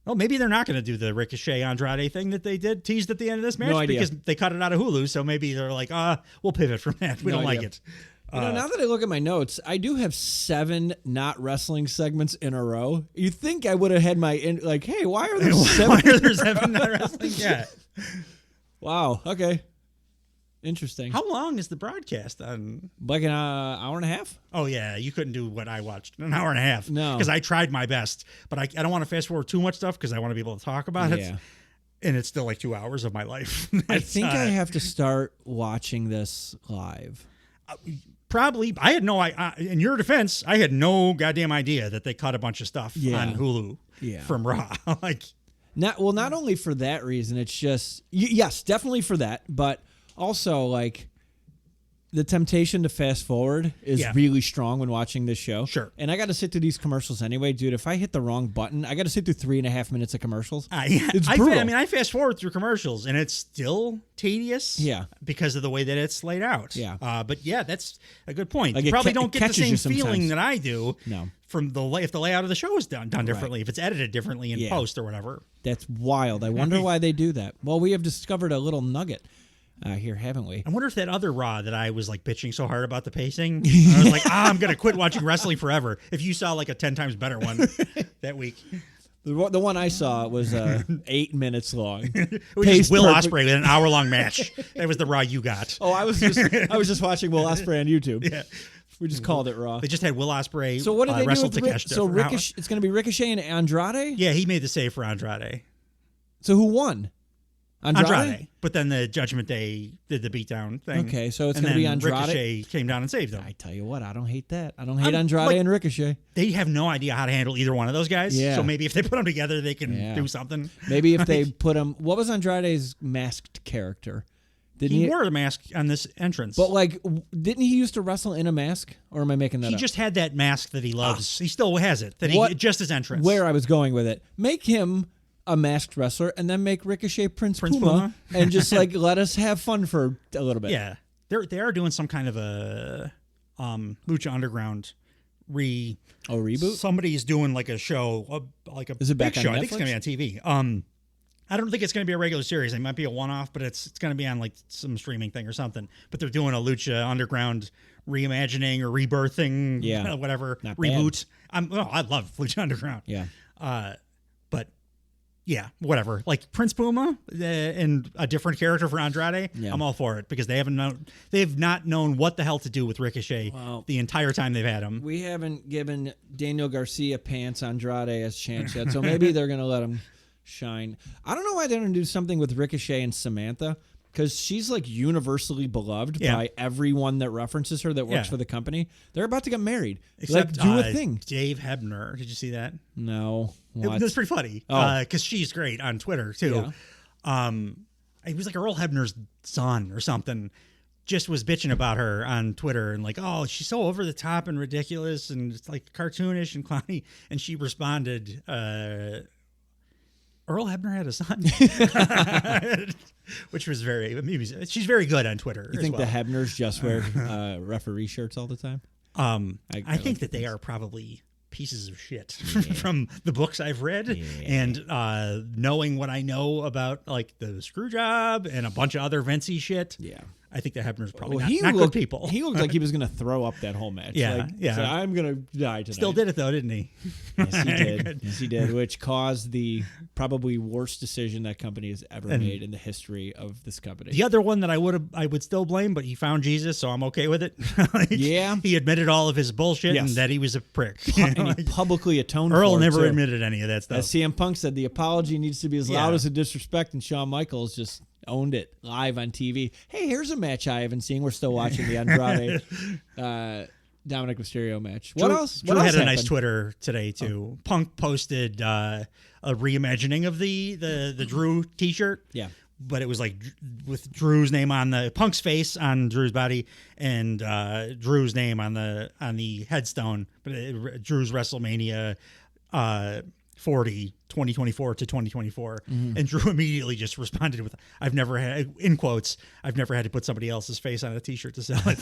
maybe they're not going to do the Ricochet Andrade thing that they teased at the end of this match. No idea. Because they cut it out of Hulu. So maybe they're like, we'll pivot from that. We don't like it. Now that I look at my notes, I do have 7 not wrestling segments in a row. You think I would have had hey, why are there 7? Why are there 7 not wrestling? Yeah. Wow. Okay. Interesting. How long is the broadcast on? Like an hour and a half? Oh, yeah. You couldn't do what I watched. An hour and a half. No. Because I tried my best. But I don't want to fast forward too much stuff because I want to be able to talk about it. And it's still like 2 hours of my life. I think I have to start watching this live. Probably. I had no in your defense, I had no goddamn idea that they cut a bunch of stuff on Hulu from Raw. Not only for that reason, it's just, yes, definitely for that, but also like the temptation to fast forward is really strong when watching this show. Sure. And I got to sit through these commercials anyway, dude. If I hit the wrong button, I got to sit through 3.5 minutes of commercials. It's brutal. I fast forward through commercials and it's still tedious. Yeah. Because of the way that it's laid out. Yeah. But yeah, that's a good point. Like you probably don't get the same sometimes. feeling that I do. No. From if the layout of the show is done differently, if it's edited differently in post or whatever. That's wild. I wonder why they do that. Well, we have discovered a little nugget here, haven't we? I wonder if that other Raw that I was like bitching so hard about the pacing, I was like, I'm going to quit watching wrestling forever. If you saw like a 10 times better one that week. The one I saw was 8 minutes long. It was just Will Ospreay with an hour-long match. That was the Raw you got. Oh, I was just watching Will Ospreay on YouTube. Yeah. We just called it Raw. They just had Will Ospreay. So what did they wrestle do with Takeshita? So Ricochet? It's going to be Ricochet and Andrade. Yeah, he made the save for Andrade. So who won? Andrade. But then the Judgment Day did the beatdown thing. Okay, so it's going to be Andrade. Ricochet came down and saved him. I tell you what, I don't hate that. I don't hate Andrade and Ricochet. They have no idea how to handle either one of those guys. Yeah. So maybe if they put them together, they can do something. Maybe if they put him. What was Andrade's masked character? He wore a mask on this entrance. But like, didn't he used to wrestle in a mask? Or am I making that up? He just had that mask that he loves. He still has it. Just his entrance. Where I was going with it. Make him a masked wrestler and then make Ricochet Prince Puma and just like let us have fun for a little bit. Yeah. They are doing some kind of a Lucha Underground reboot? Somebody's doing like a show, like a Is it big back show. on I think it's going to be on TV. I don't think it's going to be a regular series. It might be a one-off, but it's going to be on like some streaming thing or something. But they're doing a Lucha Underground reimagining or rebirthing, whatever, Not reboot. I love Lucha Underground. Yeah. But yeah, whatever. Like Prince Puma and a different character for Andrade, I'm all for it because they've not known what the hell to do with Ricochet the entire time they've had him. We haven't given Daniel Garcia Pants Andrade as chance yet, so maybe they're going to let him shine. I don't know why they don't do something with Ricochet and Samantha because she's like universally beloved by everyone that references her that works for the company. They're about to get married. Except do a thing. Dave Hebner. Did you see that? No. It was pretty funny because she's great on Twitter too. Yeah. It was like Earl Hebner's son or something. Just was bitching about her on Twitter and like, oh, she's so over the top and ridiculous and it's like cartoonish and clowny. And she responded, Earl Hebner had a son, which was very amusing. She's very good on Twitter. You think the Hebners just wear referee shirts all the time? I think that they are probably pieces of shit from the books I've read and knowing what I know about like the screw job and a bunch of other Vincey shit. Yeah. I think the Hebner's probably not good people. He looked like he was going to throw up that whole match. Yeah, So I'm going to die tonight. Still did it though, didn't he? Yes, he did. Yes, he did, which caused the probably worst decision that company has ever made in the history of this company. The other one that I would still blame, but he found Jesus, so I'm okay with it. He admitted all of his bullshit and that he was a prick. And he publicly atoned for it. Earl never admitted any of that stuff. As CM Punk said, the apology needs to be as loud as the disrespect, and Shawn Michaels just owned it live on TV. Hey, here's a match I haven't seen. We're still watching the Andrade Dominic Mysterio match. What else? Drew had a nice Twitter today too. Punk posted a reimagining of the Drew T-shirt. Yeah, but it was like with Drew's name on the Punk's face on Drew's body and Drew's name on the headstone. But Drew's WrestleMania 40 2024 to 2024 and Drew immediately just responded with I've never had to put somebody else's face on a t-shirt to sell it.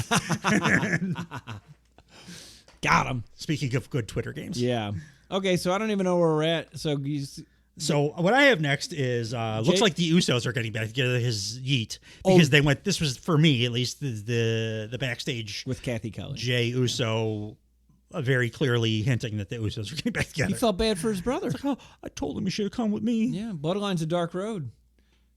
Got him. Speaking of good Twitter games. Yeah. Okay, so I don't even know where we're at. So what I have next is looks like the Usos are getting back together. His Yeet, because they went. This was for me at least the backstage with Kathy Kelly. Jey Uso very clearly hinting that the Usos are getting back together. He felt bad for his brother. It's like, oh, I told him he should have come with me. Yeah, Bloodline's a dark road.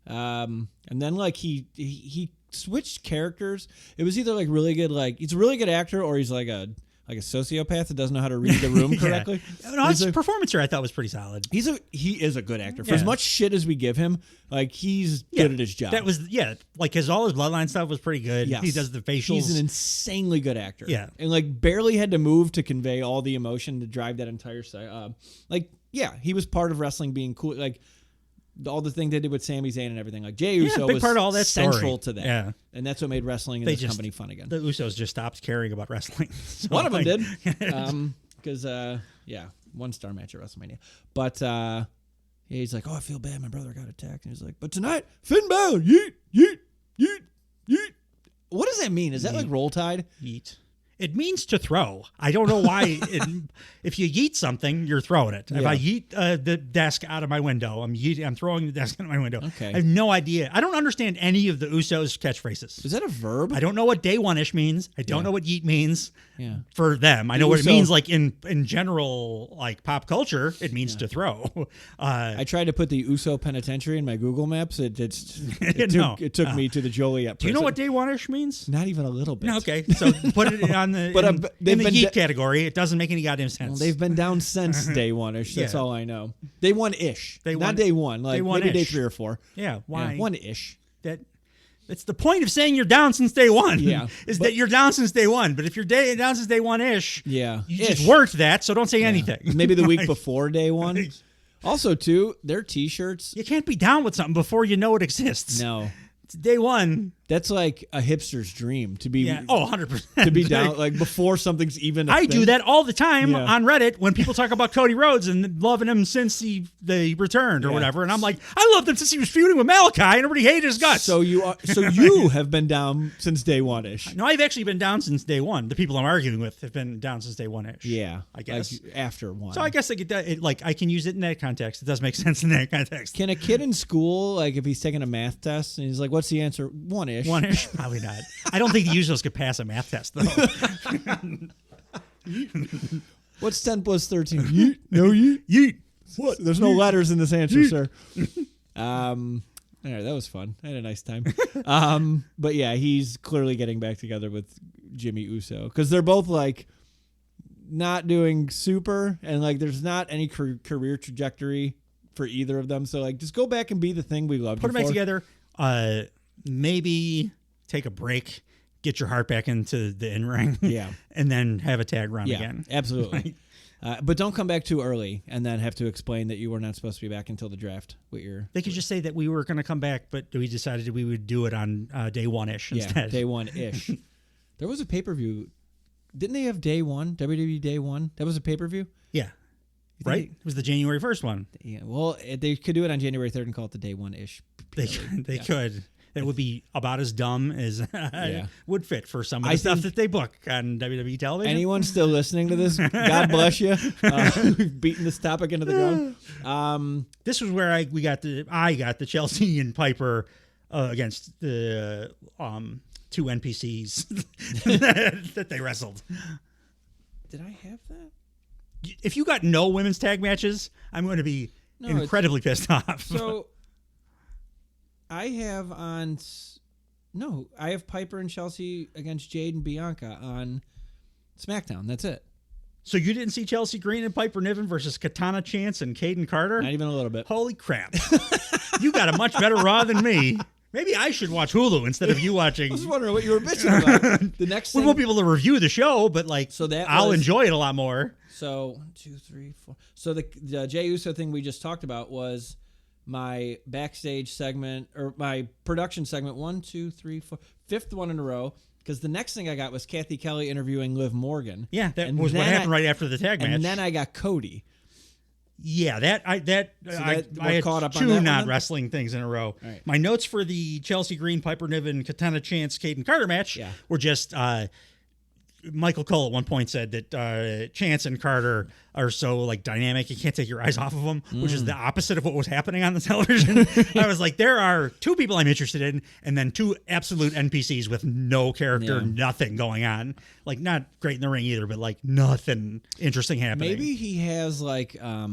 And then like he switched characters. It was either like really good, like he's a really good actor, or he's like a sociopath that doesn't know how to read the room correctly. No, his performance here I thought was pretty solid. He is a good actor. For as much shit as we give him, like he's good at his job. That was like all his Bloodline stuff was pretty good. Yes. He does the facials. He's an insanely good actor. Yeah. And like barely had to move to convey all the emotion to drive that entire he was part of wrestling being cool. Like all the thing they did with Sami Zayn and everything. Like Jey Uso big was part of all that central story. to that. Yeah. And that's what made wrestling and this company fun again. The Usos just stopped caring about wrestling. So one of them did. Because, 1-star match at WrestleMania. But he's like, oh, I feel bad. My brother got attacked. And he's like, but tonight, Finn Balor, yeet, yeet, yeet, yeet. What does that mean? Is that like Roll Tide? Yeet. It means to throw. I don't know why. If you yeet something, you're throwing it. If I yeet the desk out of my window, I'm throwing the desk out of my window. Okay. I have no idea. I don't understand any of the Usos catchphrases. Is that a verb? I don't know what day one-ish means. I don't know what yeet means for them. I know what it Uso- means like in general, like pop culture, it means to throw. I tried to put the Uso Penitentiary in my Google Maps. It took me to the Joliet prison. Do you know what day one-ish means? Not even a little bit. Okay, so put it on the in the yeet category. It doesn't make any goddamn sense. Well, they've been down since day one-ish. That's all I know. Day one-ish. Not day one. Like maybe day 3 or 4. Yeah, why? One-ish. That's the point of saying you're down since day one. Yeah. That you're down since day one. But if you're down since day one-ish, you just worked that, so don't say anything. Maybe the week before day one. Also, too, their T-shirts. You can't be down with something before you know it exists. No. It's day one. That's like a hipster's dream to be 100%. to be down like before something's even a I thing. do that all the time on Reddit when people talk about Cody Rhodes and loving him since they returned or whatever, and I'm like, I loved him since he was feuding with Malachi and everybody hated his guts. So you have been down since day one-ish. No, I've actually been down since day one. The people I'm arguing with have been down since day one-ish. Yeah, I guess like after one. So I guess I can use it in that context. It does make sense in that context. Can a kid in school, like if he's taking a math test and he's like, "What's the answer?" One-ish. One-ish. Probably not. I don't think the Usos could pass a math test, though. What's 10 plus 13? Yeet. No yeet. Yeet. What? There's no letters in this answer, sir. All right, that was fun. I had a nice time. But yeah, he's clearly getting back together with Jimmy Uso because they're both like not doing super, and like there's not any career trajectory for either of them. So like, just go back and be the thing we loved. Put them back together. Maybe take a break, get your heart back into the in-ring, and then have a tag run again. Absolutely. But don't come back too early and then have to explain that you were not supposed to be back until the draft. They could just say that we were going to come back, but we decided we would do it on day one-ish instead. Yeah, day one-ish. There was a pay-per-view. Didn't they have day one? WWE day one? That was a pay-per-view? Yeah. Right? It was the January 1st one. Yeah. Well, they could do it on January 3rd and call it the day one-ish. They could. It would be about as dumb as would fit for some of the stuff that they book on WWE television. Anyone still listening to this, God bless you. We've beaten this topic into the ground. This was where I got the Chelsea and Piper against the two NPCs that they wrestled. Did I have that? If you got no women's tag matches, I'm going to be incredibly pissed off. So I have I have Piper and Chelsea against Jade and Bianca on SmackDown. That's it. So you didn't see Chelsea Green and Piper Niven versus Katana Chance and Caden Carter? Not even a little bit. Holy crap. You got a much better Raw than me. Maybe I should watch Hulu instead of you watching. I was wondering what you were bitching about. The next thing, we won't be able to review the show, but I'll enjoy it a lot more. So 1, 2, 3, 4. So the Jey Uso thing we just talked about was my backstage segment or my production segment. 1, 2, 3, 4, fifth one in a row. Because the next thing I got was Kathy Kelly interviewing Liv Morgan. Yeah, that was what happened right after the tag match. And then I got Cody. Yeah, I had caught up on two that not one? wrestling things in a row. Right. My notes for the Chelsea Green, Piper Niven, Katana Chance, Caden Carter match were just Michael Cole at one point said that Chance and Carter are so like dynamic you can't take your eyes off of them, which is the opposite of what was happening on the television. I was like, there are two people I'm interested in, and then two absolute NPCs with no character, nothing going on. Like not great in the ring either, but like nothing interesting happening. Maybe he has like a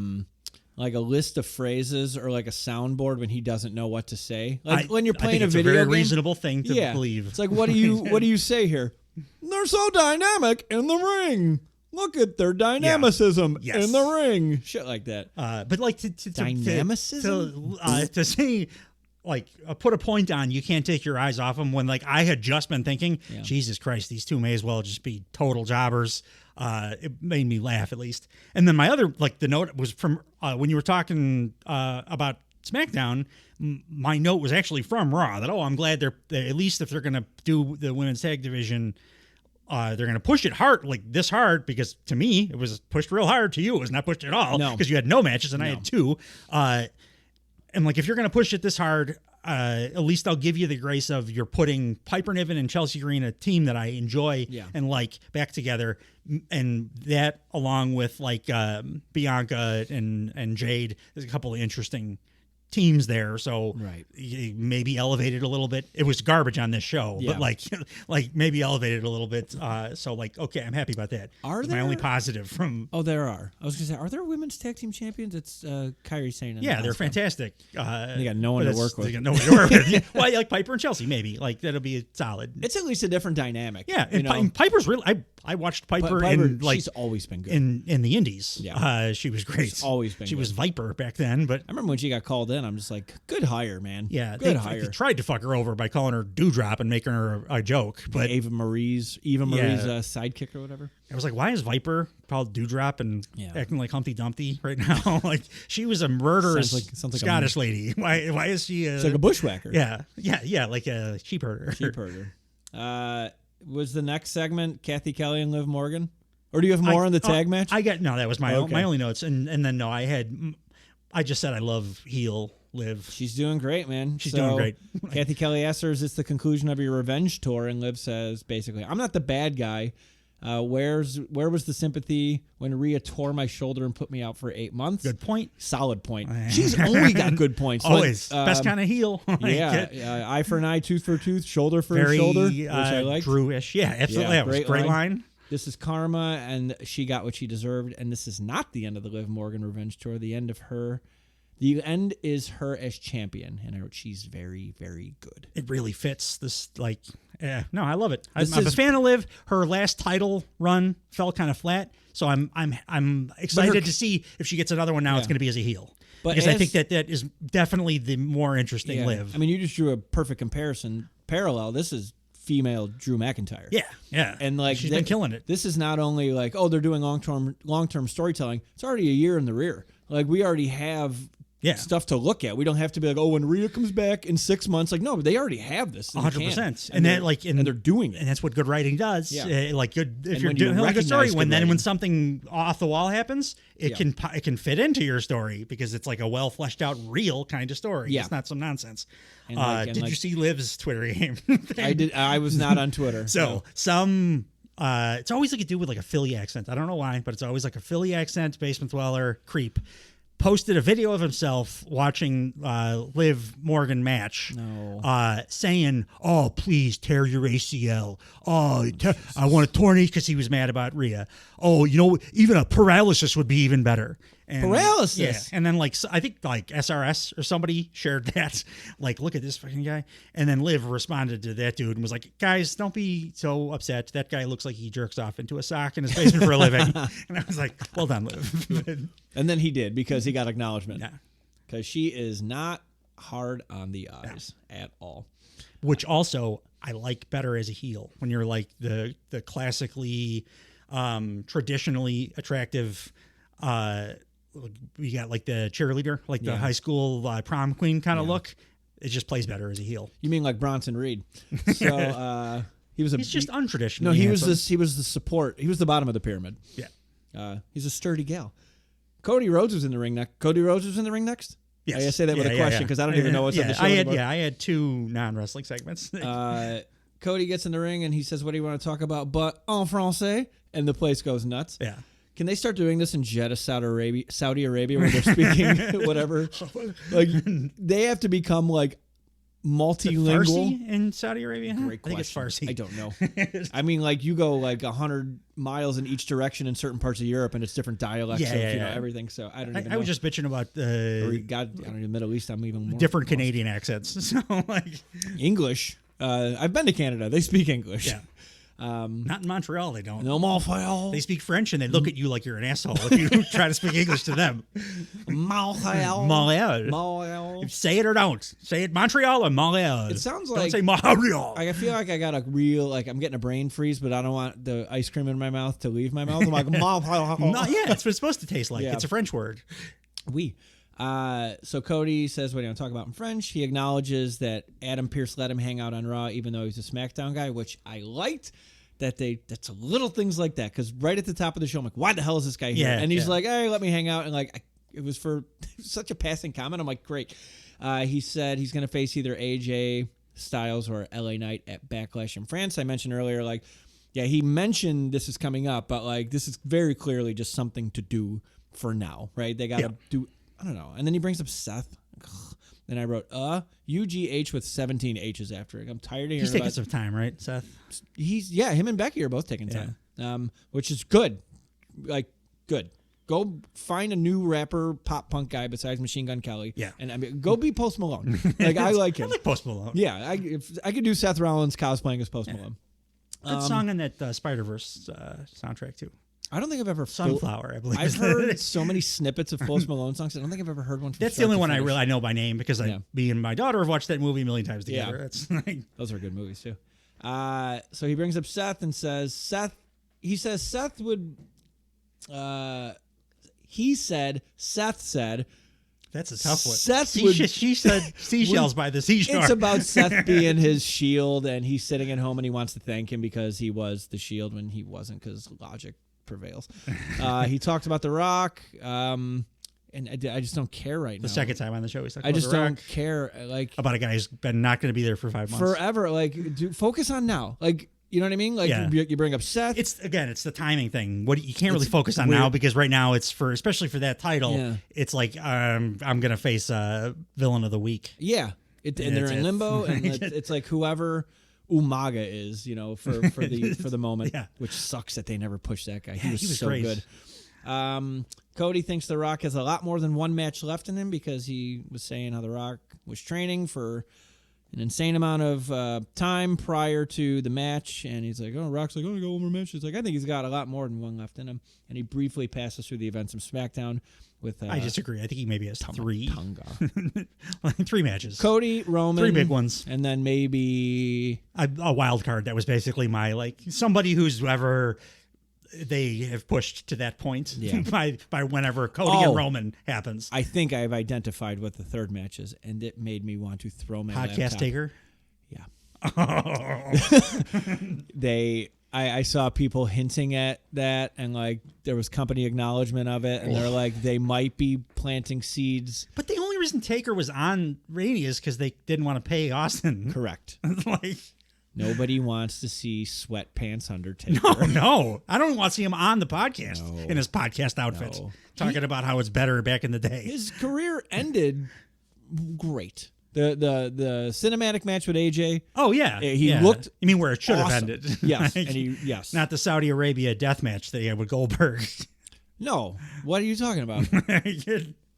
list of phrases or like a soundboard when he doesn't know what to say. Like when you're playing a video game. It's a very reasonable thing to believe. It's like, what do you say here? They're so dynamic in the ring. Look at their dynamicism in the ring. Shit like that. But like dynamicism? To say, like, put a point on, you can't take your eyes off them when, like, I had just been thinking, Jesus Christ, these two may as well just be total jobbers. It made me laugh, at least. And then my other, like, the note was from when you were talking about SmackDown, my note was actually from Raw that, I'm glad they're at least if they're going to do the women's tag division, they're going to push it hard, like this hard, because to me, it was pushed real hard. To you, it was not pushed at all because you had no matches and I had two. And like, if you're going to push it this hard, at least I'll give you the grace of you're putting Piper Niven and Chelsea Green, a team that I enjoy and like, back together. And that, along with like Bianca and Jade, there's a couple of interesting teams there, so maybe elevated a little bit. It was garbage on this show, but like maybe elevated a little bit. So like, okay, I'm happy about that. That's my only positive from. Oh, there are. I was gonna say, are there women's tag team champions? It's Kyrie saying. Yeah, they're fantastic. They got no one to work with. They got no one to work with. Well, like Piper and Chelsea, maybe like that'll be solid. It's at least a different dynamic. Yeah, and Piper's really. I watched Piper in like she's always been good in the Indies. Yeah, she was great. She's always been. She was Viper back then, but I remember when she got called in. I'm just like, good hire, man. Yeah, good hire. They tried to fuck her over by calling her Dewdrop and making her a joke, but Eva Marie's sidekick or whatever. I was like, why is Viper called Dewdrop and acting like Humpty Dumpty right now? Like she was a murderous sounds like Scottish lady. Why is she? It's like a bushwhacker. Yeah, like a sheep herder. Was the next segment Kathy Kelly and Liv Morgan, or do you have more on the tag match? That was my only notes, and then no, I just said I love heel Liv. She's doing great, man. She's doing great. Kathy Kelly asks her, is this the conclusion of your revenge tour? And Liv says, basically, I'm not the bad guy. Where was the sympathy when Rhea tore my shoulder and put me out for 8 months? Good point. Solid point. She's only got good points. Always. Best kind of heel. Eye for an eye, tooth for a tooth, shoulder for a shoulder, which I like. Drew-ish. Yeah, absolutely. That was a great line. This is karma, and she got what she deserved. And this is not the end of the Liv Morgan revenge tour. The end is her as champion, and I wrote she's very, very good. It really fits this. Like, no, I love it. I'm a fan of Liv. Her last title run fell kind of flat, so I'm excited to see if she gets another one. Now it's going to be as a heel, because I think that is definitely the more interesting Liv. I mean, you just drew a perfect parallel. This is female Drew McIntyre. Yeah. And like she's been killing it. This is not only like, they're doing long-term storytelling. It's already a year in the rear. Like we already have stuff to look at. We don't have to be like, when Rhea comes back in 6 months, like no, they already have this. 100%. And they're doing it. And that's what good writing does. Yeah. If you're doing a good story, when something off the wall happens, it can fit into your story because it's like a well fleshed out, real kind of story. Yeah. It's not some nonsense. Did you see Liv's Twitter game? I did. I was not on Twitter. So it's always like a dude with like a Philly accent. I don't know why, but it's always like a Philly accent, basement dweller, creep. Posted a video of himself watching Liv Morgan match, saying, please tear your ACL. I want a tornado, because he was mad about Rhea. Even a paralysis would be even better. And, paralysis? Yeah. And then, I think, SRS or somebody shared that. Like, look at this fucking guy. And then Liv responded to that dude and was like, guys, don't be so upset. That guy looks like he jerks off into a sock in his basement for a living. And I was like, well done, Liv. And then he did, because he got acknowledgement. Yeah. Because she is not hard on the eyes at all. Which also I like better as a heel, when you're like the classically, traditionally attractive, you got like the cheerleader, like the high school prom queen kind of look. It just plays better as a heel. You mean like Bronson Reed? So he's just untraditional. No, he was the support. He was the bottom of the pyramid. Yeah. He's a sturdy gal. Cody Rhodes was in the ring next. Cody Rhodes was in the ring next? Yes. I say that with a question because I don't even know what's on the show. I had 2 non-wrestling segments. Cody gets in the ring and he says, "What do you want to talk about?" But en français, and the place goes nuts. Yeah. Can they start doing this in Jeddah, Saudi Arabia, where they're speaking whatever? Like they have to become like multilingual. Farsi in Saudi Arabia? Great I think it's question. Farsi. I don't know. I mean, like you go like 100 miles in each direction in certain parts of Europe, and it's different dialects of everything. So I don't even know. I was just bitching about God, I don't know, the Middle East. I'm even more different Canadian accents. So like English. I've been to Canada. They speak English. Yeah. Not in Montreal, they don't. No, Montreal. They speak French and they look at you like you're an asshole if you try to speak English to them. Montreal. Montreal. Say it or don't. Say it Montreal or Montreal. It sounds don't like say Montreal. I feel like I got a real I'm getting a brain freeze, but I don't want the ice cream in my mouth to leave my mouth. I'm like Montreal. That's what it's supposed to taste like. Yeah. It's a French word. Oui. So Cody says, "What do you want to talk about in French?" He acknowledges that Adam Pearce let him hang out on Raw, even though he's a SmackDown guy, which I liked. That's little things like that, because right at the top of the show, I'm like, why the hell is this guy here? And he's like, hey, let me hang out. And like, it was such a passing comment. I'm like, great. He said he's going to face either AJ Styles or LA Knight at Backlash in France. I mentioned earlier, like, yeah, he mentioned this is coming up, but like, this is very clearly just something to do for now, right? They got to do, I don't know. And then he brings up Seth. Then I wrote, UGH with 17 H's after it. I'm tired of hearing He's taking some time, right, Seth? Him and Becky are both taking time, which is good. Like, good. Go find a new rapper, pop punk guy besides Machine Gun Kelly. Yeah. And I mean, go be Post Malone. Like, I like him. I like Post Malone. Yeah. If I could do Seth Rollins cosplaying as Post Malone. Good song in that Spider-Verse soundtrack, too. I don't think I've ever Sunflower, I believe. I've heard so many snippets of Post Malone songs. I don't think I've ever heard one. That's the only one I know by name, because me and my daughter have watched that movie a million times together. Yeah. That's like, those are good movies too. So he brings up Seth and says Seth would. Seth said. That's a tough one. She said seashells by the seashore. It's about Seth being his shield, and he's sitting at home and he wants to thank him because he was the shield when he wasn't, because logic prevails. He talked about The Rock, and I just don't care right now. The second time on the show, I just don't care. Like, about a guy who's been not going to be there for 5 months forever. Like, focus on now. Like, you know what I mean? Like, you bring up Seth. It's the timing thing. You can't really focus on now, because right now it's especially for that title. Yeah. It's like I'm going to face villain of the week. Yeah, and they're in limbo, and it's like whoever Umaga is, for the moment, which sucks that they never pushed that guy. He was so great. Good. Cody thinks The Rock has a lot more than one match left in him, because he was saying how The Rock was training for an insane amount of time prior to the match, and he's like, "Oh, Rock's like, oh, I got one more match." He's like, "I think he's got a lot more than one left in him." And he briefly passes through the events of SmackDown with. I disagree. I think he maybe has three. Tonga. 3 matches. Cody, Roman, 3 big ones, and then maybe a wild card. That was basically my somebody who's ever they have pushed to that point by whenever Cody and Roman happens. I think I've identified what the third match is, and it made me want to throw my podcast laptop. taker. Yeah. I saw people hinting at that, and like there was company acknowledgement of it, and they're like they might be planting seeds. But the only reason Taker was on Rainy is because they didn't want to pay Austin. Correct. Like. Nobody wants to see sweatpants Undertaker. No. I don't want to see him on the podcast in his podcast outfit, talking about how it's better back in the day. His career ended great. The cinematic match with AJ. Oh yeah, he looked. You mean where it should awesome. have ended? Yes, and not the Saudi Arabia death match that he had with Goldberg. No, what are you talking about?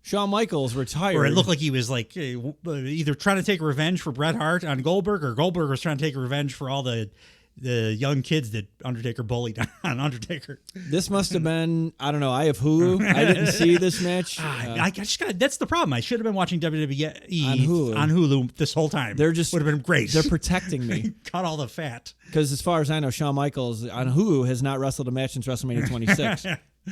Shawn Michaels retired. Or it looked like he was like either trying to take revenge for Bret Hart on Goldberg, or Goldberg was trying to take revenge for all the young kids that Undertaker bullied on Undertaker. This must have been, I don't know, I have Hulu. I didn't see this match. I just got, that's the problem. I should have been watching WWE on Hulu this whole time. They're just would have been great. They're protecting me. Cut all the fat. Because as far as I know, Shawn Michaels on Hulu has not wrestled a match since WrestleMania 26.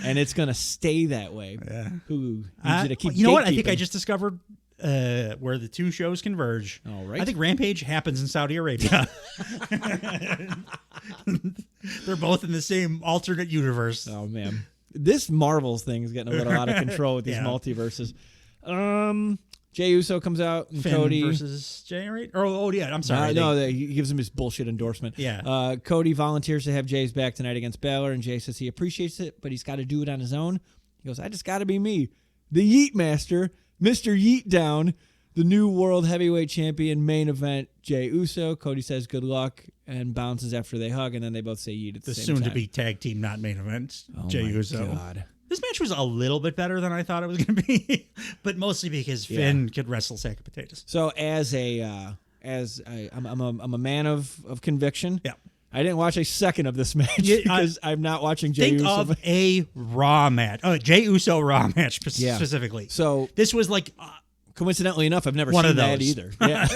And it's going to stay that way. Yeah. Hulu needs you to keep You know what? I think I just discovered where the two shows converge. All right. I think Rampage happens in Saudi Arabia. They're both in the same alternate universe. Oh, man. This Marvels thing is getting a little out of control with these multiverses. Jey Uso comes out and Finn Cody versus Jey, right? Oh yeah. I'm sorry. He gives him his bullshit endorsement. Yeah. Cody volunteers to have Jay's back tonight against Balor, and Jay says he appreciates it, but he's got to do it on his own. He goes, I just got to be me. The Yeet Master, Mr. Yeet Down, the new World Heavyweight Champion, main event, Jey Uso. Cody says good luck and bounces after they hug, and then they both say Yeet at the same time. The soon-to-be tag team, not main event, Jey Uso. God. This match was a little bit better than I thought it was going to be, but mostly because Finn could wrestle sack of potatoes. So I'm a man of conviction. Yeah. I didn't watch a second of this match because I'm not watching Jey Uso. Think of a Raw match. Jey Uso Raw match specifically. So this was like... coincidentally enough, I've never one seen of that those. either. Yeah.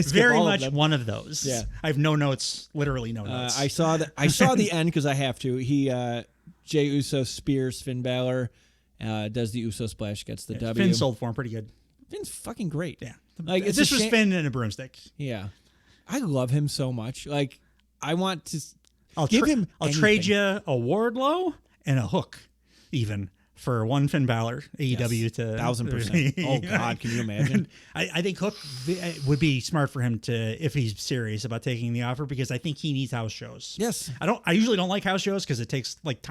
Very much one of those. Yeah. I have no notes, literally no notes. I saw the end because I have to. Jey Uso spears Finn Balor, does the Uso splash, gets the W. Finn sold for him pretty good. Finn's fucking great. Yeah. Like this was Finn and a broomstick. Yeah. I love him so much. Like, I want to I'll trade you a Wardlow and a Hook, even, for one Finn Balor, AEW to 1,000%. Oh, God, can you imagine? I think Hook would be smart for him to, if he's serious about taking the offer, because I think he needs house shows. Yes. I usually don't like house shows because it takes like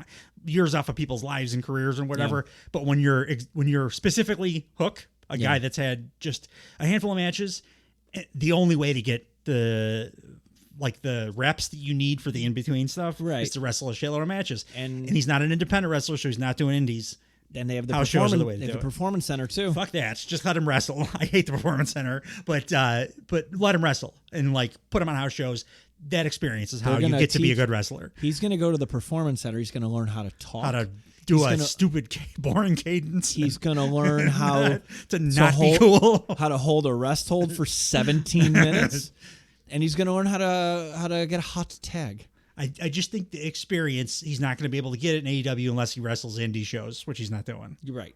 years off of people's lives and careers and whatever. Yeah. But when you're specifically Hook, a guy that's had just a handful of matches, the only way to get the reps that you need for the in-between stuff is to wrestle a shitload of matches. And he's not an independent wrestler, so he's not doing indies. And they have the Performance Center too. Fuck that. Just let him wrestle. I hate the Performance Center, but let him wrestle and put him on house shows. That experience is how you get to be a good wrestler. He's going to go to the Performance Center. He's going to learn how to talk. How to do stupid, boring cadence. He's going to learn how to not be cool. How to hold a rest hold for 17 minutes. And he's going to learn how to get a hot tag. I just think the experience, he's not going to be able to get it in AEW unless he wrestles indie shows, which he's not doing. You're right.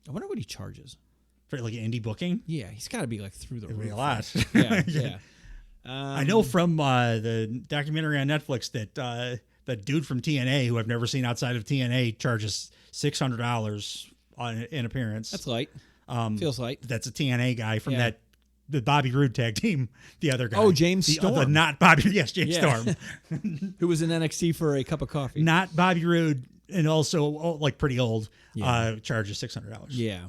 I wonder what he charges. For like an indie booking? Yeah, he's got to be through the roof. Be a lot. Yeah. I know from the documentary on Netflix that the dude from TNA, who I've never seen outside of TNA, charges $600 on an appearance. That's light. Feels light. That's a TNA guy from the Bobby Roode tag team, the other guy. Oh, James Storm. Not Bobby. Yes, James Storm. Who was in NXT for a cup of coffee. Not Bobby Roode, and also pretty old, charges $600. Yeah.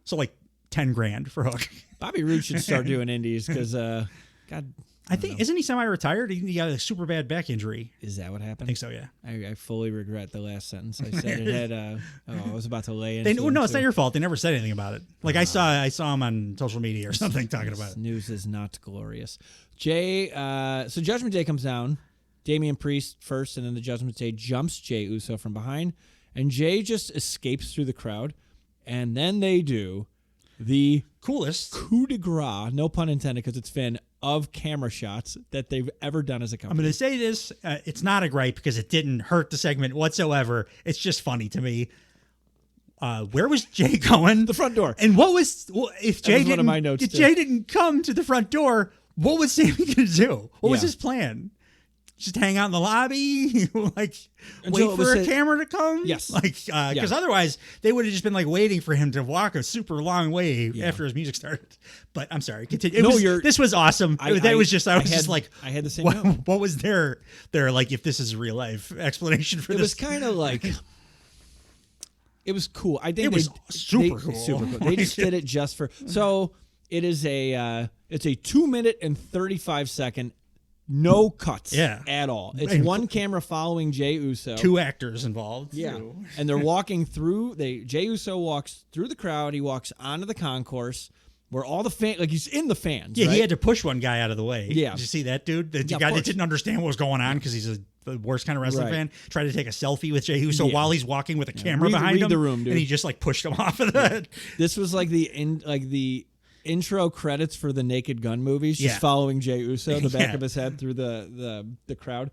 So $10,000 for Hook. Bobby Roode should start doing indies because, God. I think, isn't he semi-retired? He got a super bad back injury. Is that what happened? I think so, yeah. I fully regret the last sentence I said. It had, I was about to lay into no, it's not your fault. They never said anything about it. I saw him on social media or something talking about it. News is not glorious. So Judgment Day comes down. Damian Priest first, and then the Judgment Day jumps Jey Uso from behind. And Jey just escapes through the crowd. And then they do the coolest coup de grace, no pun intended because it's Finn, of camera shots that they've ever done as a company. I'm going to say this. It's not a gripe because it didn't hurt the segment whatsoever. It's just funny to me. Where was Jey going? The front door. And if Jey didn't come to the front door, what was Sami going to do? What was his plan? Just hang out in the lobby, wait for a camera to come. Yes, because otherwise they would have just been waiting for him to walk a super long way after his music started. But I'm sorry, continue. This was awesome. I had the same. What was their if this is real life explanation for this? It was kind of it was cool. I think it was super cool. Super cool. They just did it just for. So it is it's a 2 minute and 35 second. No cuts at all. It's one camera following Jey Uso. 2 actors involved. Yeah. And they're walking through. Jey Uso walks through the crowd. He walks onto the concourse where all the fans, he's in the fans. Yeah, right? He had to push one guy out of the way. Yeah. Did you see that dude? The guy that didn't understand what was going on because he's the worst kind of wrestling fan. Tried to take a selfie with Jey Uso while he's walking with a camera behind him. The room, dude. And he just pushed him off of that. This was the intro credits for the Naked Gun movies, just following Jey Uso, the back of his head through the crowd.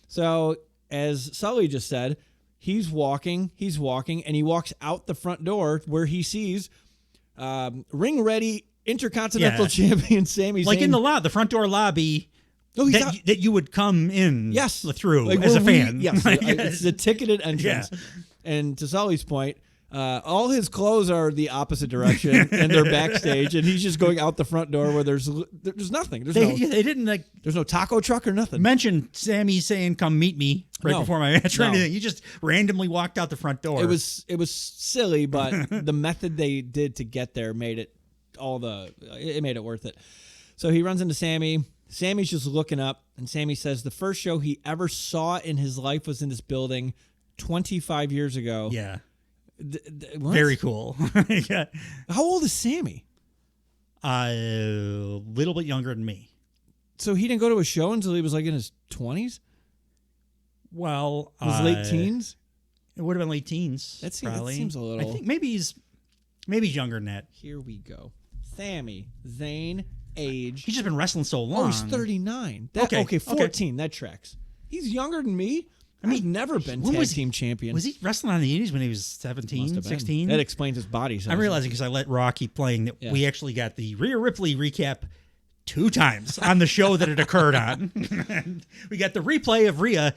So as Sully just said, he's walking, and he walks out the front door where he sees ring ready Intercontinental Champion Sami Zayn. In the front door lobby. Oh, that you would come in through as a fan. Yes, it's the ticketed entrance. And to Sully's point, All his clothes are the opposite direction, and they're backstage, and he's just going out the front door where there's nothing. They didn't like. There's no taco truck or nothing. Mention Sammy saying, "Come meet me" before my match or anything. You just randomly walked out the front door. It was silly, but the method they did to get there made it made it worth it. So he runs into Sammy. Sammy's just looking up, and Sammy says the first show he ever saw in his life was in this building 25 years ago. Yeah. What? Very cool. Yeah. How old is Sammy? A little bit younger than me. So he didn't go to a show until he was like in his 20s? Well, his late teens? It would have been late teens. That probably. seems a little. I think maybe he's younger than that. Here we go. Sammy Zayn, age. He's just been wrestling so long. Oh, he's 39. Okay, 14. That tracks. He's younger than me. I've never been tag team champion. Was he wrestling on the Indies when he was 17, 16? That explains his body size. I'm realizing because I let Raw keep playing that we actually got the Rhea Ripley recap 2 times on the show that it occurred on. We got the replay of Rhea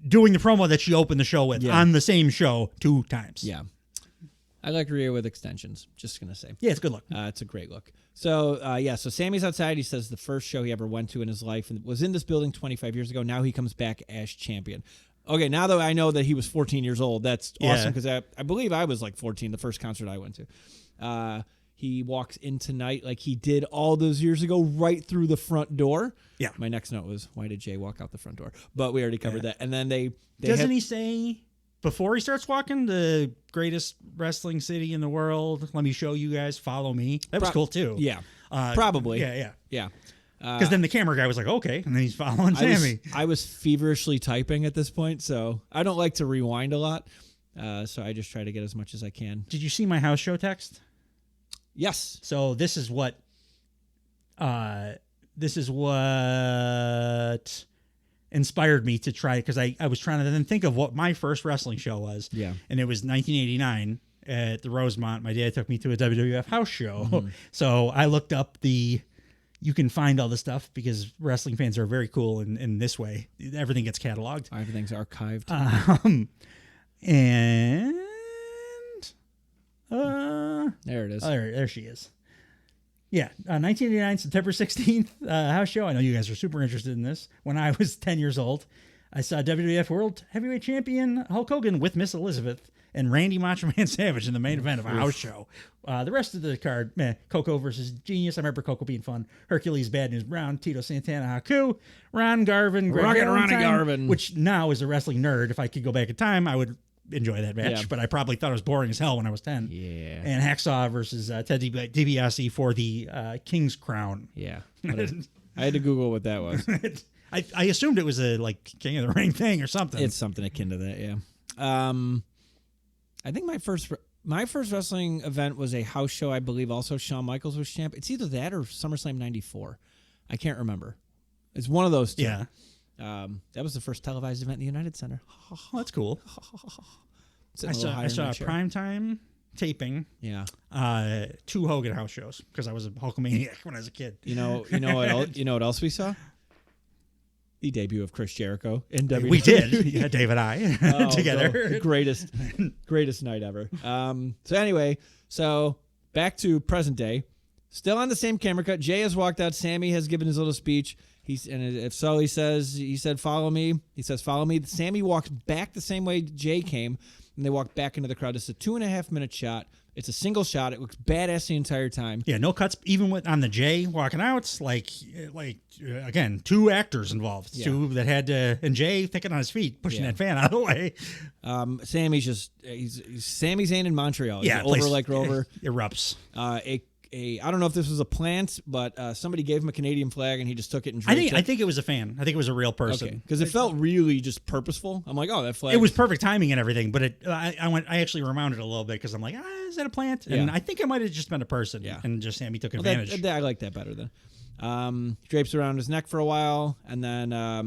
doing the promo that she opened the show with on the same show 2 times. Yeah. I like Rhea with extensions. Just going to say. Yeah, it's a good look. It's a great look. So, so Sammy's outside. He says the first show he ever went to in his life was in this building 25 years ago. Now he comes back as champion. Okay, now that I know that he was 14 years old, that's awesome because I believe I was like 14 the first concert I went to. He walks in tonight like he did all those years ago, right through the front door. Yeah. My next note was, why did Jay walk out the front door? But we already covered that. And then they doesn't he say before he starts walking, the greatest wrestling city in the world? Let me show you guys. Follow me. That was cool too. Yeah. Probably. Yeah. Because then the camera guy was like, okay, and then he's following Sammy. I was feverishly typing at this point, so I don't like to rewind a lot. So I just try to get as much as I can. Did you see my house show text? Yes. So this is what inspired me to try, because I was trying to then think of what my first wrestling show was. Yeah. And it was 1989 at the Rosemont. My dad took me to a WWF house show. Mm-hmm. So I looked up you can find all the stuff because wrestling fans are very cool in this way. Everything gets cataloged. Everything's archived. And there it is. There she is. Yeah, 1989, September 16th, house show. I know you guys are super interested in this. When I was 10 years old, I saw WWF World Heavyweight Champion Hulk Hogan with Miss Elizabeth and Randy Macho Man Savage in the main event of a house show. The rest of the card, Coco versus Genius. I remember Coco being fun. Hercules, Bad News Brown, Tito Santana, Haku, Ron Garvin, Rocket Ronnie Garvin, which now is a wrestling nerd. If I could go back in time, I would enjoy that match, but I probably thought it was boring as hell when I was 10. Yeah. And Hacksaw versus Ted DiBiase for the King's Crown. Yeah. I had to Google what that was. I assumed it was a King of the Ring thing or something. It's something akin to that, yeah. I think my first wrestling event was a house show. I believe also Shawn Michaels was champ. It's either that or SummerSlam '94. I can't remember. It's one of those two. Yeah. That was the first televised event in the United Center. Oh, that's cool. I saw a primetime taping. Yeah. 2 Hogan house shows because I was a Hulkamaniac when I was a kid. You know what else we saw? The debut of Chris Jericho in WWE. We did. Yeah, Dave and I together. Greatest night ever. So anyway, back to present day. Still on the same camera cut. Jay has walked out. Sammy has given his little speech. He said, follow me. He says, follow me. Sammy walks back the same way Jay came, and they walk back into the crowd. It's a 2.5-minute shot. It's a single shot. It looks badass the entire time. Yeah, no cuts. Even on the Jay walking out, again, 2 actors involved. Yeah. 2 that had to, and Jay thinking on his feet, pushing that fan out of the way. Sammy's Sami Zayn in Montreal. He's over like Rover. Erupts. I don't know if this was a plant, but somebody gave him a Canadian flag and he just took it and draped it. I think it was a fan. I think it was a real person. Because it felt really just purposeful. I'm like, oh, that flag. It was perfect timing and everything, but I actually remounted it a little bit because I'm like, is that a plant? And I think it might have just been a person. Yeah. And just Sammy took advantage. I like that better then. Drapes around his neck for a while, and then I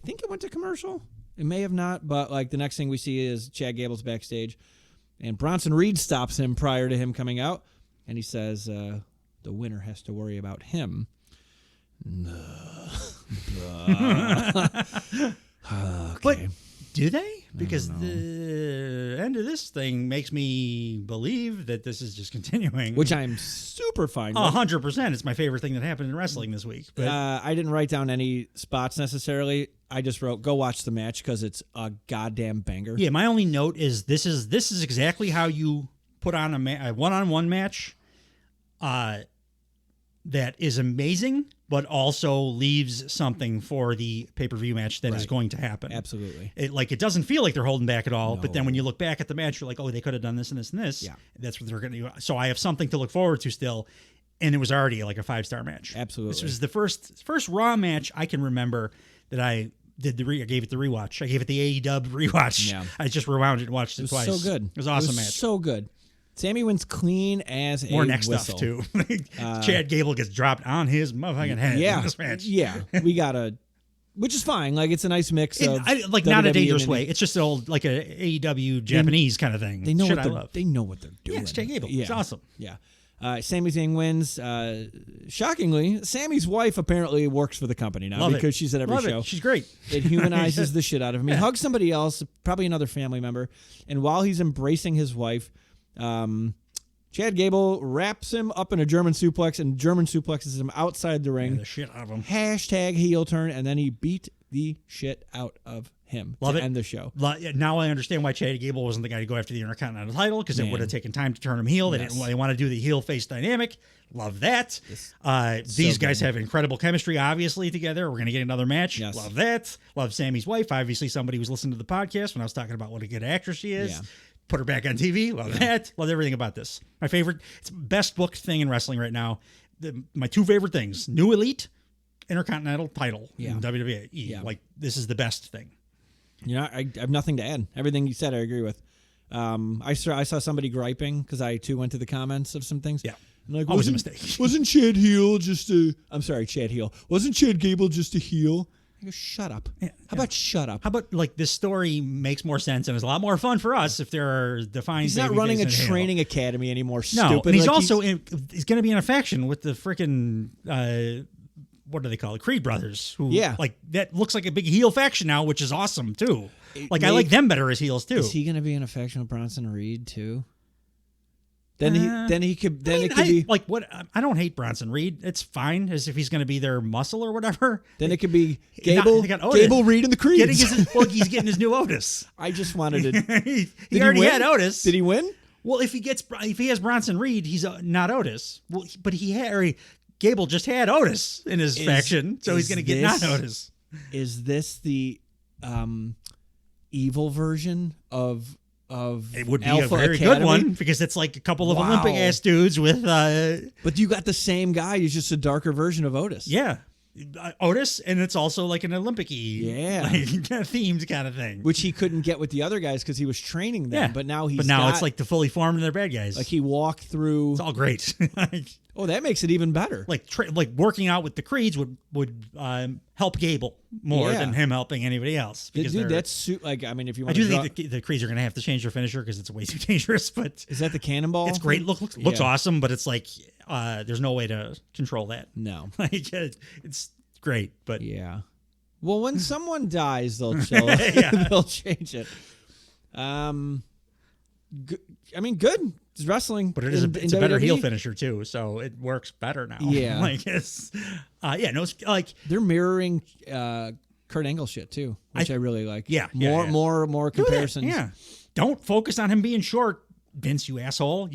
think it went to commercial. It may have not, but the next thing we see is Chad Gable's backstage, and Bronson Reed stops him prior to him coming out. And he says, the winner has to worry about him. Okay. Do they? Because the end of this thing makes me believe that this is just continuing. Which I'm super fine with. 100%. It's my favorite thing that happened in wrestling this week. But I didn't write down any spots necessarily. I just wrote, go watch the match because it's a goddamn banger. yeah, my only note is this is exactly how you put on a one-on-one match that is amazing, but also leaves something for the pay-per-view match that is going to happen. Absolutely. It doesn't feel like they're holding back at all, but then when you look back at the match, you're like, oh, they could have done this and this and this. Yeah. That's what they're going to do. So I have something to look forward to still, and it was already like a 5-star match. Absolutely. This was the first Raw match I can remember that I did I gave it the rewatch. I gave it the AEW rewatch. Yeah. I just rewound it and watched it twice. So good. It was an awesome match. So good. Sammy wins clean as More a neck whistle. stuff too. Chad Gable gets dropped on his motherfucking head in this match. Yeah, we gotta, which is fine. Like it's a nice mix of not WWE a dangerous and way. It's just an old like a AEW Japanese kind of thing. They know Shit what I they're love. they know what they're doing. Yeah, it's Chad Gable. Yeah. It's awesome. Yeah. Sami Zayn wins. Shockingly, Sammy's wife apparently works for the company now because she's at every Love show. It. She's great. It humanizes the shit out of him. He hugs somebody else, probably another family member, and while he's embracing his wife, Chad Gable wraps him up in a German suplex and German suplexes him outside the ring. The shit out of him. Hashtag heel turn, and then he beat the shit out of him Love to it. end the show. Now I understand why Chad Gable wasn't the guy to go after the Intercontinental title because it would have taken time to turn him heel. They didn't. They want to do the heel face dynamic. Love that. These guys have incredible chemistry, obviously, together. We're going to get another match. Yes. Love that. Love Sammy's wife. Obviously, somebody who's listened to the podcast when I was talking about what a good actress she is. Yeah. Put her back on TV. Love that. Love everything about this. My favorite, it's best booked thing in wrestling right now. My two favorite things: New Elite, Intercontinental title in WWE. Yeah. Like this is the best thing. You know, I have nothing to add. Everything you said, I agree with. I saw somebody griping because I too went to the comments of some things. Yeah. I'm like, Always a mistake. Wasn't Chad Heel just a? I'm sorry, Chad Heel. Wasn't Chad Gable just a heel? I go, shut up. How about shut up? How about like this story makes more sense and is a lot more fun for us if there are defined. He's not running a training academy anymore. No, stupid. and he's like also he's going to be in a faction with the freaking what do they call it? Creed brothers. Who, like that looks like a big heel faction now, which is awesome too. Like I like them better as heels too. Is he going to be in a faction with Bronson Reed too? Then he could it could be like what I don't hate Bronson Reed. It's fine as if he's going to be their muscle or whatever. Then it could be Gable, Reed, and the Creeds. He's getting his new Otis. I just wanted to. he already had Otis. Did he win? Well, if he has Bronson Reed, he's not Otis. Well, but Gable just had Otis in his faction, so he's going to get not Otis. Is this the evil version of? It would be Alpha a very Academy? good one because it's like a couple of Olympic ass dudes with. But you got the same guy. He's just a darker version of Otis. Yeah, Otis, and it's also like an Olympic-y, themed kind of thing, which he couldn't get with the other guys because he was training them. Yeah. But now it's like the fully formed and they're bad guys. Like he walked through. It's all great. Oh, that makes it even better. Like working out with the Creeds would help Gable more than him helping anybody else. Dude, that's like I mean, if you want, I do think the Creeds are going to have to change their finisher because it's way too dangerous. But is that the cannonball? It's great. Looks awesome, but it's like there's no way to control that. No, like it's great, but yeah. Well, when someone dies, they'll they'll change it. I mean, good. It's wrestling, but it's a better heel finisher too, so it works better now. Yeah, like it's it's like they're mirroring Kurt Angle shit too, which I really like. Yeah, more comparisons. Yeah, don't focus on him being short, Vince, you asshole.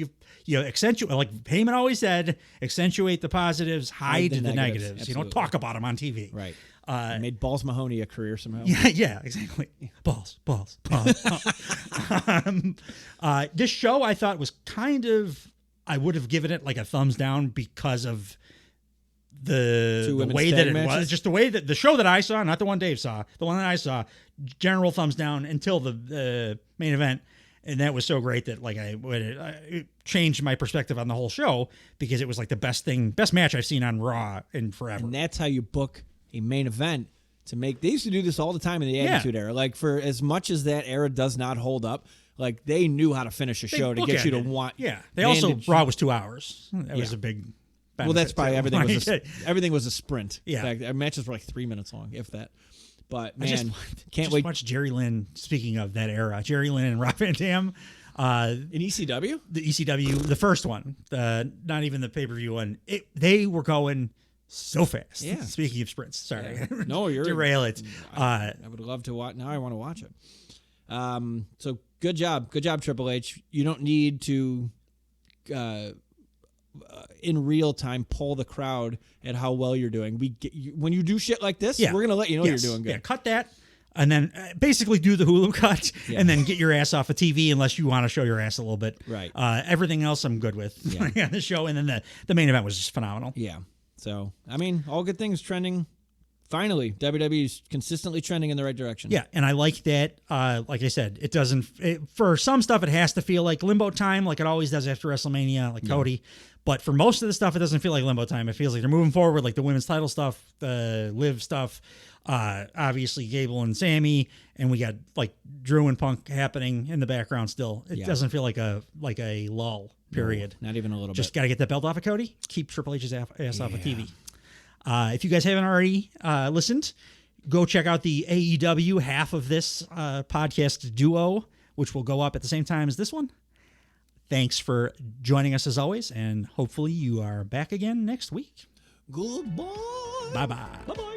You accentuate, like Heyman always said, accentuate the positives, hide the negatives. You don't talk about them on TV. Right. Made Balls Mahoney a career somehow. Yeah, exactly. Balls. This show I thought was kind of, I would have given it like a thumbs down because of the way that it was. Just the way that the show that I saw, not the one Dave saw, the one that I saw, general thumbs down until the main event. And that was so great that it changed my perspective on the whole show because it was like the best match I've seen on Raw in forever. And that's how you book a main event to make. They used to do this all the time in the Attitude Era. Like for as much as that era does not hold up, like they knew how to finish a show to get you to want. Yeah, they also Raw was 2 hours. That was a big. Well, that's probably everything was a sprint. Yeah, in fact, our matches were like 3 minutes long, if that. But I man, can't just wait. watch Jerry Lynn. Speaking of that era, Jerry Lynn and Rob Van Dam. In ECW? The ECW, the first one, not even the pay-per-view one. They were going so fast. Yeah. Speaking of sprints, sorry. Yeah. No, you're derail it. I would love to watch. Now I want to watch it. So good job, Triple H. You don't need to, in real time, poll the crowd at how well you're doing. When you do shit like this, we're gonna let you know you're doing good. Yeah, cut that. And then basically do the Hulu cut and then get your ass off of TV unless you want to show your ass a little bit. Right. Everything else I'm good with on the show. And then the main event was just phenomenal. Yeah. So, I mean, all good things trending. Finally, WWE's consistently trending in the right direction. Yeah, and I like that. Like I said, it doesn't... for some stuff, it has to feel like limbo time, like it always does after WrestleMania, like Cody. But for most of the stuff, it doesn't feel like limbo time. It feels like they're moving forward, like the women's title stuff, the Liv stuff, obviously Gable and Sammy, and we got like Drew and Punk happening in the background still. It doesn't feel like a lull period. No, not even a little Just bit. got to get that belt off of Cody, keep Triple H's ass off of TV. If you guys haven't already listened, go check out the AEW half of this podcast duo, which will go up at the same time as this one. Thanks for joining us as always, and hopefully you are back again next week. Goodbye. Bye-bye. Bye-bye.